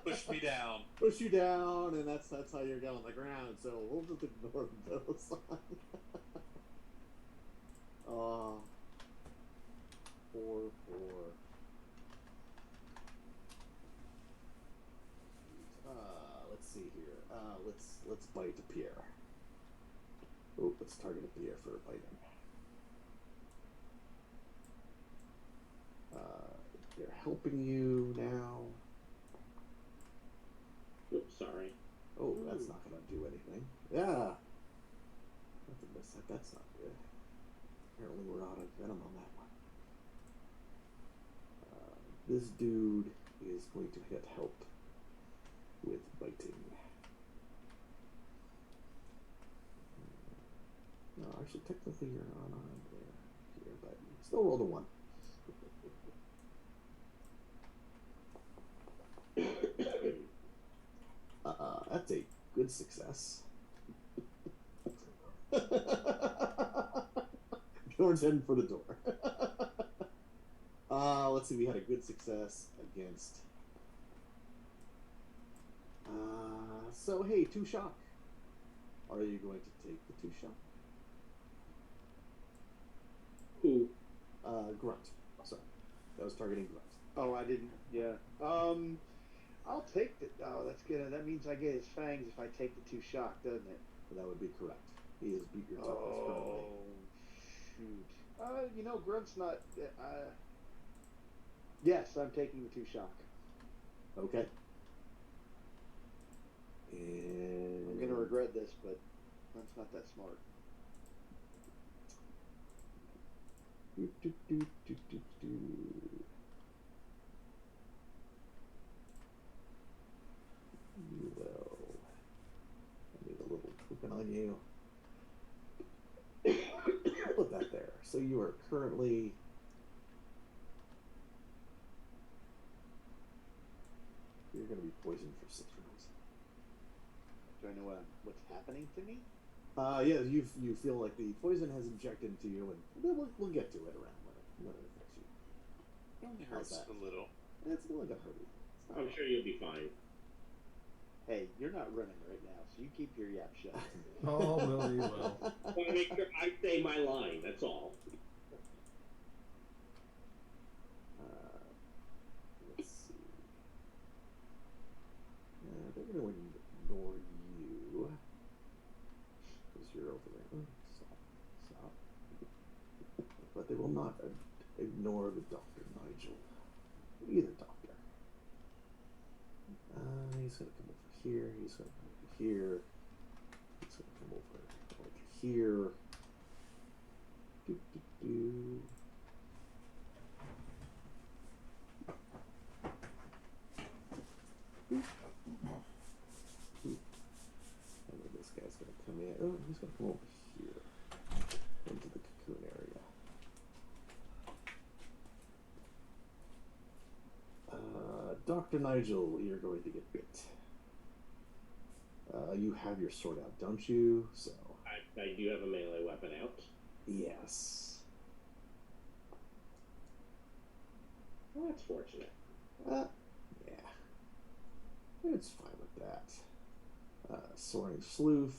push me down. push you down, and that's how you're going on the ground. So we'll just ignore those. 4, 4. Let's see here. Let's bite Pierre. Oh, let's target Pierre for biting. They're helping you now. Oops, sorry. Oh, that's not going to do anything. Yeah. That's a miss. That's not good. Apparently we're out of venom on that one. This dude is going to get help with biting. No, actually, technically you're not on here, but still rolled a 1. That's a good success. George's heading for the door. Let's see, we had a good success against. So hey, 2 shock. Are you going to take the 2 shock? Who? Grunt. Sorry, that was targeting Grunt. Oh, I didn't. Yeah. I'll take the. Oh, that's good. That means I get his fangs if I take the 2 shock, doesn't it? That would be correct. He has beat your toughness currently. Oh, shoot. Grunt's not. Yes, I'm taking the 2 shock. Okay. And I'm gonna regret this, but Grunt's not that smart. Do, do, do, do, do, do. You will. I need a little token on you. Put that there. So you are currently. You're going to be poisoned for 6 rounds. Do I know what's happening to me? Yeah, you feel like the poison has injected into you, and we'll get to it around when it affects you. It only How's hurts that? a little. It's only gonna hurt you. It's not I'm sure you'll be fine. Hey, you're not running right now, so you keep your yap shut. Oh, will you will. I want to make sure I say my line. That's all. Let's see. They're going to ignore you. Because you're over there. Oh, stop. But they will not ignore the Dr. Nigel. Either doctor. He's going to come over here. He's going to come over here. He's going to come over here. Do, do, do. And then this guy's going to come in. Oh, he's going to come over here into the cocoon area. Dr. Nigel, you're going to get bit. You have your sword out, don't you? So. I do have a melee weapon out. Yes. Well, that's fortunate. Yeah. It's fine with that. Soaring Sleuth.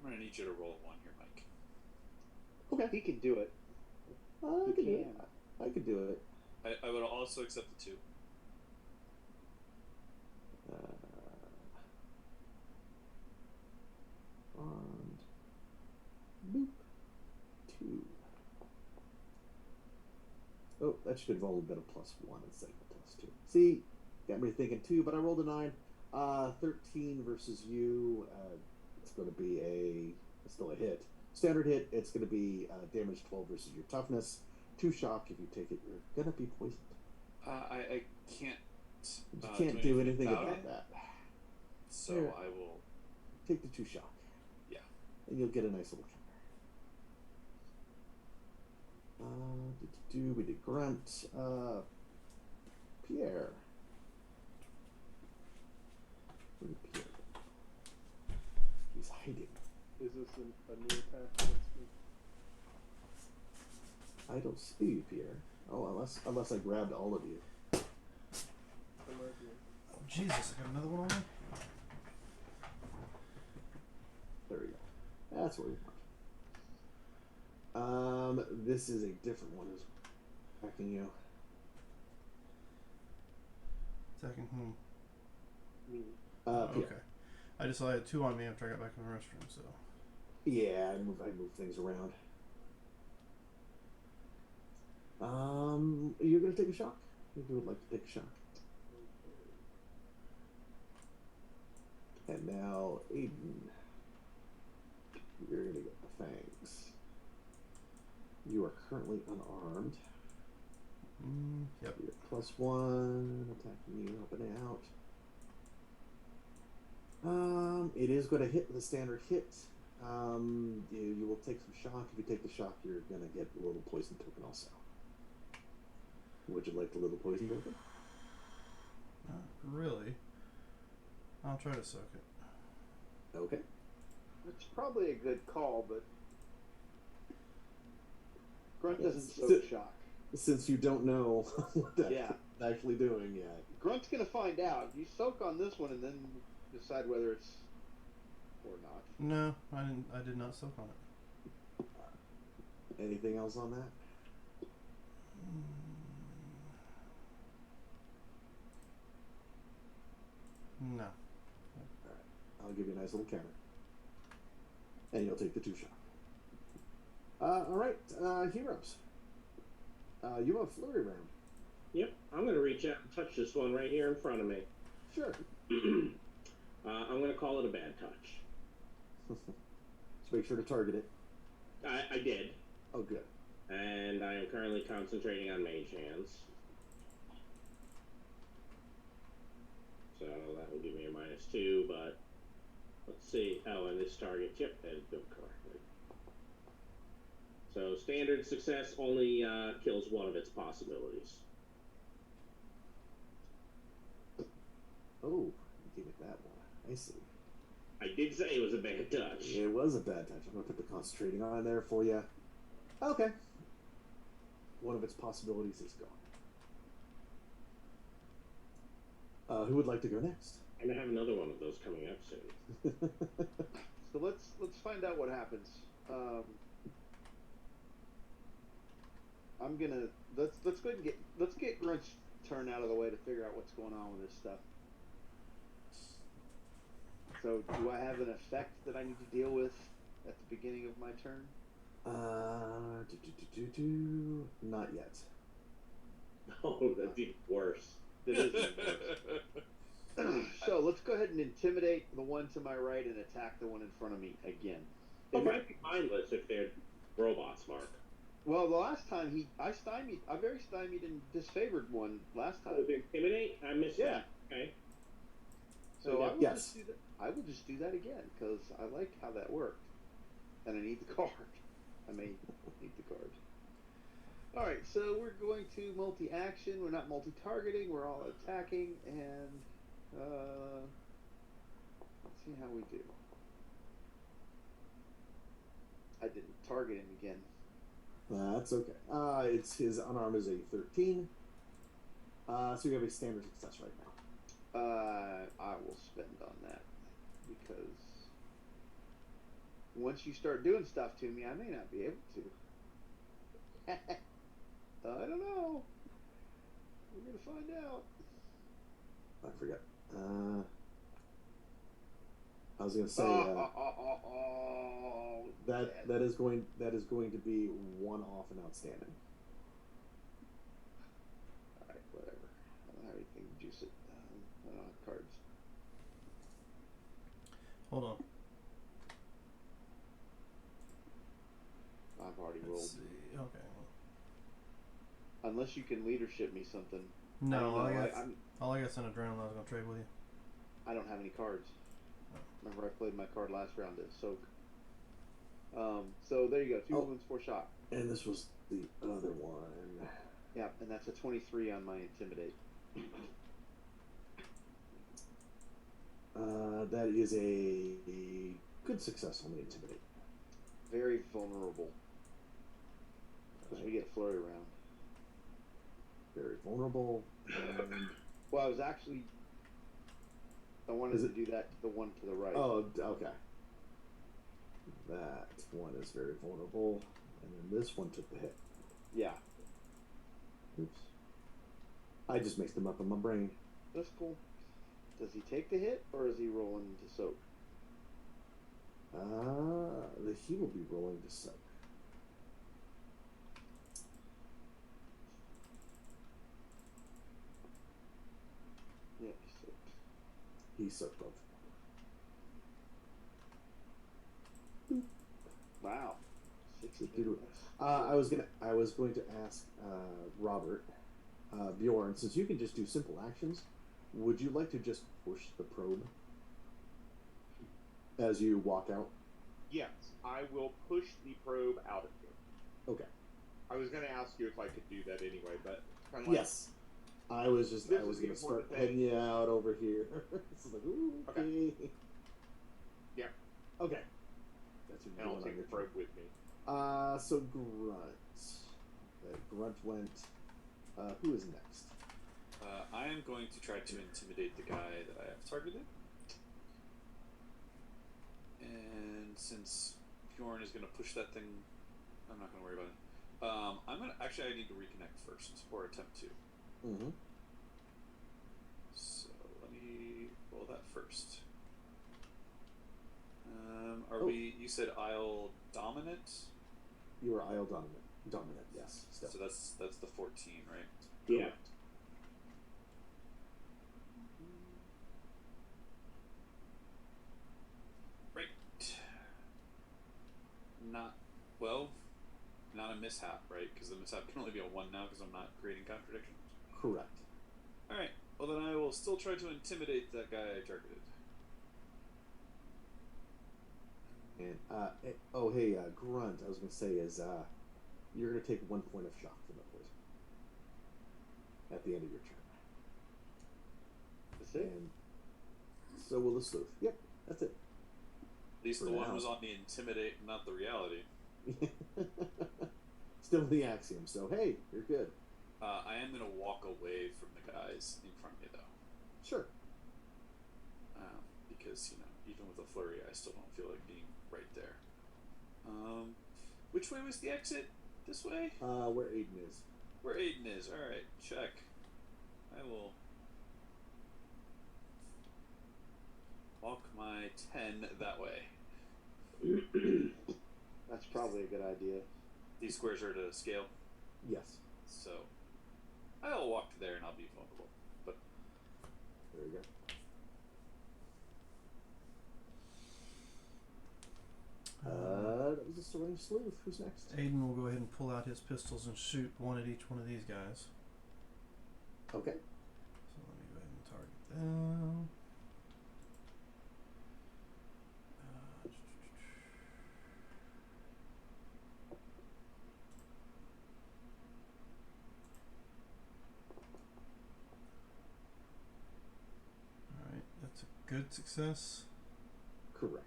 I'm gonna need you to roll a 1 here, Mike. Okay. He can do it. I He could do can. it. I could do it. I would also accept the 2. And boop. 2. Oh, that should have only been a +1 instead of a +2. See, got me thinking 2, but I rolled a 9. 13 versus you. It's going to be still a hit. Standard hit. It's going to be damage 12 versus your toughness. 2 shock. If you take it, you're going to be poisoned. I can't. You can't do anything about that. So Here. I will. Take the 2 shock. Yeah. And you'll get a nice little counter. We did Grunt. Pierre. Where did Pierre go? He's hiding. Is this a new attack against me? I don't see you, Pierre. Oh, unless I grabbed all of you. There might be. Oh, Jesus, I got another one on me? There we go. That's what we want. This is a different one who's attacking you. Attacking whom? Me. Pierre. Okay. I just saw I had 2 on me after I got back from the restroom, so. Yeah, I move things around. You're gonna take a shock? You would like to take a shock. And now, Aiden, you're gonna get the fangs. You are currently unarmed. Yep. You're +1, attacking you up and out. It is going to hit with a standard hit. You will take some shock. If you take the shock, you're going to get a little poison token also. Would you like the little poison token? Not really. I'll try to soak it. Okay. It's probably a good call, but Grunt doesn't Yes. soak shock. Since you don't know what that's Yeah. actually doing yet. Grunt's gonna find out. You soak on this one and then decide whether it's or not. No, I did not soak on it. Uh, anything else on that? No. Alright. I'll give you a nice little counter. And you'll take the 2 shock. Alright, heroes. You have a flurry round. Yep, I'm going to reach out and touch this one right here in front of me. Sure. I'm going to call it a bad touch. So make sure to target it. I did. Oh, good. And I am currently concentrating on mage hands. So that will give me a -2, but let's see. Oh, and this target, yep, that is built correctly. So standard success only kills one of its possibilities. Oh, you gave it that one. I see. I did say it was a bad touch. It was a bad touch. I'm going to put the concentrating on there for you. Okay. One of its possibilities is gone. Who would like to go next? I'm gonna have another one of those coming up soon. So let's find out what happens. I'm gonna let's go ahead and get Grunt's turn out of the way to figure out what's going on with this stuff. So do I have an effect that I need to deal with at the beginning of my turn? Not yet. Oh, that'd be worse. That is even worse. So let's go ahead and intimidate the one to my right and attack the one in front of me again. It might be mindless if they're robots, Mark. Well, the last time I very stymied and disfavored one last time. Intimidate? I missed that. Okay. So I will Yes. just do that. I will just do that again because I like how that worked, and I need the card. I may need the card. All right, so we're going to multi-action. We're not multi-targeting. We're all attacking, and let's see how we do. I didn't target him again. That's okay. It's his unarmed is a 13. So you have a standard success right now. I will spend on that because once you start doing stuff to me, I may not be able to. I don't know. We're gonna find out. I forget. I was gonna say that is going to be 1 off and outstanding. All right, whatever. I don't have anything to juice it. I don't have cards. Hold on. I've already Let's rolled. see. Okay. Unless you can leadership me something. No, all I I got an adrenaline I was going to trade with you. I don't have any cards. Remember, I played my card last round to soak. So there you go. 2 wounds, 4 shock. And this was the other one. Yeah, and that's a 23 on my intimidate. That is a good success on the intimidate. Very vulnerable. Because we get flurry round. Very vulnerable. And Well, I wanted to do that to the one to the right. oh, okay. That one is very vulnerable, and then this one took the hit. Yeah, Oops. I just mixed them up in my brain. that's cool. Does he take the hit, or is he rolling to soak? He will be rolling to soak. Yeah, he soaked. He soaked both. Wow. 60 I was going to ask Robert, Bjorn, since you can just do simple actions, would you like to just push the probe as you walk out? Yes, I will push the probe out of here. Okay. I was going to ask you if I could do that anyway, but kind of like, Yes. I was going to start heading you out over here. It's like, ooh, okay. Yeah. Okay. That's what And I'll take the probe with me. So Grunt. Grunt went. Who is next? I am going to try to intimidate the guy that I have targeted. And since Bjorn is going to push that thing, I'm not going to worry about it. I need to reconnect first, or attempt to. Mm-hmm. So let me roll that Are we? You said Isle dominant, You are Isle dominant. Dominant, yes. Still. so that's the 14, right? Yeah. Correct. Right. Not well. Not a mishap, right? Because the mishap can only be a 1 now because I'm not creating contradictions. Correct. All right. Well, then I will still try to intimidate that guy I targeted. And hey, Grunt. I was gonna say is you're gonna take 1 point of shock from the poison at the end of your turn. That's it. And so will the sleuth. Yep, that's it. At least For the one now. was on the intimidate, not the reality. Still the axiom. So hey, you're good. I am going to walk away from the guys in front of me, though. Sure. Because, even with a flurry, I still don't feel like being right there. Which way was the exit? This way? Where Aiden is. Where Aiden is. Alright, check. I will walk my 10 that way. That's probably a good idea. These squares are to scale, Yes. so I'll walk there and I'll be vulnerable. But There you go. That was a syringe sleuth. Who's next? Aiden will go ahead and pull out his pistols and shoot one at each one of these guys. Okay. So let me go ahead and target them. Alright, that's a good success. Correct.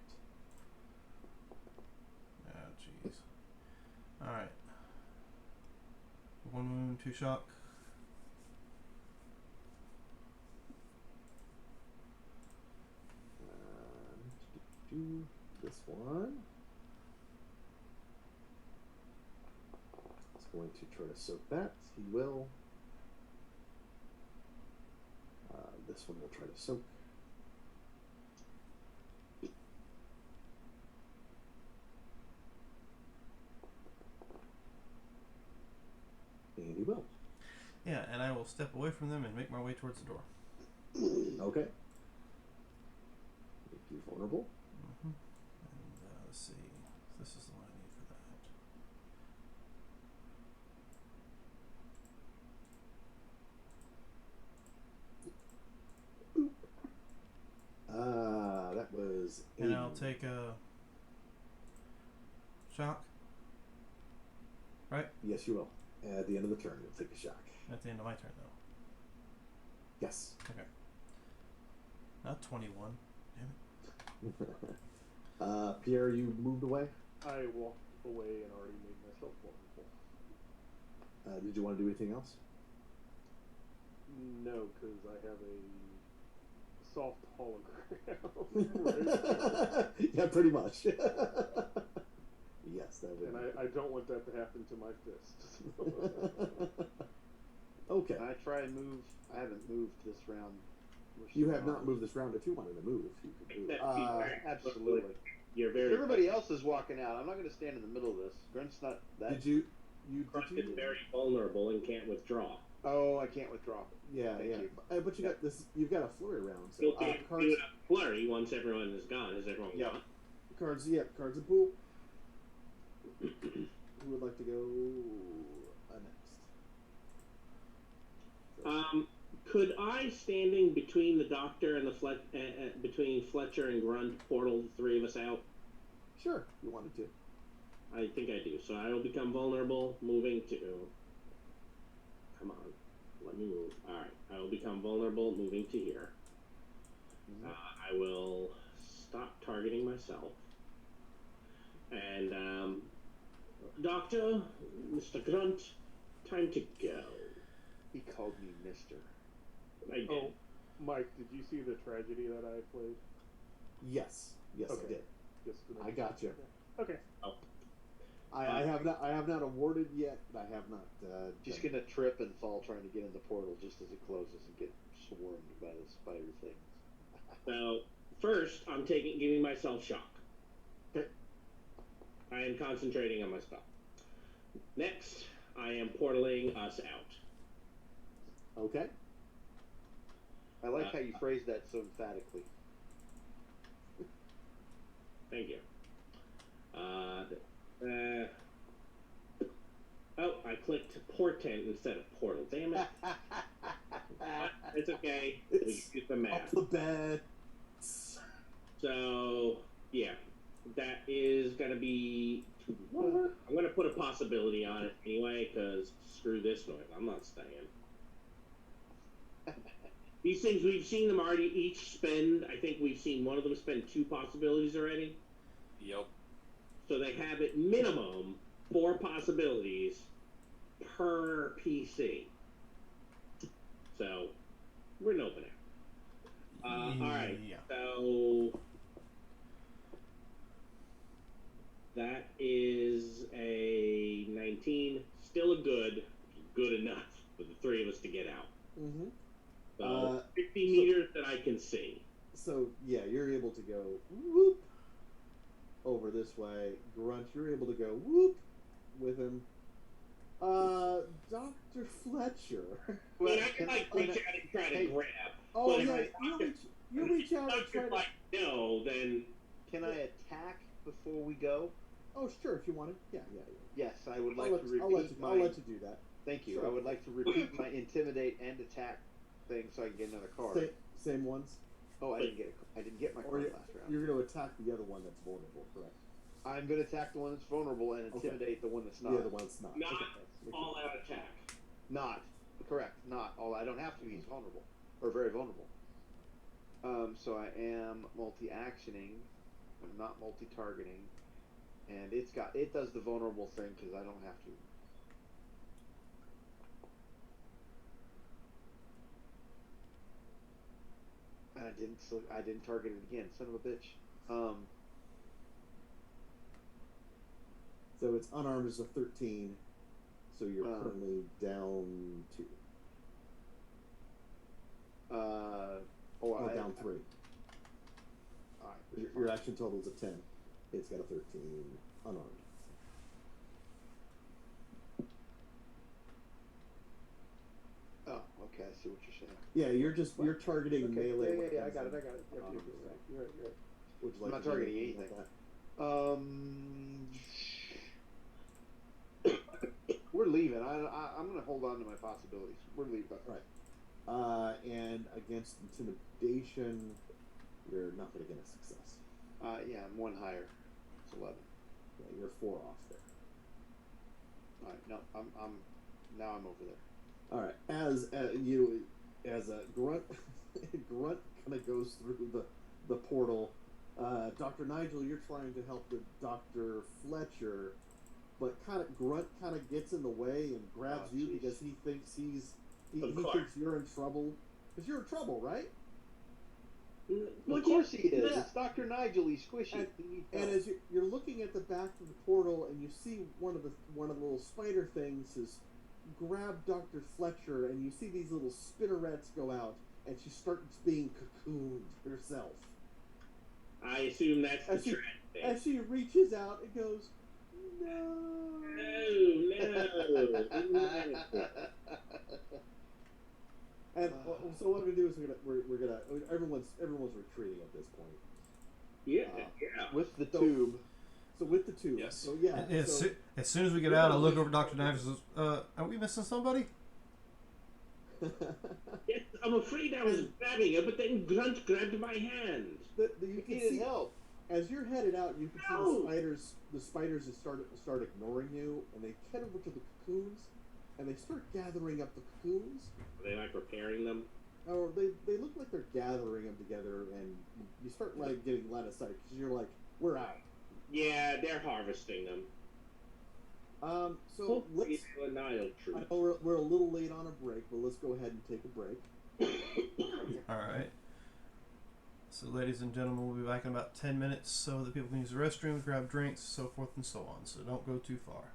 Oh, jeez. Alright. 1 wound, 2 shock. This one. He's going to try to soak that. He will. This one will try to soak. And he will. Yeah, and I will step away from them and make my way towards the door. Okay. Make you vulnerable. And let's see. This is the one I need for that. That was. And I'll Aiden. take a shock. Right? Yes, you will. At the end of the turn, you'll take a shock. At the end of my turn, though. Yes. Okay. Not 21. Damn it. Pierre, you moved away. I walked away and already made myself vulnerable. Did you want to do anything else? No, because I have a soft hologram. Right? Yeah, pretty much. Yes, that would. And I don't want that to happen to my fist. Okay. Can I try and move? I haven't moved this round. You have not moved this round. If you wanted to move, you could move. Except feedback. Absolutely. You're very. Everybody else is walking out. I'm not going to stand in the middle of this. Grunt's not that. Did you? Grunt Did is you? very vulnerable and can't withdraw. Oh, I can't withdraw. Yeah, Thank yeah. you. But you got this. You've got a flurry round. So You'll be able to cards. do a flurry once everyone is gone. Is everyone Yeah. gone? Cards. Yeah, cards and pool. Who would like to go next? Could I, standing between the doctor and the between Fletcher and Grunt, portal the 3 of us out? Sure, you wanted to. I think I do. So I will become vulnerable, moving to. Come on, let me move. All right, I will become vulnerable, moving to here. I will stop targeting myself. And Doctor, Mr. Grunt, time to go. He called me Mister. I did. Oh, Mike, did you see the tragedy that I played? Yes, yes, Okay. I did. Just to make I got you. Okay. I have not. I have not awarded yet, but I have not. She's done- going to trip and fall trying to get in the portal just as it closes and get swarmed by the spider things. So first, I'm giving myself shock. Okay. I am concentrating on my spell. Next, I am portaling us out. Okay. I like how you phrased that so emphatically. Thank you. Oh, I clicked portent instead of portal. Damn it. It's okay. We It's can use the math. off the bed. So, yeah. That is going to be... I'm going to put a possibility on it anyway, because screw this noise. I'm not staying. These things, we've seen them already each spend... I think we've seen one of them spend 2 possibilities already. Yep. So they have at minimum 4 possibilities per PC. So we're an open air. All right. Yeah. So that is a 19. Still a good enough for the 3 of us to get out. Mm-hmm. So 50 meters that I can see. So yeah, you're able to go whoop over this way. Grunt, you're able to go whoop with him. Dr. Fletcher. I mean, I can like reach out and try to grab. Oh but yeah, if you reach out and try to. like no, then Can I attack before we go? Oh sure, if you wanted. Yeah. Yes, I would I'll like to repeat I'll let you do that. Thank you. Sure. I would like to repeat my intimidate and attack thing so I can get another card. Same ones. Oh, I didn't get my card last round. You're going to attack the other one that's vulnerable, correct? I'm going to attack the one that's vulnerable and intimidate the one that's not. The other one that's not. not Okay. all out attack. Not correct. Not all. I don't have to. He's vulnerable or very vulnerable. So I am multi-actioning. I'm not multi-targeting, and it does the vulnerable thing because I don't have to. I didn't target it again. Son of a bitch. So it's unarmed is a 13. So you're currently down 2. Down 3. Alright. Your action total is a 10. It's got a 13 unarmed. Oh, okay. I see what you're saying. Yeah, you're targeting Okay. melee. Yeah, I got it. You're right. Would you like I'm not to do targeting anything anything. like We're leaving. I'm going to hold on to my possibilities. We're leaving. Right. And against intimidation, you're not going to get a success. Yeah, I'm 1 higher. It's 11. Yeah, you're 4 off there. All right. No, now I'm over there. All right. As a grunt, grunt kind of goes through the portal. Dr. Nigel, you're trying to help the Dr. Fletcher, but Grunt kind of gets in the way and grabs you because he thinks he thinks you're in trouble. Because you're in trouble, right? Of course he is. Yeah. It's Dr. Nigel. He's squishy. And as you're looking at the back of the portal and you see one of the little spider things has grabbed Dr. Fletcher, and you see these little spinnerets go out, and she starts being cocooned herself. I assume that's the trend thing. As she reaches out and goes, no. And so what we're gonna do is we're gonna everyone's retreating at this point. Yeah. With the tube. So with the tube. Yes. So yeah. As soon as we get out, I look over at Dr. Knives and says, are we missing somebody? Yes, I'm afraid I was grabbing it, but then Grunt grabbed my hand. You can see help. As you're headed out, you can see the spiders start ignoring you, and they head over to the cocoons, and they start gathering up the cocoons. Are they like repairing them? Or they look like they're gathering them together, and you start getting line of sight because you're like, we're out. Yeah, they're harvesting them. So let's. I know we're a little late on a break, but let's go ahead and take a break. All right. So, ladies and gentlemen, we'll be back in about 10 minutes so that people can use the restroom, grab drinks, so forth and so on. So don't go too far.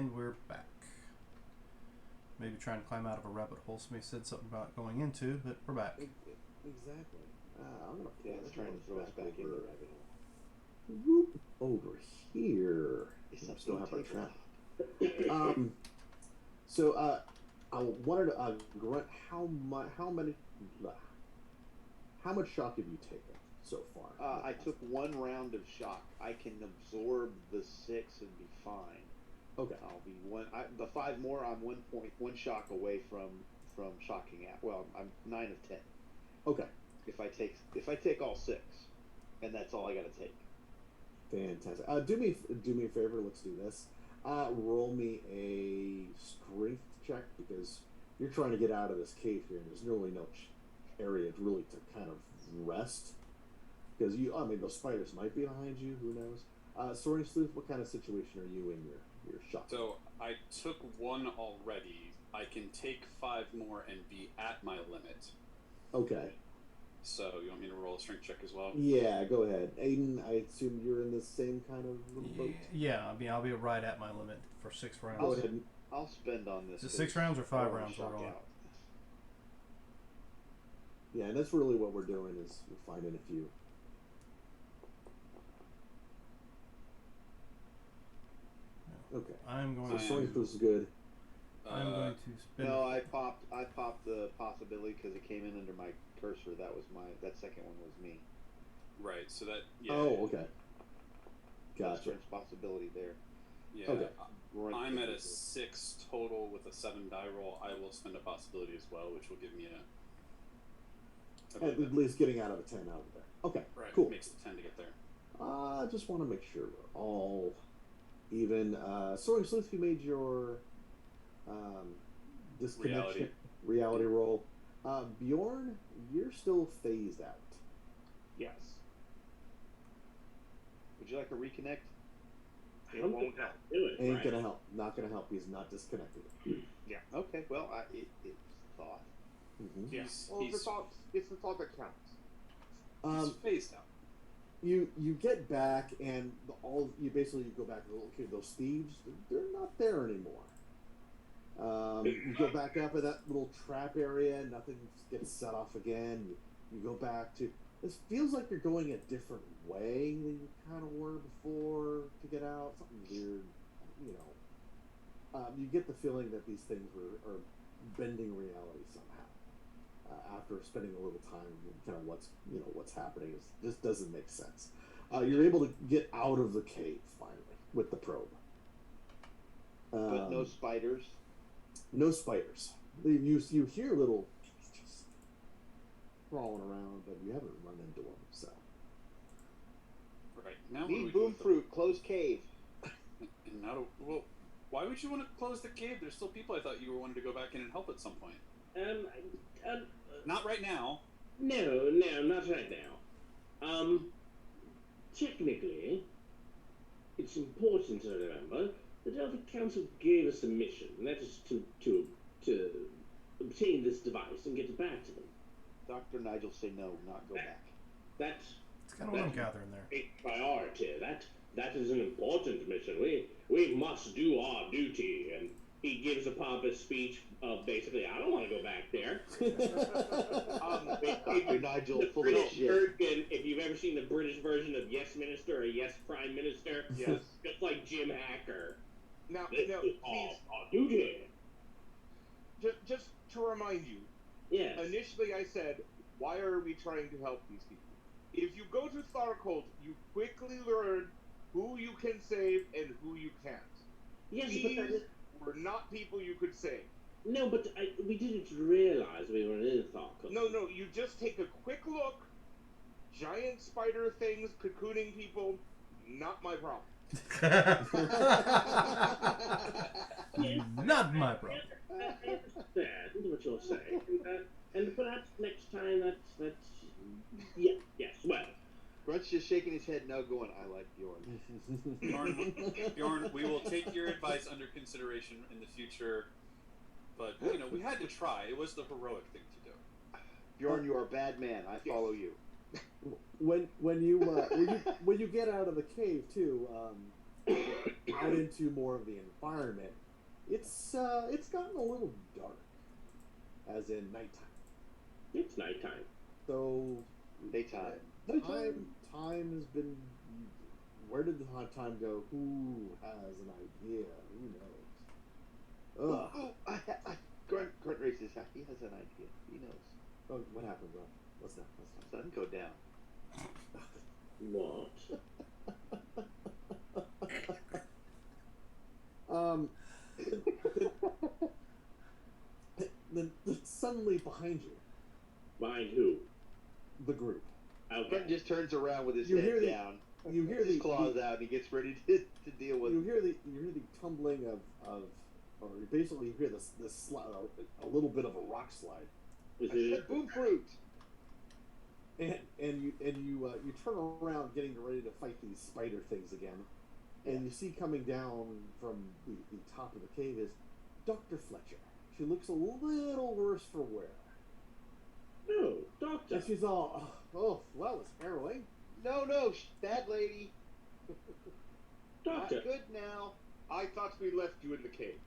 And we're back. Maybe trying to climb out of a rabbit hole somebody said something about going into, but we're back. Exactly. I'm gonna. Yeah, it's trying to throw us back into the rabbit hole. Whoop over here. It's We up still to have the our table. trap. So I wanted to grunt how much shock have you taken so far? I took 1 round of shock. I can absorb the 6 and be fine. Okay. I'll be the 5 more. I'm 1 shock away from shocking out. Well, I'm 9 of 10. Okay. If I take all 6, and that's all I got to take. Fantastic. Do me a favor. Let's do this. Roll me a strength check because you're trying to get out of this cave here, and there's really no area really to kind of rest. Because those spiders might be behind you. Who knows? Soaring Sleuth, what kind of situation are you in your shot? So I took 1 already. I can take 5 more and be at my limit. Okay. So you want me to roll a strength check as well? Yeah, go ahead. Aiden, I assume you're in the same kind of little boat? Yeah, I'll be right at my limit for 6 rounds. Go ahead. I'll spend on this. Is it 6 rounds or 5 I wanna rounds we're shock rolling? out. Yeah, and that's really what we're doing is we're finding a few. Okay. I'm going So to. strength was good. I'm going to spend. No, I popped the possibility because it came in under my cursor. That second one was me. Right, so that... Yeah, Oh, okay. Gotcha. Strength possibility there. Yeah, Okay. I'm at a 6 total with a 7 die roll. I will spend a possibility as well, which will give me At least getting out of a 10 out of there. Okay, right, cool. makes the 10 to get there. I just want to make sure we're all even. Soaring Sleuth, you made your disconnection reality roll. Bjorn, you're still phased out. Yes. Would you like a reconnect? It won't help. Do it. Ain't right? gonna help. Not gonna help. He's not disconnected. Okay. Well, it's thought. Mm-hmm. Yeah. He's- Well, he's- it's the thought that counts. He's phased out. You get back and you go back to okay, those thieves, they're not there anymore. You go back up in that little trap area, nothing gets set off again. You go back to this feels like you're going a different way than you kind of were before to get out. Something weird, you get the feeling that these things are bending reality somehow. After spending a little time, kind of what's happening just doesn't make sense. You're able to get out of the cave finally with the probe, But no spiders. No spiders. You hear little just crawling around, but you haven't run into them. So Right, now what do we Need do boom with them? fruit. Close cave. And now, well, why would you want to close the cave? There's still people. I thought you were wanting to go back in and help at some point. Not right now. No, not right now. Technically, it's important to remember that the council gave us a mission, and that is to obtain this device and get it back to them. Dr. Nigel say no, not go back. That's It's kind of what I'm gathering there. a priority. That is an important mission. We must do our duty. And he gives a pompous speech of basically, I don't want to go back there. Dr. Nigel The full of British shit. version, if you've ever seen the British version of Yes Minister or Yes Prime Minister, Yes. just like Jim Hacker. Now, This is please, our duty. just to remind you, Yes. initially I said, why are we trying to help these people? If you go to Tharcolt, you quickly learn who you can save and who you can't. Yes, These but were not people you could save. no, but we didn't realize we were in Tharkot. No, you just take a quick look. Giant spider things cocooning people, not my problem. Not my problem. I understand what you're saying, and perhaps next time that's yes. Well, Grunt's just shaking his head no, going, I like Bjorn. Bjorn, we will take your advice under consideration in the future. But we had to try. It was the heroic thing to do. Bjorn, you are a bad man. I follow you. when you get out of the cave too, out into more of the environment, it's gotten a little dark, as in nighttime. It's nighttime. So Daytime. time has been. Where did the time go? Who has an idea? Who knows? Ugh. Grunt races. He has an idea. He knows. Oh, what happened, bro? What's that? Sun go down. What? Then suddenly behind you, Behind who? the group. Okay. Grunt just turns around with his You head hear the- down. You hear His claws out, and he gets ready to deal with. you hear the tumbling of or basically you hear this a little bit of a rock slide, Is I it? said boom fruit. and you turn around getting ready to fight these spider things again, and you see coming down from the top of the cave is Dr. Fletcher. She looks a little worse for wear. No, doctor. And she's all, oh, well, it's harrowing. No, bad lady. Doctor. Not good now. I thought we left you in the cave.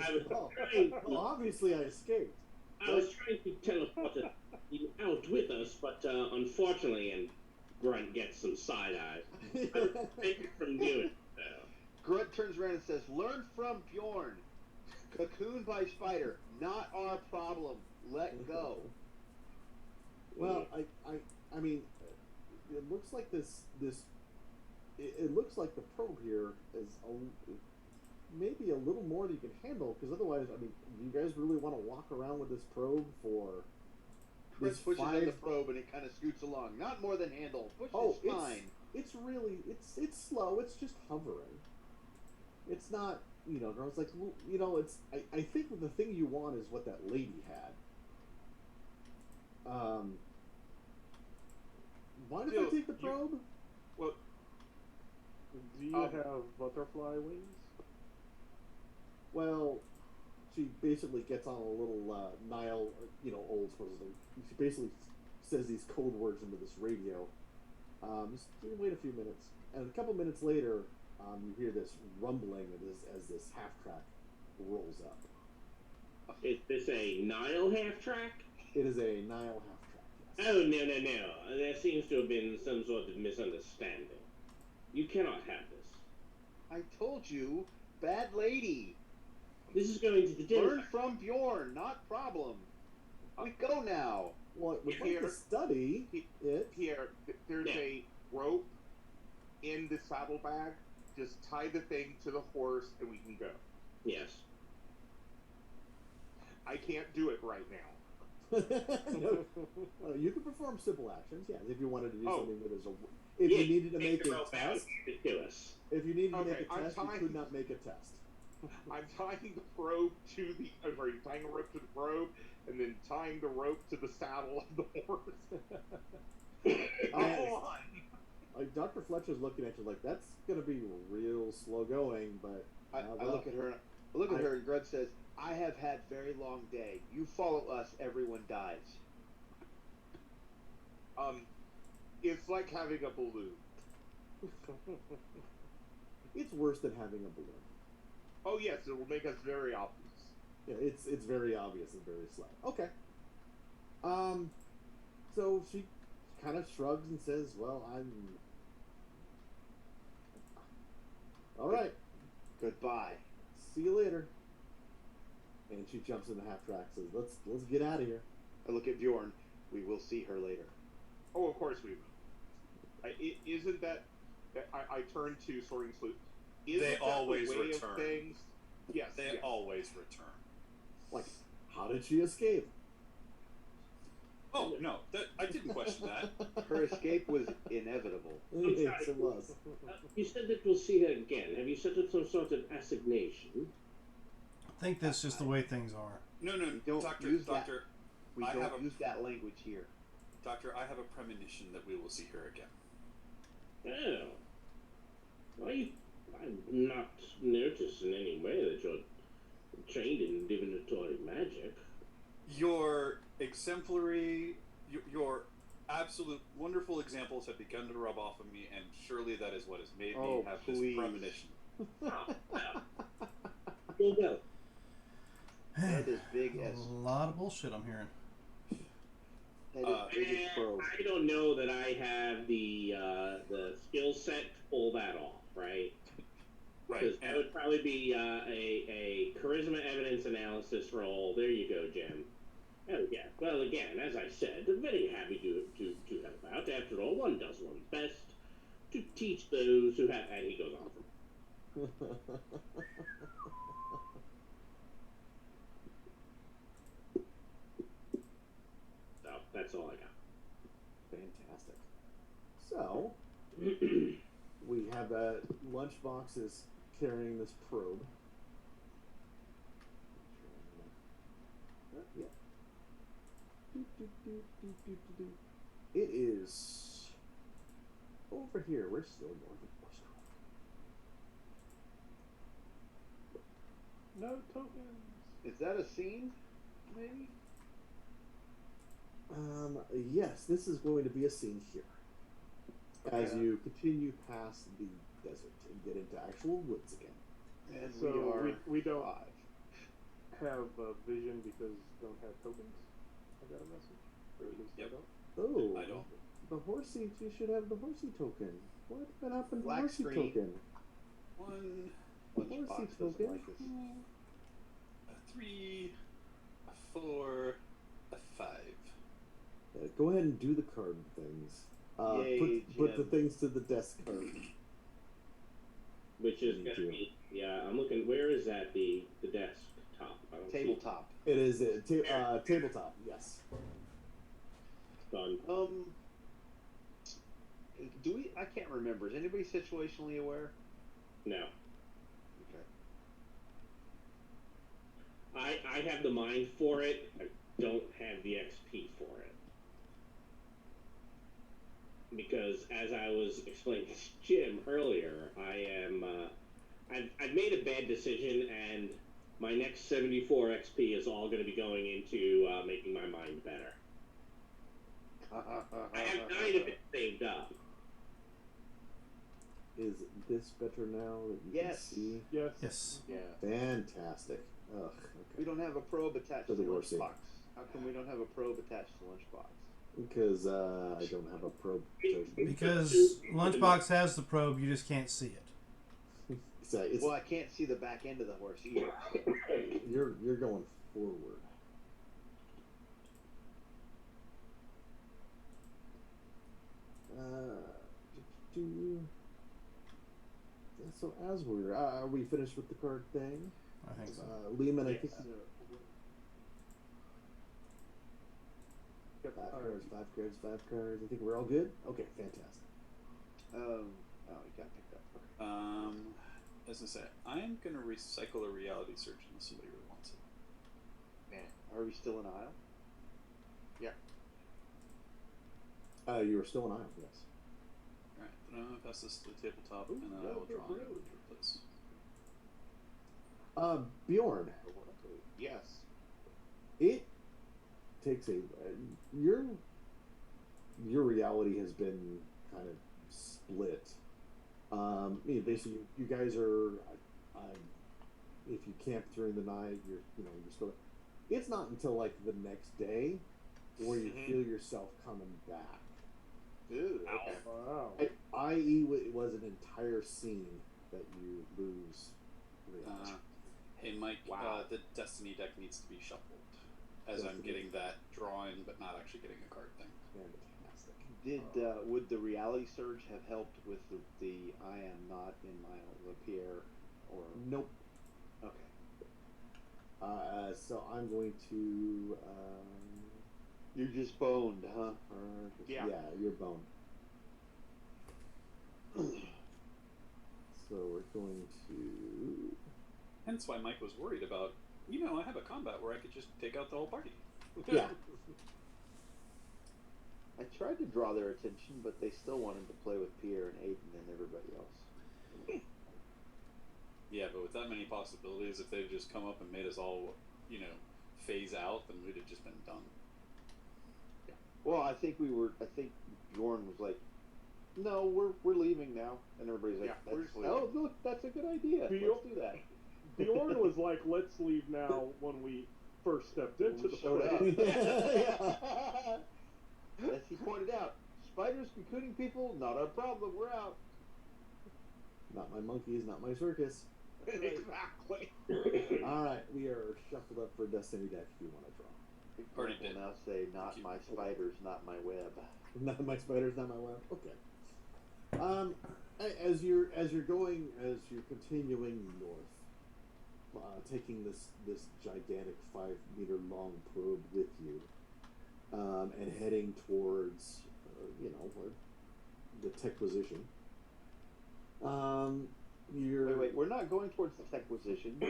I was Oh, trying. well, obviously I escaped. I was trying to teleport you out with us, but unfortunately, and Grunt gets some side eye. I was prevented from doing so. Grunt turns around and says, "Learn from Bjorn. Cocoon by spider, not our problem. Let go." Well, I mean, it looks like it looks like the probe here is maybe a little more than you can handle, because otherwise, I mean, do you guys really want to walk around with this probe for Chris this pushes on 5 the probe and it kind of scoots along. Not more than handle. Push Oh, is fine. it's really it's slow. It's just hovering. It's not, it's like, it's I think the thing you want is what that lady had. Mind if I take the probe? Well, Do you have butterfly wings? Well, she basically gets on a little Nile, old supposedly. She basically says these code words into this radio. Just wait a few minutes, and a couple minutes later, you hear this rumbling as this half track rolls up. Is this a Nile half track? It is a Nile half track. Yes. Oh, no. There seems to have been some sort of misunderstanding. You cannot have this. I told you, bad lady. This is going to the dinner. Learn from Bjorn, not problem. We go now. Well, we'd like Here- to study it. Pierre, there's Yeah. a rope in the saddlebag. Just tie the thing to the horse and we can go. Yes. I can't do it right now. No, you can perform simple actions, yeah. If you wanted to do Oh. something that is if you needed to make the a rope out, test, give it to us. if you needed to Okay, make a I'm test, you fine. could not make a test. I'm tying the probe to the. I'm sorry, tying a rope to the probe, and then tying the rope to the saddle of the horse. Oh. Like Dr. Fletcher's looking at you like that's gonna be real slow going, but I look at her. And Grunt says, "I have had very long day. You follow us, everyone dies." It's like having a balloon. it's worse than having a balloon. Oh yes, it will make us very obvious. Yeah, it's very obvious and very slow. Okay. So she kind of shrugs and says, "Well, I'm all right. Goodbye. See you later." And she jumps in the half track. Says, "Let's get out of here." I look at Bjorn. We will see her later. Oh, of course we will. Isn't that? I turn to Soaring Sleuth. Isn't They that always the way return. Of things? Yes. They yes. always return. Like, how did she escape? Oh no, I didn't question that. Her escape was inevitable. Yes, it was. You said that we'll see her again. Have you set up some sort of assignation? I think that's just the way things are. No, Don't doctor, use that. doctor, We I don't have a- use that language here. doctor. I have a premonition that we will see her again. Oh. I'm not noticed in any way that you're trained in divinatory magic. Your exemplary, your absolute wonderful examples have begun to rub off of me, and surely that is what has made Oh, me have please. this premonition. Oh, no. We'll go. Head as big A as lot of bullshit I'm hearing. head as big as probe. I don't know that I have the skill set to pull that off, right? Right. Because that would probably be a charisma evidence analysis roll. There you go, Jim. Oh yeah. Well, again, as I said, very happy to help out. After all, one does one's best to teach those who have. And he goes on from. So that's all I got. Fantastic. So, we have lunchbox is carrying this probe. Yeah. It is over here. We're still north of Bushcroft. No tokens. Is that a scene? Maybe. Yes, this is going to be a scene here. As Okay. you continue past the desert and get into actual woods again. And So we don't five. have vision because don't have tokens. I got a message. Or at least Yep. I don't. Oh, I don't. The horsey. You should have the horsey token. What happened to the Black horsey screen. token? One, Horsey Lunchbox doesn't token. like this. a 3, a 4, a 5. Go ahead and do the card things. Yay, put the Jim. things to the desk card. Which is Me gonna too. be. Yeah, I'm looking. Where is that? The desktop. I don't see it. Tabletop. It is tabletop. Yes. Done. Do we? I can't remember. Is anybody situationally aware? No. Okay. I have the mind for it. I don't have the XP for it. Because as I was explaining to Jim earlier, I've made a bad decision, and my next 74 XP is all going to be going into making my mind better. I have 9 of it saved up. Is this better now that you Yes. can see? Yes. Yes. Yeah. Fantastic. Ugh. We Okay. don't have a probe attached To to the horsey. Lunchbox. How come we don't have a probe attached to Lunchbox? Because I don't have a probe token. Because Lunchbox has the probe, you just can't see it. It's, Well, I can't see the back end of the horse either. you're going forward. Yeah, so as we're are we finished with the card thing? I think so. Lehman, I think Yes. Yep, five cards. I think we're all good. Okay, fantastic. Oh, you got picked up. Okay. As I say, I'm gonna recycle a reality search unless somebody really wants it. Man, are we still in aisle? You are still in aisle, yes. Alright, then I'm gonna pass this to the tabletop, Ooh, and then I will draw on to replace. Bjorn, Yes. it takes your reality has been kind of split. Basically, you guys are. If you camp during the night, you're still. It's not until like the next day where you feel yourself coming back. Ooh, okay. Wow. I.e., it was an entire scene that you lose reality. Hey Mike, Wow. the Destiny deck needs to be shuffled. As I'm getting that drawing, but not actually getting a card thing. Fantastic. Did would the reality surge have helped with the I am not in my Pierre or Nope. okay? So I'm going to. You're just boned, huh? Yeah, you're boned. So we're going to. Hence why Mike was worried about, I have a combat where I could just take out the whole party. Yeah. I tried to draw their attention, but they still wanted to play with Pierre and Aiden and everybody else. Yeah, but with that many possibilities, if they'd just come up and made us all, phase out, then we'd have just been done. Well, I think Bjorn was like, No, we're leaving now, and everybody's like, Yeah, we're that's, just leaving. oh look, that's a good idea. Let's Bjorn- do that. Bjorn was like, "Let's leave now." When we first stepped into We the showed place. up. As he pointed out, spiders cocooning people, not our problem. We're out. Not my monkeys, not my circus. Exactly. All right, we are shuffled up for Destiny deck if you want to draw. Already Will did. now say, not you. my spiders, not my web. Not my spiders, not my web. Okay. As you're continuing north, taking this gigantic 5-meter long probe with you, and heading towards the Techquisition. You're Wait, we're not going towards the Techquisition.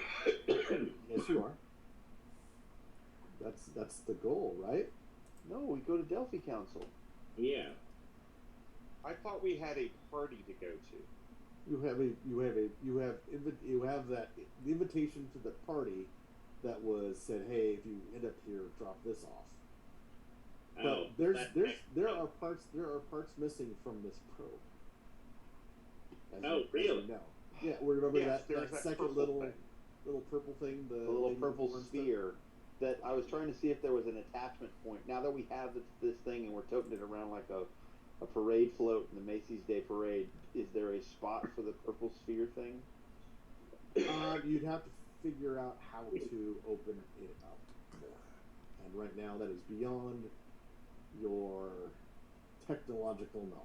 Yes, you are. That's the goal, right? No, we go to Delphi Council. Yeah. I thought we had a party to go to. You have that the invitation to the party that was said, hey, if you end up here, drop this off. But there are parts missing from this probe. As really? you know. Yeah, remember Yes, that there's that second purple little thing. purple thing, the little lady purple born stuff? sphere that I was trying to see if there was an attachment point. Now that we have this thing and we're toting it around like a parade float in the Macy's Day Parade, is there a spot for the purple sphere thing? You'd have to figure out how to open it up more. And right now that is beyond your technological knowledge.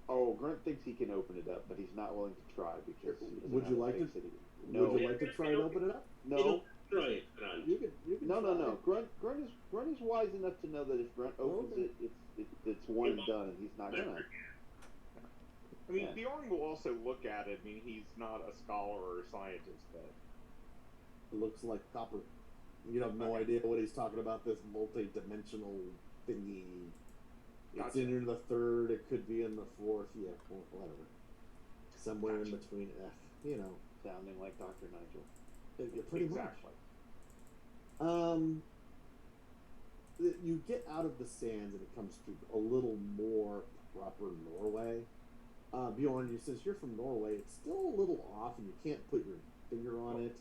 Oh, Grunt thinks he can open it up, but he's not willing to try because he doesn't Would have you the like to- face that he- No, Would you like to try and open it up? no, Right, Grunt. You can no. try. Grunt is wise enough to know that if Grunt opens Okay. it's one and done, and he's not gonna. I mean, Yeah. Bjorn will also look at it. I mean, he's not a scholar or a scientist, but It looks like copper. You have no idea what he's talking about. This multi-dimensional thingy. It's Gotcha. in the third. It could be in the fourth. Yeah, whatever. Somewhere in Gotcha. between. Sounding like Dr. Nigel. Pretty exactly. much. You get out of the sands and it comes to a little more proper Norway. Bjorn, you says you're from Norway. It's still a little off, and you can't put your finger on it.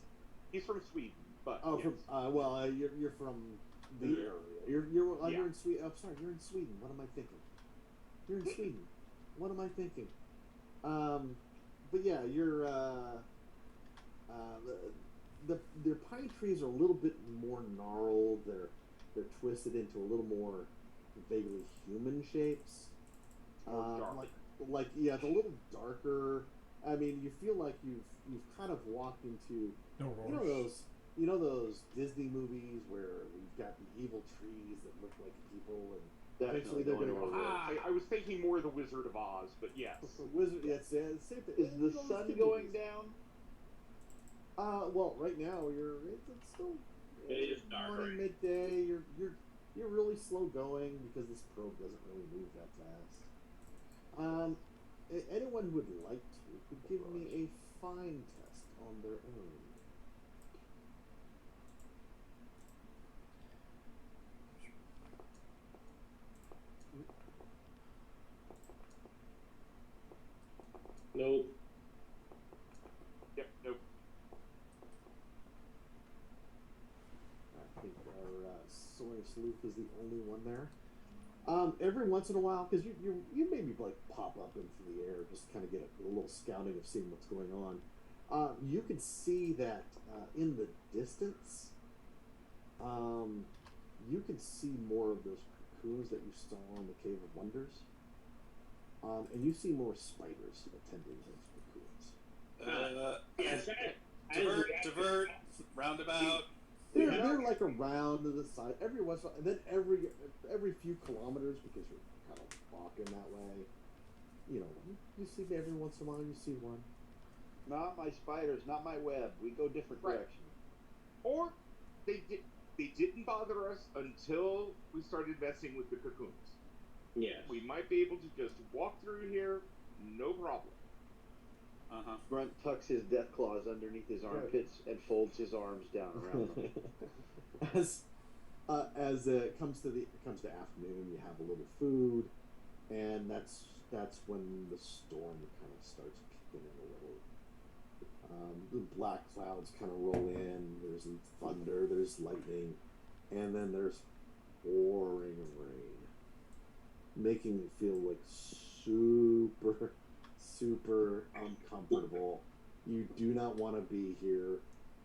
He's from Sweden, but Oh, yes. you're from the area. You're Yeah. in Sweden. I'm sorry, you're in Sweden. What am I thinking? You're in Sweden. What am I thinking? But yeah, you're their pine trees are a little bit more gnarled. They're twisted into a little more vaguely human shapes. More dark. It's a little darker. I mean, you feel like you've kind of walked into you know those Disney movies where we've got the evil trees that look like people, and Definitely eventually they're going going to to a ah. I was thinking more of the Wizard of Oz, but yes. Wizard, yes, same thing. Is the Those sun two going movies. down? Well, right now it's still It is dark, morning, right? midday. You're really slow going because this probe doesn't really move that fast. Anyone who would like to could give me a fine test on their own. Nope. Yep, nope. I think our Sawyer Sleuth is the only one there. Every once in a while, because you maybe like pop up into the air, just kind of get a little scouting of seeing what's going on. You could see that in the distance, you can see more of those cocoons that you saw in the Cave of Wonders, and you see more spiders attending those cocoons. Yes, Divert, roundabout. They're like around to the side every once in a while, and then every few kilometers, because you're kind of walking that way, you see every once in a while you see one. Not my spiders, not my web. We go different Right. directions. Or they didn't bother us until we started messing with the cocoons. Yes. We might be able to just walk through here, no problem. Uh-huh. Grunt tucks his death claws underneath his armpits and folds his arms down around them. As it comes to afternoon, you have a little food, and that's that's when the storm kind of starts kicking in a little. The black clouds kind of roll in. There's thunder, there's lightning, and then there's pouring rain, making it feel like super, super uncomfortable. You do not want to be here.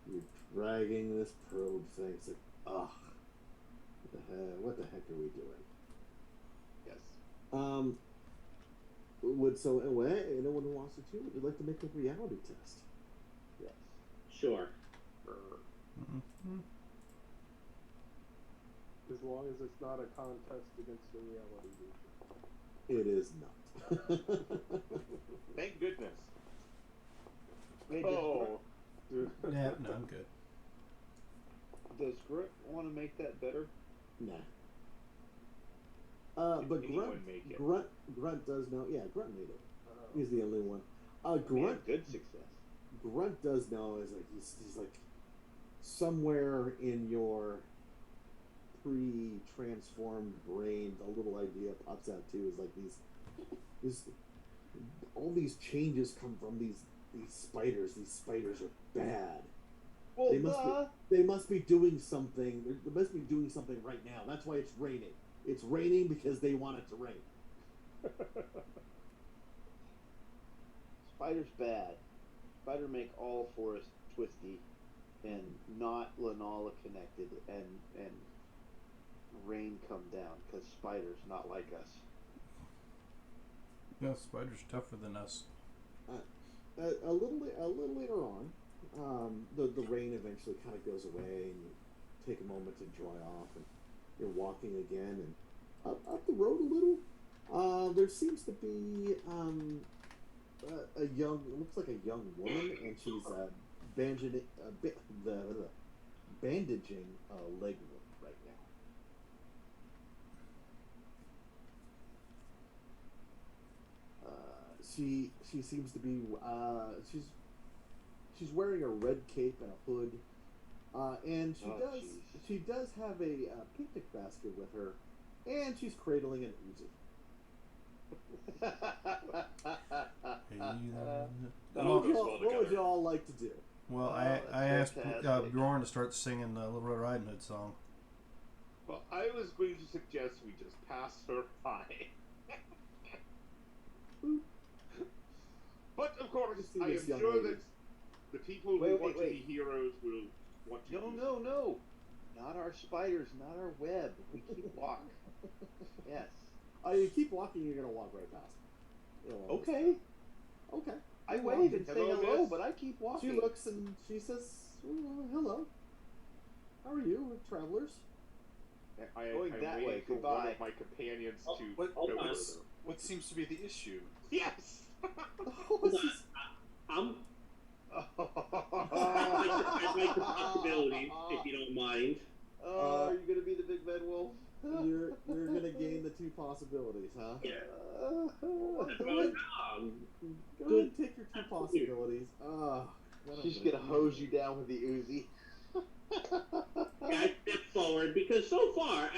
You're dragging this probe thing. It's like, ugh, what the heck are we doing? Yes. So anyway, anyone who wants to would you like to make a reality test? Yes. Sure. Mm-hmm. As long as it's not a contest against the reality region. It is not. Thank goodness. Hey, Oh, Yeah, no, I'm good. does Grunt want to make that better? Nah. Did But anyone make it? Grunt does know. Yeah, Grunt made it. He's the only one. Grunt, Good success. Grunt does know is like he's like somewhere in your pre-transformed brain, a little idea pops out too. Is like these all these changes come from these spiders. These spiders are bad. Well, They must be doing something. They must be doing something right now. That's why it's raining. It's raining because they want it to rain. Spider's bad. Spider make all forests twisty and not Lanala connected and rain come down because spiders not like us. No, spiders tougher than us. A little later on, the rain eventually kind of goes away, and you take a moment to dry off, and you're walking again, and up the road a little. There seems to be a young, it looks like a young woman, and she's bandaging a leg wound right now. She seems to be she's wearing a red cape and a hood, and she does have a picnic basket with her, and she's cradling an Uzi. What would you all like to do? Well, Oh, I that's asked fantastic. Bjorn to start singing the Little Red Riding Hood song. well, I was going to suggest we just pass her by. But of course, Just see I this am young sure lady. that the people who Wait, want wait. to be heroes will want to. use it. No. Not our spiders, not our web. We keep walk. Yes. You keep walking, you're gonna walk right past her. Okay. Okay. I Well, wave and say hello, hello, miss. but I keep walking. She looks and she says, "Hello. How are you, travelers?" Going I'm that waiting way, for one goodbye. of my companions Oh, to what, go what, further. what seems to be the issue? Yes. Oh, this is- I'm. I'd like the possibilities, if you don't mind. Oh, are you gonna be the big bad wolf? you're gonna gain the two possibilities, huh? Yeah. Go That's ahead, wrong. go ahead and take your two possibilities. She's gonna hose you down with the Uzi. I step forward because so far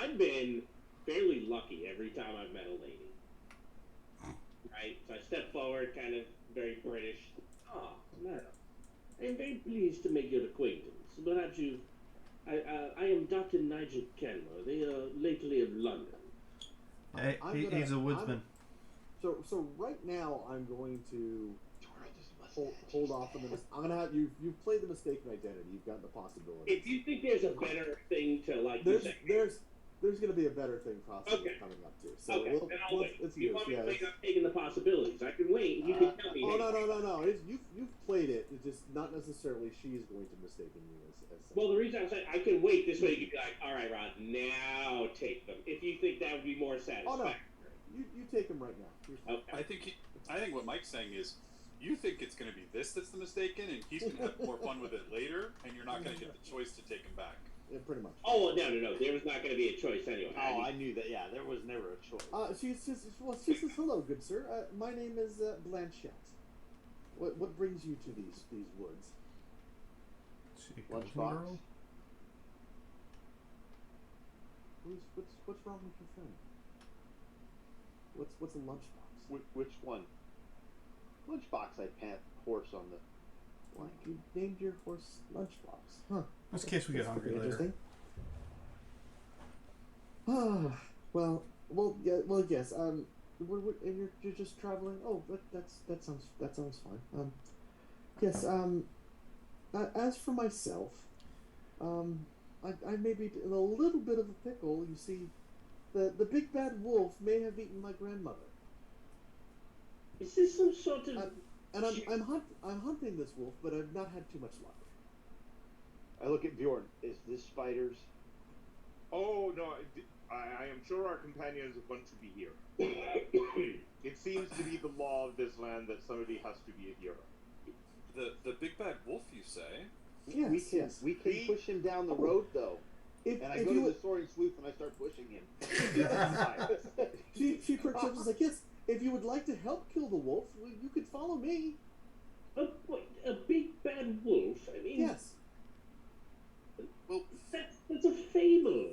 I've been fairly lucky every time I've met a lady. Right, so I step forward, kind of very British. Ah, madam, I am very pleased to make your acquaintance. Perhaps you, I am Dr. Nigel Kenmore, the lately of London. Hey, he's a woodsman. So right now, I'm going to hold off on the. I'm gonna have you've played the mistaken identity. You've got the possibility. If you think there's a better thing to like, There's going to be a better thing possibly Okay. coming up too. So okay, then I'll wait. it's You yours. want me Yeah. to wait? I'm taking the possibilities. I can wait. You can tell me. Oh hey, no! You've played it. It's just not necessarily she's going to mistaken you as Well, the reason I'm saying I can wait this way, you can be like, all right, Rod, now take them. If you think that would be more satisfactory. You take him right now. You're fine. Okay. I think what Mike's saying is, you think it's going to be this that's the mistaken, and he's going to have more fun with it later, and you're not going to get the choice to take him back. Yeah, pretty much. Oh no! There was not going to be a choice anyway. Oh, I knew that. Yeah, there was never a choice. She says, "Hello, good sir. My name is Blanchette. What brings you to these woods?" She a Lunchbox? golden girl? What's wrong with your friend? What's a lunchbox? Which one? Lunchbox. I pant horse on the blank. You named your horse Lunchbox. Huh. Just in case we get That's hungry pretty later. interesting. Ah, well, yeah, yes. And you're just traveling. Oh, that sounds fine. Yes. As for myself, I may be in a little bit of a pickle. You see, the big bad wolf may have eaten my grandmother. Is this some sort of? And I'm hunting this wolf, but I've not had too much luck. I look at Bjorn. Is this spiders? Oh no, I am sure our companions want to be here. It seems to be the law of this land that somebody has to be a hero. The big bad wolf, you say? Yes, We can push him down the road though. And I go to the soaring sleuth and I start pushing him. She perks up and is like, yes, if you would like to help kill the wolf, well, you could follow me. A big bad wolf? I mean, Yes. Well, that's a fable.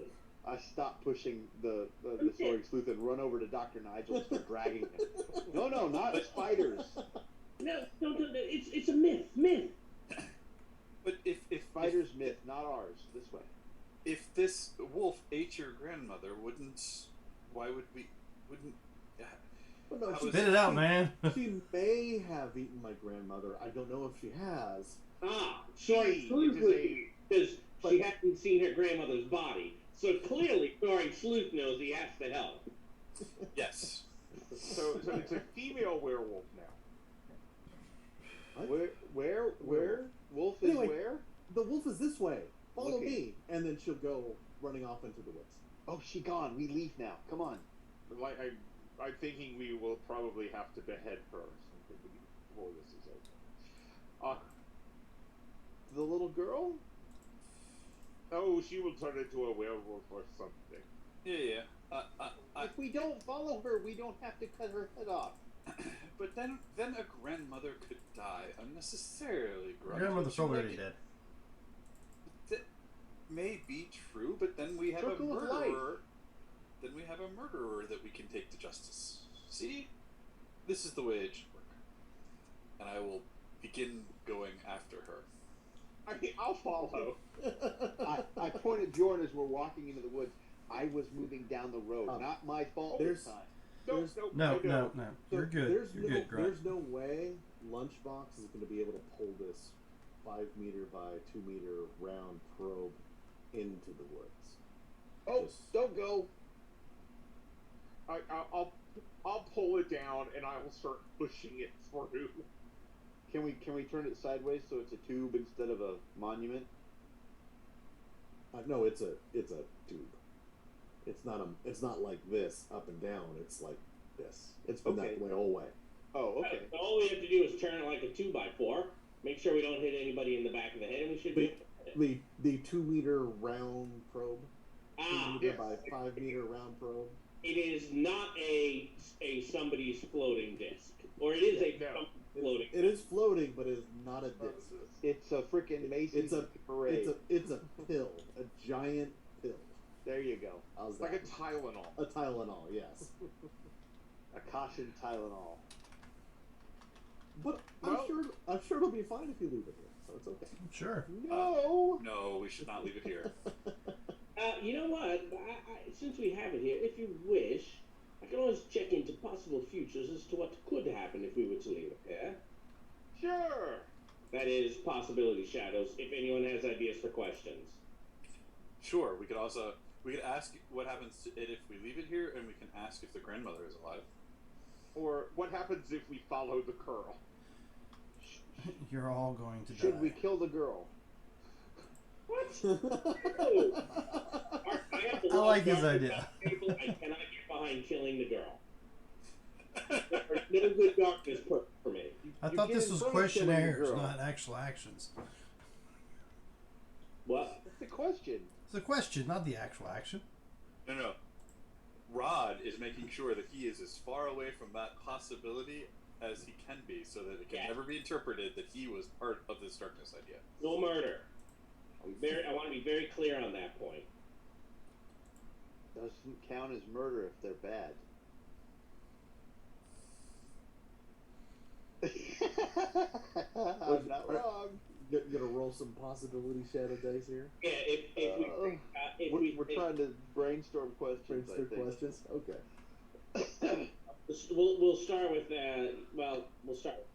I stop pushing the soaring sleuth and run over to Dr. Nigel and start dragging him. No, not spiders. No, it's a myth. but if Spiders myth, not ours. This way. if this wolf ate your grandmother, why would we? Well, no, How is Spit it out, man. She may have eaten my grandmother. I don't know if she has. Soaring sleuth because she hadn't seen her grandmother's body. So clearly, Soaring Sleuth knows he has to help. Yes. So it's a female werewolf now. Where? Wolf is Anyway. where? The wolf is this way. Follow Okay. me, and then she'll go running off into the woods. Oh, she gone. We leave now. Come on. Like I'm thinking we will probably have to behead her before this is over. The little girl? Oh, she will turn into a werewolf or something. Yeah. If we don't follow her, we don't have to cut her head off. But then a grandmother could die unnecessarily. Grandmother's probably already dead. That may be true, but then we have Circle a of life. murderer. Then we have a murderer that we can take to justice. See, this is the way it should work, and I will begin going after her. I mean, I'll follow. I point at Bjorn as we're walking into the woods. I was moving down the road. Not my fault this time. No. You're good. You're good, Grunt. There's no way Lunchbox is going to be able to pull this 5 meter by 2 meter round probe into the woods. Oh, don't go. I'll pull it down and I will start pushing it through. Can we turn it sideways so it's a tube instead of a monument? No, it's a tube. It's not like this up and down. It's like this. It's been that way all way. Oh, okay. So all we have to do is turn it like a 2x4. Make sure we don't hit anybody in the back of the head, and we should be. The 2 meter round probe. 2 meter yes. by 5 meter round probe. It is not a somebody's floating disc, or it is a floating. It is floating, but it is not a disc. It's a freaking Macy's parade. It's a pill, a giant pill. There you go. How's Like that? a Tylenol. A Tylenol, yes. A caution Tylenol. But I'm sure it'll be fine if you leave it here, so it's okay. Sure. No. No, we should not leave it here. You know what? Since we have it here, if you wish, I can always check into possible futures as to what could happen if we were to leave it here. Sure. That is possibility shadows. If anyone has ideas for questions. Sure, we could ask what happens to it if we leave it here, and we can ask if the grandmother is alive. Or what happens if we follow the curl? You're all going to die. Should we kill the girl? What? No. I have the I like his law idea. I cannot get behind killing the girl. There's no good darkness for me. I You thought can't this was front killing the questionnaires, girl. not actual actions. What? That's the question. It's a question, not the actual action. No. Rod is making sure that he is as far away from that possibility as he can be, so that it can never be interpreted that he was part of this darkness idea. No murder. I want to be very clear on that point. Doesn't count as murder if they're bad. I'm not wrong. You're gonna roll some possibility shadow dice here. Yeah, if We're trying to brainstorm questions. I Brainstorm think. questions. Okay. we'll start with we'll start.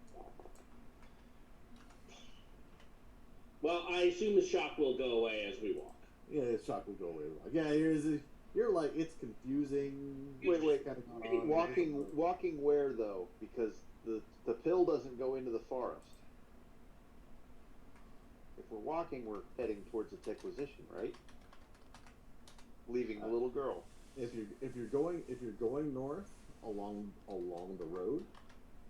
Well, I assume the shock will go away as we walk. Yeah, the shock will go away. Yeah, you're like it's confusing. Wait. Kind of Walking where though? Because the pill doesn't go into the forest. If we're walking, we're heading towards its acquisition, right? Leaving the little girl. If you're going north along the road,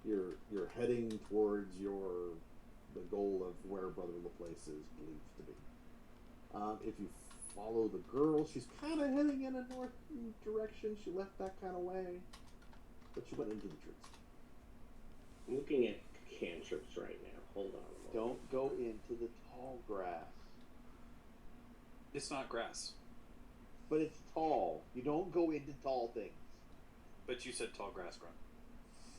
you're heading towards the goal of where Brother Laplace is believed to be. If you follow the girl, she's kind of heading in a north direction. She left that kind of way, but she went into the trees. I'm looking at cantrips right now. Hold on a moment. Don't go into the tall grass. It's not grass. But it's tall. You don't go into tall things. But you said tall grass grown.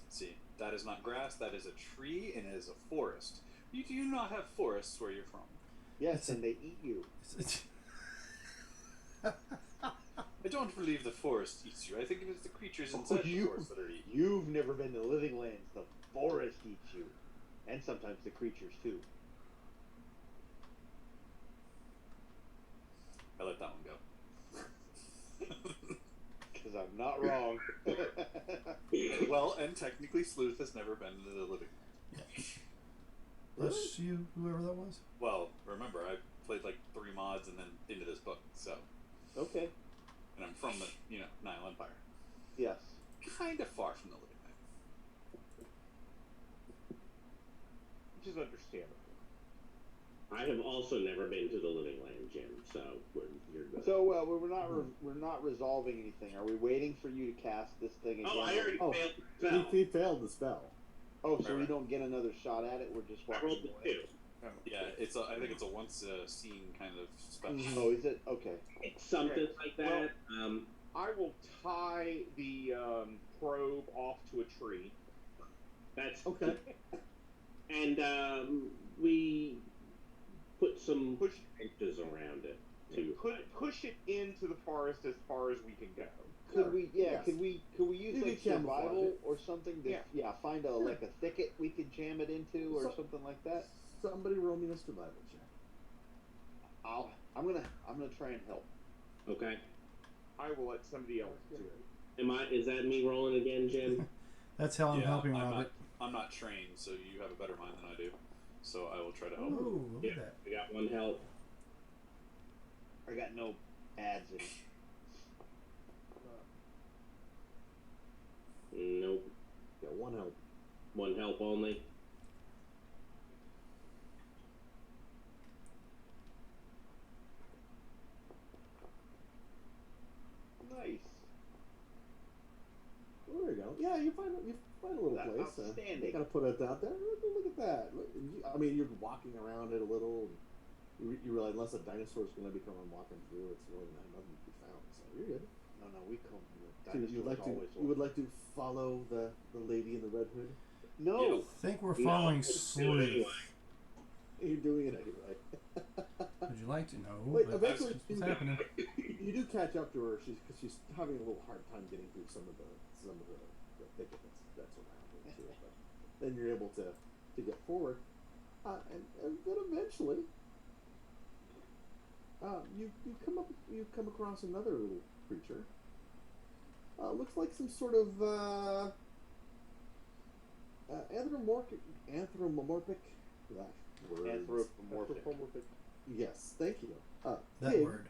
See, that is not grass. That is a tree, and it is a forest. You do not have forests where you're from. Yes, and they eat you. I don't believe the forest eats you. I think it is the creatures inside the forest that are eating you. You've never been to Living Lands. The forest eats you. And sometimes the creatures, too. I let that one go. Because I'm not wrong. Well, and technically Sleuth has never been to the living. Bless you, whoever that was. Well, remember, I played like 3 mods and then into this book, so. Okay. And I'm from the, Nile Empire. Yes. Kind of far from the living land. Which is understandable. I have also never been to the Living Land, Jim. So you're good. So we're not resolving anything. Are we waiting for you to cast this thing again? Oh, I already failed the spell. He failed the spell. Oh, so we Right. don't get another shot at it? We're just I walking rolled the away? 2. Yeah, I think it's a once seen kind of special. Oh, is it? Okay. It's something like that. I will tie the probe off to a tree. That's Okay. And we put some Push branches around it to push it into the forest as far as we can go. Could we? Yeah. Yes. Could we use You like could camouflage survival it. or something? To, Yeah. Find a like a thicket we could jam it into or something like that. Somebody roll me a survival check. I'm gonna try and help. Okay. I will let somebody else do it. Is that me rolling again, Jim? That's how I'm helping I'm Robert. I'm not trained, so you have a better mind than I do. So I will try to help. Oh, look Yeah, at that. we got 1 help. I got no ads in. Nope. Got 1 help. 1 help only. Nice. Well, there you go. Yeah, you find a little That's place. outstanding. You gotta put it out there. Look at that. I mean, you're walking around it a little. And you realize unless a dinosaur's going to be coming walking through, it's really nothing to be found. So you're good. No, we come. So you would like to follow the lady in the red hood? No. I think we're No, let's following do it Sleuth. anyway. You're doing it anyway. Would you like to know? Wait, But eventually that's what's happening. You do catch up to her. She's having a little hard time getting through some of the thicket that's around her too. But then you're able to get forward, and then eventually, you come across another little creature. Looks like some sort of anthropomorphic. Anthropomorphic. Yes, thank you. That pig word.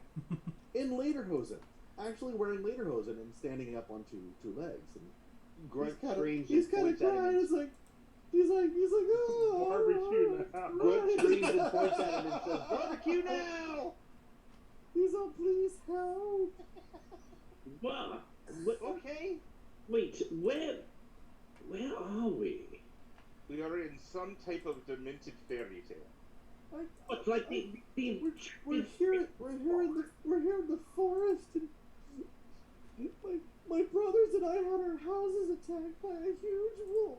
in lederhosen, actually wearing lederhosen and standing up on two legs. And Grunt he's screams He's and kind of points at him. crying. He's like, oh, Barbecue now. Grunt screams and points at him and says, "Barbecue now!" He's all, please help. Well, Okay. wait, where are we? We are in some type of demented fairy tale. What's like the We're here in the forest, and my brothers and I had our houses attacked by a huge wolf.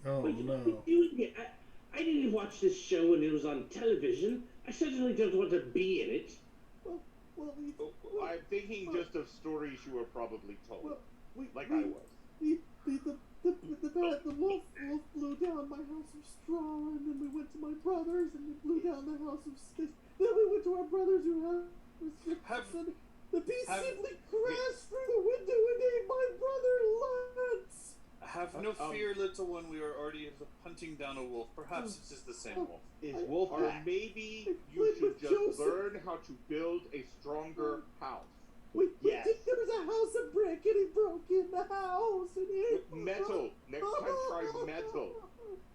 Oh What are no. you doing here? I didn't watch this show when it was on television. I certainly don't want to be in it. Well, I'm thinking just of stories you were probably told, I was. The wolf blew down my house of straw, and then we went to my brother's, and it blew down the house of sticks. Then we went to our brother's who had sticks, and the beast simply crashed through the window and ate my brother Lance. Have no fear, little one. We are already hunting down a wolf. Perhaps it is the same wolf. Is wolf Or back? maybe you should just learn how to build a stronger house. Yes. There was a house of brick, and he broke in the house, and he Metal. Next time try metal.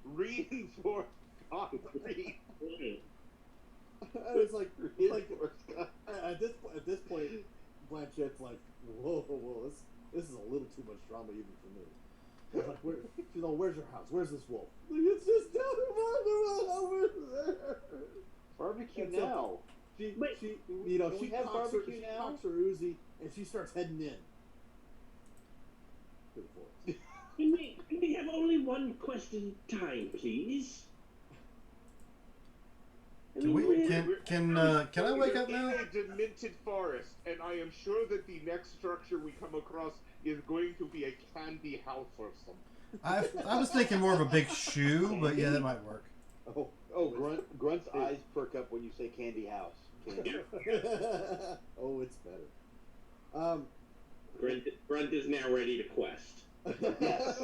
Reinforced concrete. And it's like at this point, Blanchette's like, whoa, this is a little too much drama even for me. She's like, where's your house? Where's this wolf? It's just down over there. Barbecue That's now. She Can we have barbecue now? cocks her Uzi, and she starts heading in to the forest. Can we have only one question time, please? Can I wake up now? In a demented forest, and I am sure that the next structure we come across is going to be a candy house or something. I was thinking more of a big shoe, but yeah, that might work. Grunt's eyes perk up when you say candy house. Oh, it's better. Grunt is now ready to quest. Yes,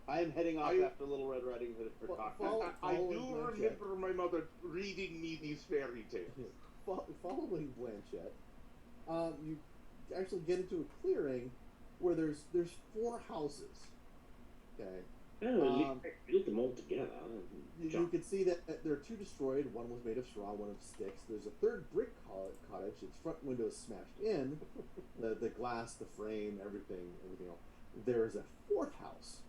I am heading off after Little Red Riding Hood for cocktails. I do remember my mother reading me these fairy tales. Following Blanchette, you actually get into a clearing where there's 4 houses. Okay. Oh, at least I built them all together. You can see that there are 2 destroyed. One was made of straw, one of sticks. There's a 3rd brick cottage. Its front window is smashed in. The glass, the frame, everything else. There is a 4th house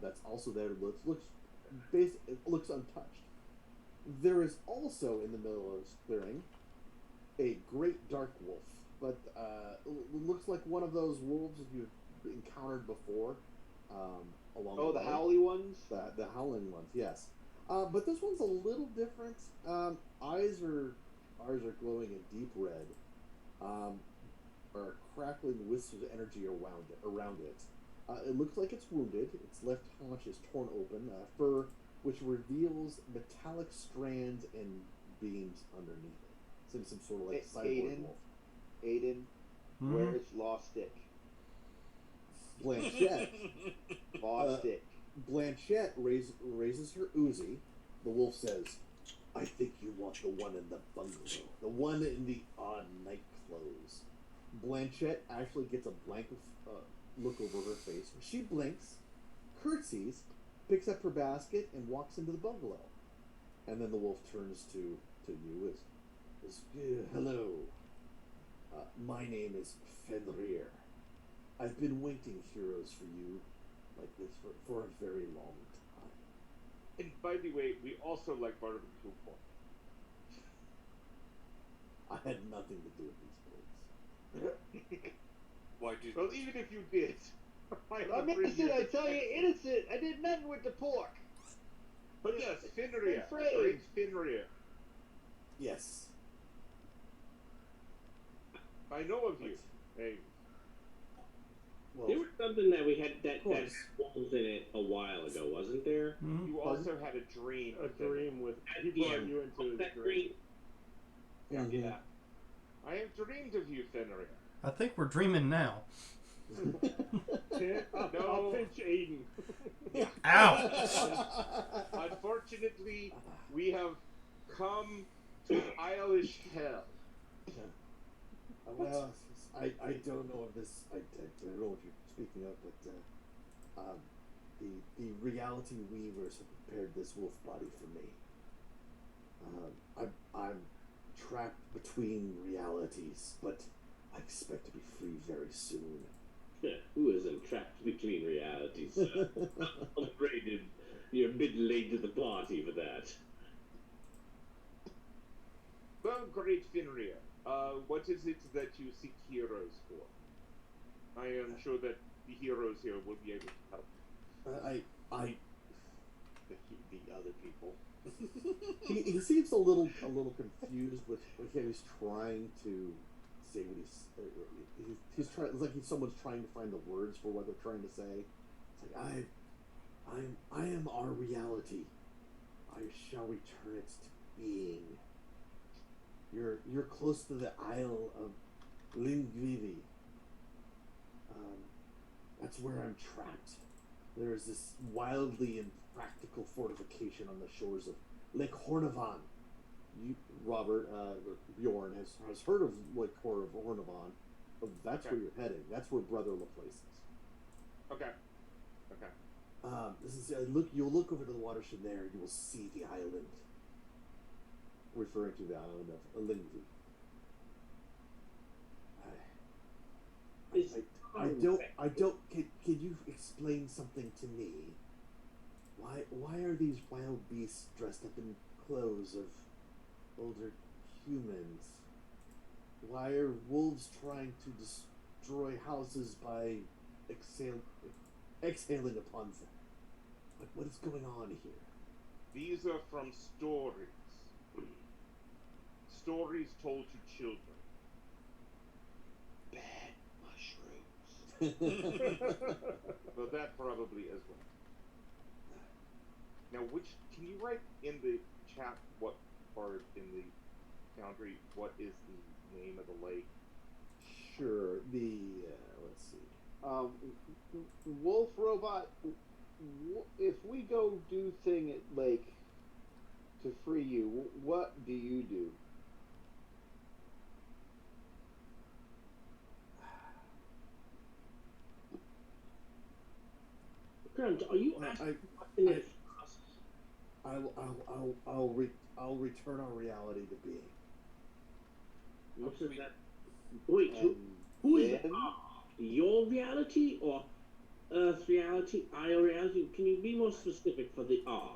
that's also there. It looks untouched. There is also in the middle of this clearing a great dark wolf, but looks like one of those wolves you've encountered before. Along the way. Howly ones? The howling ones, yes. But this one's a little different. Ours are glowing a deep red. Are crackling wisps of energy around it. It looks like it's wounded. Its left haunch is torn open. Fur which reveals metallic strands and beams underneath it. Some sort of like cyborg wolf. Aiden, where's Lost Stick? Blanchette. Lost Stick. Blanchette raises her Uzi. The wolf says, "I think you want the one in the bungalow, the one in the odd night clothes." Blanchette actually gets a blank look over her face. She blinks, curtsies, picks up her basket, and walks into the bungalow. And then the wolf turns to you as hello. My name is Fenrir. I've been waiting, heroes, for you like this for a very long time. And by the way, we also like barbecue pork. I had nothing to do with these plates. Why do? Well, even if you did, I'm innocent, I tell you, innocent. I did nothing with the pork. But yes, Fenrir. Afraid. Great Fenrir. Yes. I know of you. Hey. Well, There was something that we had that course. wolves in it a while ago, wasn't there? Mm-hmm. You also had a dream. A dream with he Yeah. brought you into his That dream. Mhm. I have dreamed of you, Fenrir. I think we're dreaming now. I'll pinch Aiden. Ow! Unfortunately, we have come to Eilish Hell. Well, I don't know if this. I don't know what you're speaking of, but the reality weavers have prepared this wolf body for me. I'm trapped between realities, but I expect to be free very soon. Who isn't trapped between realities? I'm afraid you're a bit late to the party for that. Well, great Fenrir. What is it that you seek heroes for? I am sure that the heroes here will be able to help. the other people. he seems a little confused with he's trying to say what he's trying. It's like someone's trying to find the words for what they're trying to say. It's like I am our reality. I shall return it to being. You're close to the Isle of Lingvivi. That's where I'm trapped. There is this wildly impractical fortification on the shores of Lake Hornavan. Robert, Bjorn has heard of Lake Hornavan. That's where you're heading. That's where Brother Laplace is. Okay. This is You'll look over to the watershed there. You will see the island, referring to the island of Lingvi. I don't. Can you explain something to me? Why are these wild beasts dressed up in clothes of older humans? Why are wolves trying to destroy houses by exhaling upon them? What is going on here? These are from stories. Stories told to children. Bad mushrooms. Well, that probably as well. Now, can you write in the chat or in the Foundry, what is the name of the lake? Sure. Let's see. Wolf Robot, if we go do thing at Lake to free you, what do you do? Grant, are you asking I'll return our reality to being. what is that? Wait, who is then? your reality or Earth reality, our reality? Can you be more specific for the R?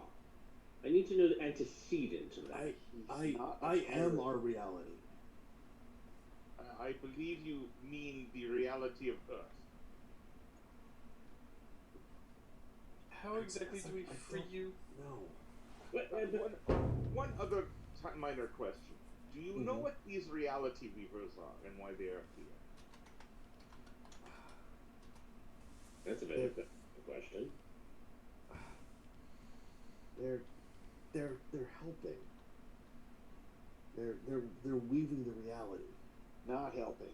I need to know the antecedent of that. I am our reality. I believe you mean the reality of Earth. How exactly do we free you? No. One other minor question. Do you know what these reality weavers are and why they are here? That's a very good question. They're helping. They're weaving the reality. Not helping.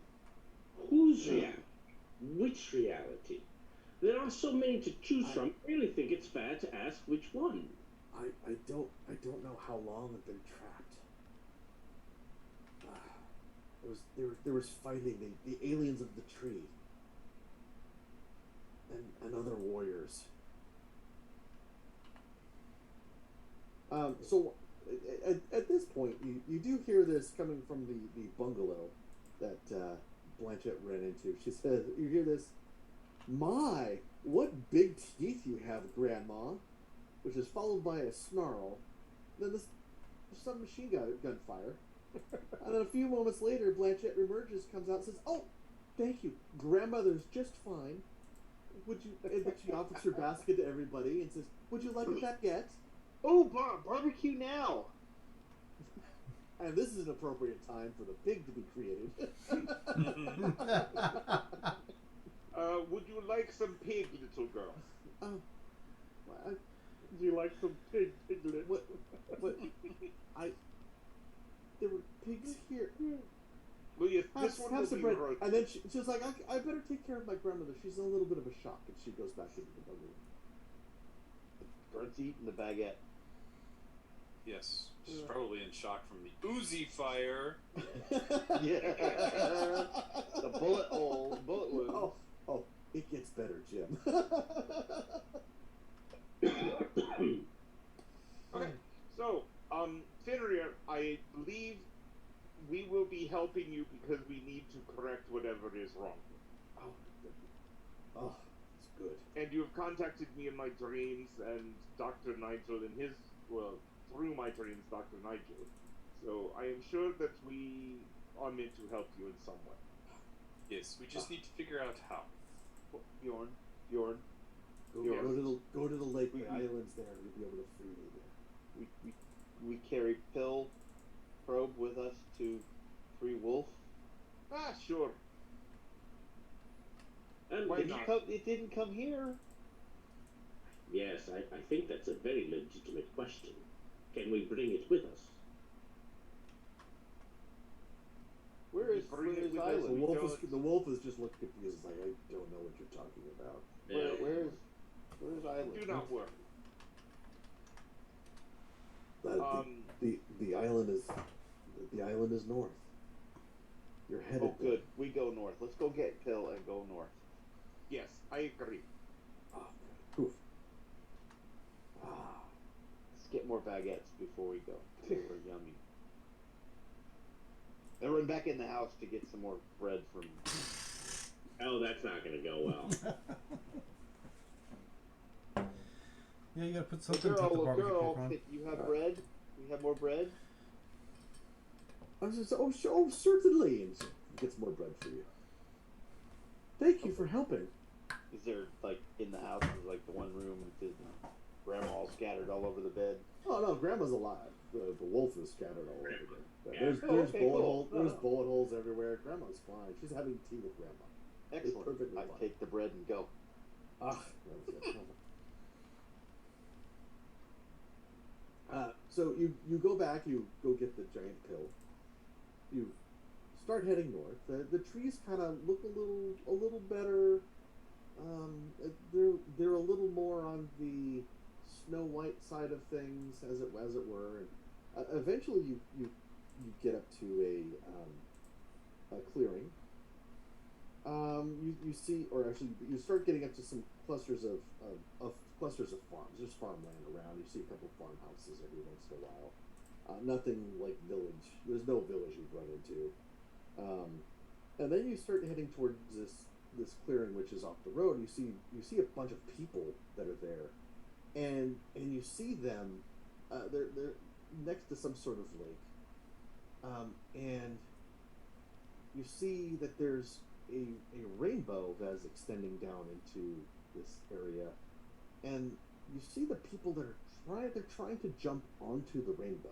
Whose reality? Which reality? There are so many to choose from. I really think it's fair to ask which one. I don't know how long I've been trapped. There was fighting the aliens of the tree and other warriors. So at this point, you do hear this coming from the bungalow that Blanchett ran into. She says, "You hear this? My, what big teeth you have, Grandma!" Which is followed by a snarl. Then this submachine gun fire. And then a few moments later, Blanchett emerges, comes out, and says, "Oh, thank you. Grandmother's just fine. Would you?" And then she offers her basket to everybody and says, "Would you like a baguette?" Oh, barbecue now! And this is an appropriate time for the pig to be created. Would you like some pig, little girl? Do you like some piglet? What? There were pigs here. Well, yes, this one will be bread. roasted. And then she was like, I better take care of my grandmother. She's in a little bit of a shock. And she goes back into the buggy. Bird's eating the baguette. Yes, she's probably in shock from the Uzi fire. Yeah. The bullet wound. Oh, it gets better, Jim. Okay, so, Fenrir, I believe we will be helping you because we need to correct whatever is wrong. Oh, that's good. And you have contacted me in my dreams, and Dr. Nigel in his, through my dreams, Dr. Nigel. So I am sure that we are meant to help you in some way. Yes, we just need to figure out how. Bjorn, Go to the lake. We- The island's there. You'll be able to free me there. We carry Pill probe with us to free Wolf. Ah, sure. Why If not? It didn't come here. Yes, I think that's a very legitimate question. Can we bring it with us? Where is Bring it with us. Island? The wolf is just looking confused. It's like, I don't know what you're talking about. Where's Island? Do not worry. The island is north. You're headed. Oh, good. We go north. Let's go get Pill and go north. Yes, I agree. Oh, good. Oof. Ah. Let's get more baguettes before we go. They were yummy. I run back in the house to get some more bread from. Oh, that's not going to go well. Yeah, you gotta put something to the Little barbecue girl, cook on. can you have bread? We have more bread. I was just, oh, certainly, and gets more bread for you. Thank you for helping. Is there like in the house? Is like the one room with grandma all scattered all over the bed? Oh no, Grandma's alive. The wolf is scattered all over there. Yeah. There's Okay, bullet cool. holes. No, There's no. bullet holes everywhere. Grandma's fine. She's having tea with Grandma. Excellent. perfectly I fine. take the bread and go. Ah. So you go back. You go get the giant pill. You start heading north. The trees kind of look a little better. They're a little more on the Snow White side of things, as it were. And eventually, you get up to a clearing. You see, or actually, you start getting up to some clusters of farms. There's farmland around. You see a couple farmhouses every once in a while. Nothing like village. There's no village you've run into. And then you start heading towards this clearing, which is off the road. You see a bunch of people that are there, and you see them. They're next to some sort of lake, and you see that there's a rainbow that is extending down into this area, and you see the people that are trying to jump onto the rainbow.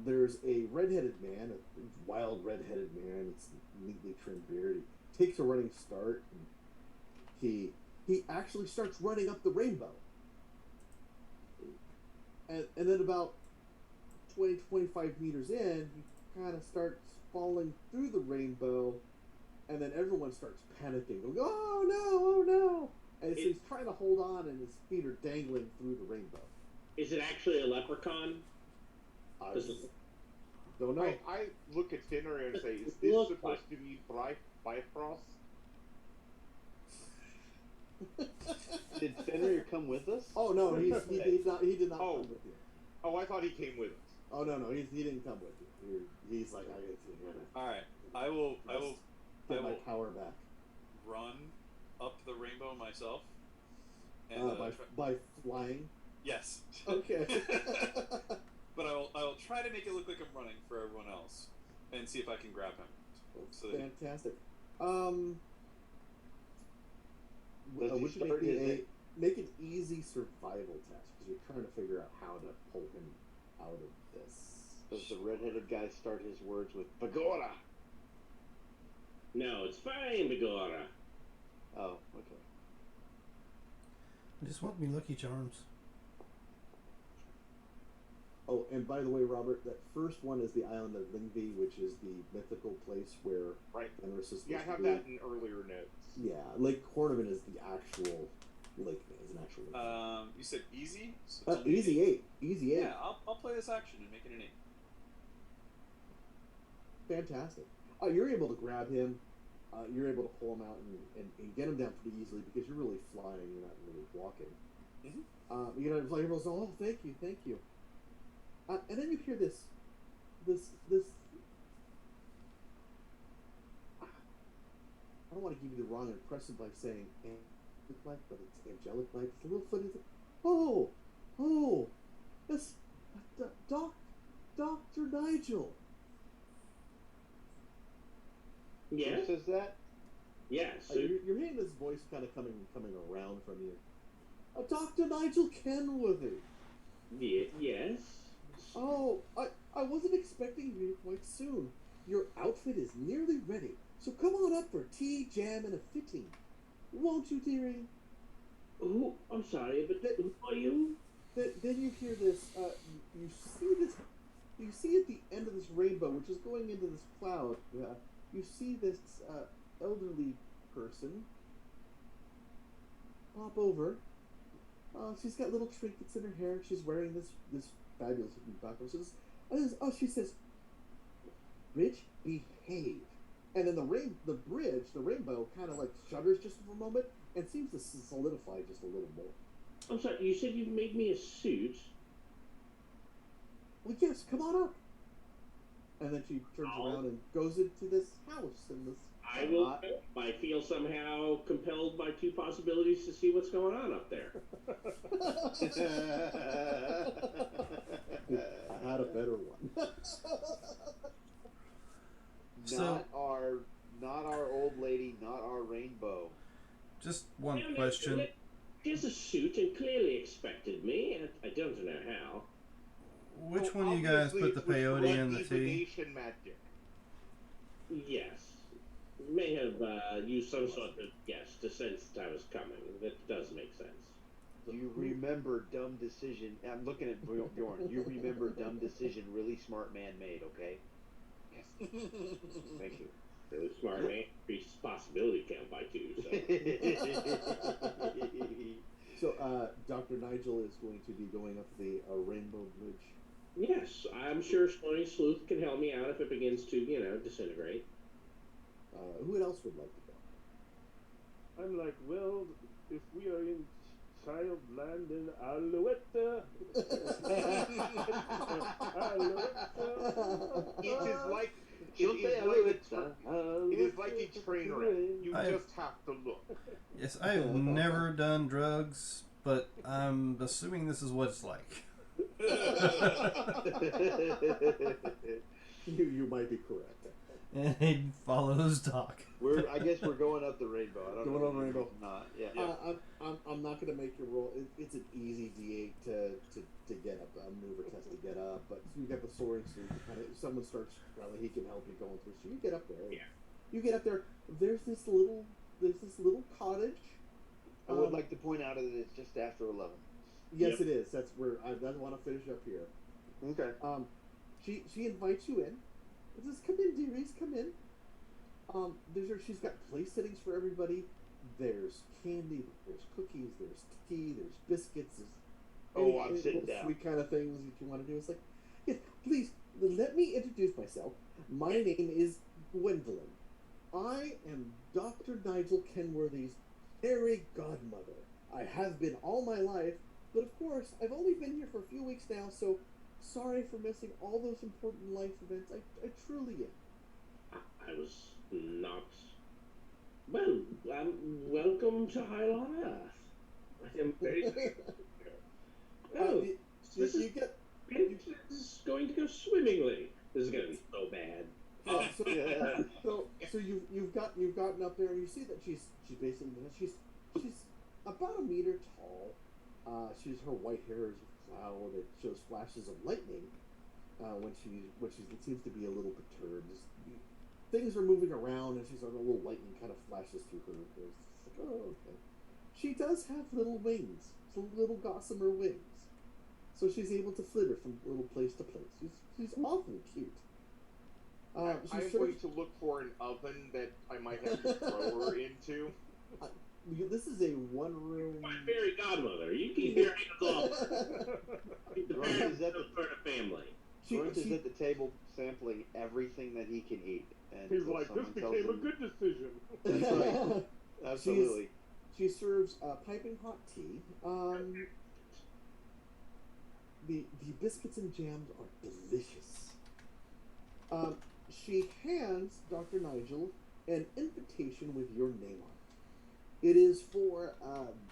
There's a redheaded man, a wild redheaded man. It's neatly trimmed beard. He takes a running start. And he actually starts running up the rainbow. And then about 20-25 meters in, he kind of starts falling through the rainbow, and then everyone starts panicking, going, "Oh no! Oh no!" And so he's trying to hold on, and his feet are dangling through the rainbow. Is it actually a leprechaun? Don't know. I look at Fenrir and say, is this Look supposed to be Bifrost? Did Fenrir come with us? Oh no, he did not Oh. come with you. Oh, I thought he came with us. Oh no, he didn't come with you. He's like, I get to All right, I will get my power back run up the rainbow myself. And by flying. yes. Okay. But I will try to make it look like I'm running for everyone else, and see if I can grab him. So that Fantastic. Does he would you start make an easy survival test, because you're trying to figure out how to pull him out of this. Does the redheaded guy start his words with Bagora? No, it's fine, Begora. Oh, okay. I just want me Lucky Charms. Oh, and by the way, Robert, that first one is the island of Lingvi, which is the mythical place where Right. Fenris is supposed Yeah, I have to be. that in earlier notes. Yeah, Lake Horniman is the actual lake. Is an actual lake. you said easy. So it's only Easy 8. Easy 8. Yeah, I'll play this action and make it an 8. Fantastic. You're able to grab him. You're able to pull him out and get him down pretty easily, because you're really flying. You're not really walking. Mm-hmm. You know, everyone's like, "Oh, thank you." And then you hear this. I don't want to give you the wrong impression by saying angelic light, but it's angelic light. It's a little funny. Oh, that's Dr. Nigel. Yeah? Who says that? Yes. You're hearing this voice kind of coming around from you. Dr. Nigel Kenworthy. Yes. Oh, I wasn't expecting you quite soon. Your outfit is nearly ready, so come on up for tea, jam, and a fitting. Won't you, dearie? Who? I'm sorry, but who are you? Then you hear this. You see this. You see at the end of this rainbow, which is going into this cloud. You see this elderly person pop over. She's got little trinkets in her hair. She's wearing this fabulous looking background. She says, "Rich, behave." And then the rainbow, kind of like shudders just for a moment and seems to solidify just a little more. I'm sorry. You said you made me a suit. Well, yes, come on up. And then she turns around and goes into this house and this. I will. I feel somehow compelled by two possibilities to see what's going on up there. I had a better one. Not our old lady, not our rainbow. Just one question. She's a suit and clearly expected me. I don't know how. Which one of you guys put the peyote in the tea? Divination magic. Yes. May have used some sort of to sense that I was coming. That does make sense. You remember dumb decision. I'm looking at Bjorn. You remember dumb decision really smart man made, okay? Yes. Thank you. Really smart man increases possibility count by 2. So, Dr. Nigel is going to be going up the Rainbow Bridge. Yes, I'm sure Stony Sleuth can help me out if it begins to, disintegrate. Who else would like to go? I'm like, well, if we are in Childland in Alouette. It is like a train wreck. You just have to look. Yes, I have never done drugs, but I'm assuming this is what it's like. You might be correct. And he follows Doc. I guess we're going up the rainbow. I don't know. Going up the rainbow. Not. Yeah. I'm not going to make you roll. It's an easy D8 to get up, a maneuver test to get up. But you get the soaring suit. If someone starts running, he can help you going through. So you get up there. Yeah. You get up there. There's this little cottage. I would like to point out that it's just after 11. Yes, it is. That's where I want to finish up here. Okay. She invites you in. Says, "Come in, dearies, come in." She's got place settings for everybody. There's candy, there's cookies, there's tea, there's biscuits. I'm sitting down. Sweet kind of things that you want to do. It's like, yes, please let me introduce myself. My name is Gwendolyn. I am Dr. Nigel Kenworthy's fairy godmother. I have been all my life, but of course, I've only been here for a few weeks now, so sorry for missing all those important life events. I truly am. I was not. Well, welcome to High on Earth. I am very. This is going to go swimmingly. This is going to be so bad. So you've gotten up there and you see that she's basically she's about a meter tall. Her white hair is cloud. It shows flashes of lightning when she seems to be a little perturbed. Things are moving around and she's on a little lightning kind of flashes through her. It's like, oh, okay. She does have little wings, some little gossamer wings, so she's able to flitter from little place to place. She's awfully cute. I'm going to look for an oven that I might have to throw her into. This is a one-room. My fairy godmother. You keep your hands off. The parents of the family. George is at the table sampling everything that he can eat. And he's like, this became a good decision. That's right. Absolutely. She serves piping hot tea. The biscuits and jams are delicious. She hands Dr. Nigel an invitation with your name on it. It is for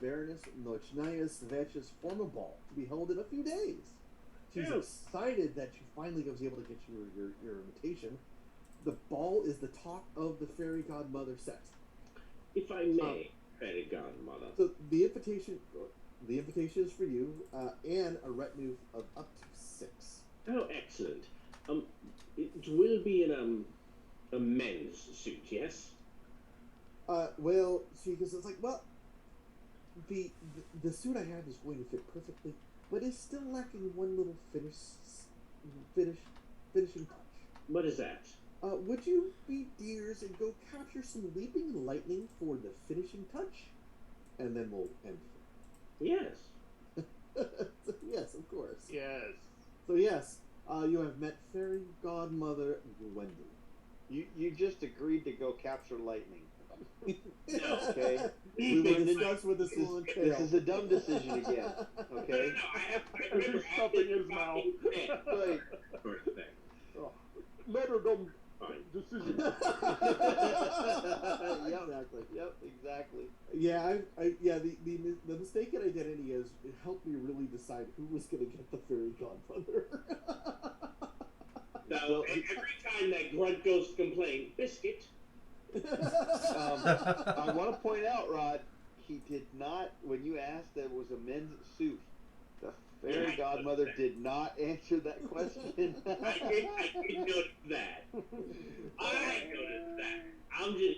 Baroness Nochnaya Svech's formal ball to be held in a few days. She's excited that she finally was able to get you your invitation. The ball is the talk of the fairy godmother set. If I may, fairy godmother. So the invitation is for you and a retinue of up to 6. Oh, excellent. It will be in a men's suit, yes? Well, see, because it's like, well, the suit I have is going to fit perfectly, but it's still lacking one little finishing touch. What is that? Would you be dears and go capture some leaping lightning for the finishing touch, and then we'll end Yes. here. Yes, of course. Yes. So yes, you have met Fairy Godmother Gwendolyn. You just agreed to go capture lightning. No. Okay. We will discuss what this will entail. This is a dumb decision again. Okay. No, I There's remember something in his mouth. Right. Sort of thing. Better dumb Fine. decision. Yep, exactly. Yeah, the mistaken identity is it helped me really decide who was going to get the Fairy Godmother. So every time that grunt goes to complain, biscuit. I want to point out, Rod, he did not, when you asked that it was a men's suit, the fairy godmother did not answer that question. I did notice that. I noticed that.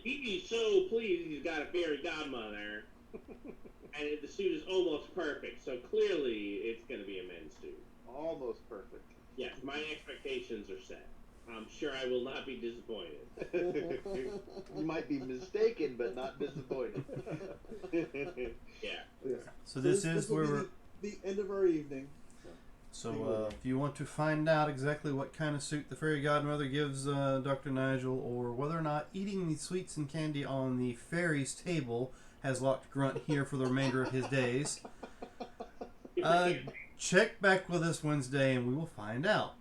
He's so pleased he's got a fairy godmother. And the suit is almost perfect, so clearly it's going to be a men's suit. Almost perfect. Yes, my expectations are set. I'm sure I will not be disappointed. You might be mistaken, but not disappointed. Yeah. Yeah. So this is will where be we're. the end of our evening. So if you want to find out exactly what kind of suit the fairy godmother gives Dr. Nigel, or whether or not eating the sweets and candy on the fairy's table has locked Grunt here for the remainder of his days, check back with us Wednesday and we will find out.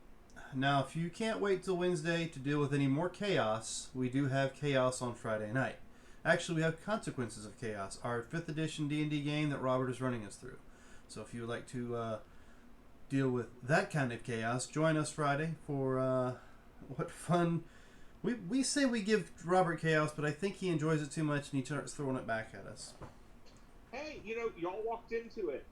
Now, if you can't wait till Wednesday to deal with any more chaos, we do have chaos on Friday night. Actually, we have Consequences of Chaos, our 5th edition D&D game that Robert is running us through. So if you would like to deal with that kind of chaos, join us Friday for what fun. We say we give Robert chaos, but I think he enjoys it too much and he starts throwing it back at us. Hey, y'all walked into it.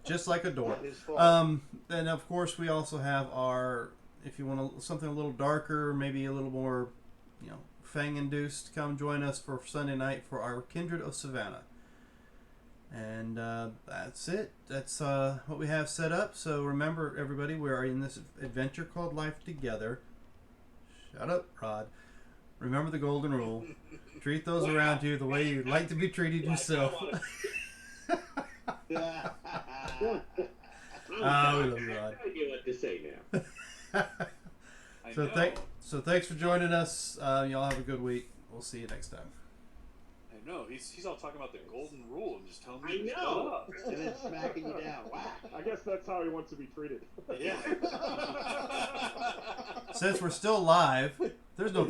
Just like a door. His fault. And of course we also have our, if you want something a little darker, maybe a little more, Fang induced, come join us for Sunday night for our Kindred of Savannah. And that's it. That's what we have set up. So remember, everybody, we are in this adventure called Life Together. Shut up, Rod. Remember the golden rule. Treat those around you the way you'd like to be treated yourself. We love you, Rod. I know what to say now. So thanks for joining us. Y'all have a good week. We'll see you next time. I know he's all talking about the golden rule and just telling me I to shut know. up. And then smacking you down. Wow. I guess that's how he wants to be treated. Yeah. Since we're still live, there's no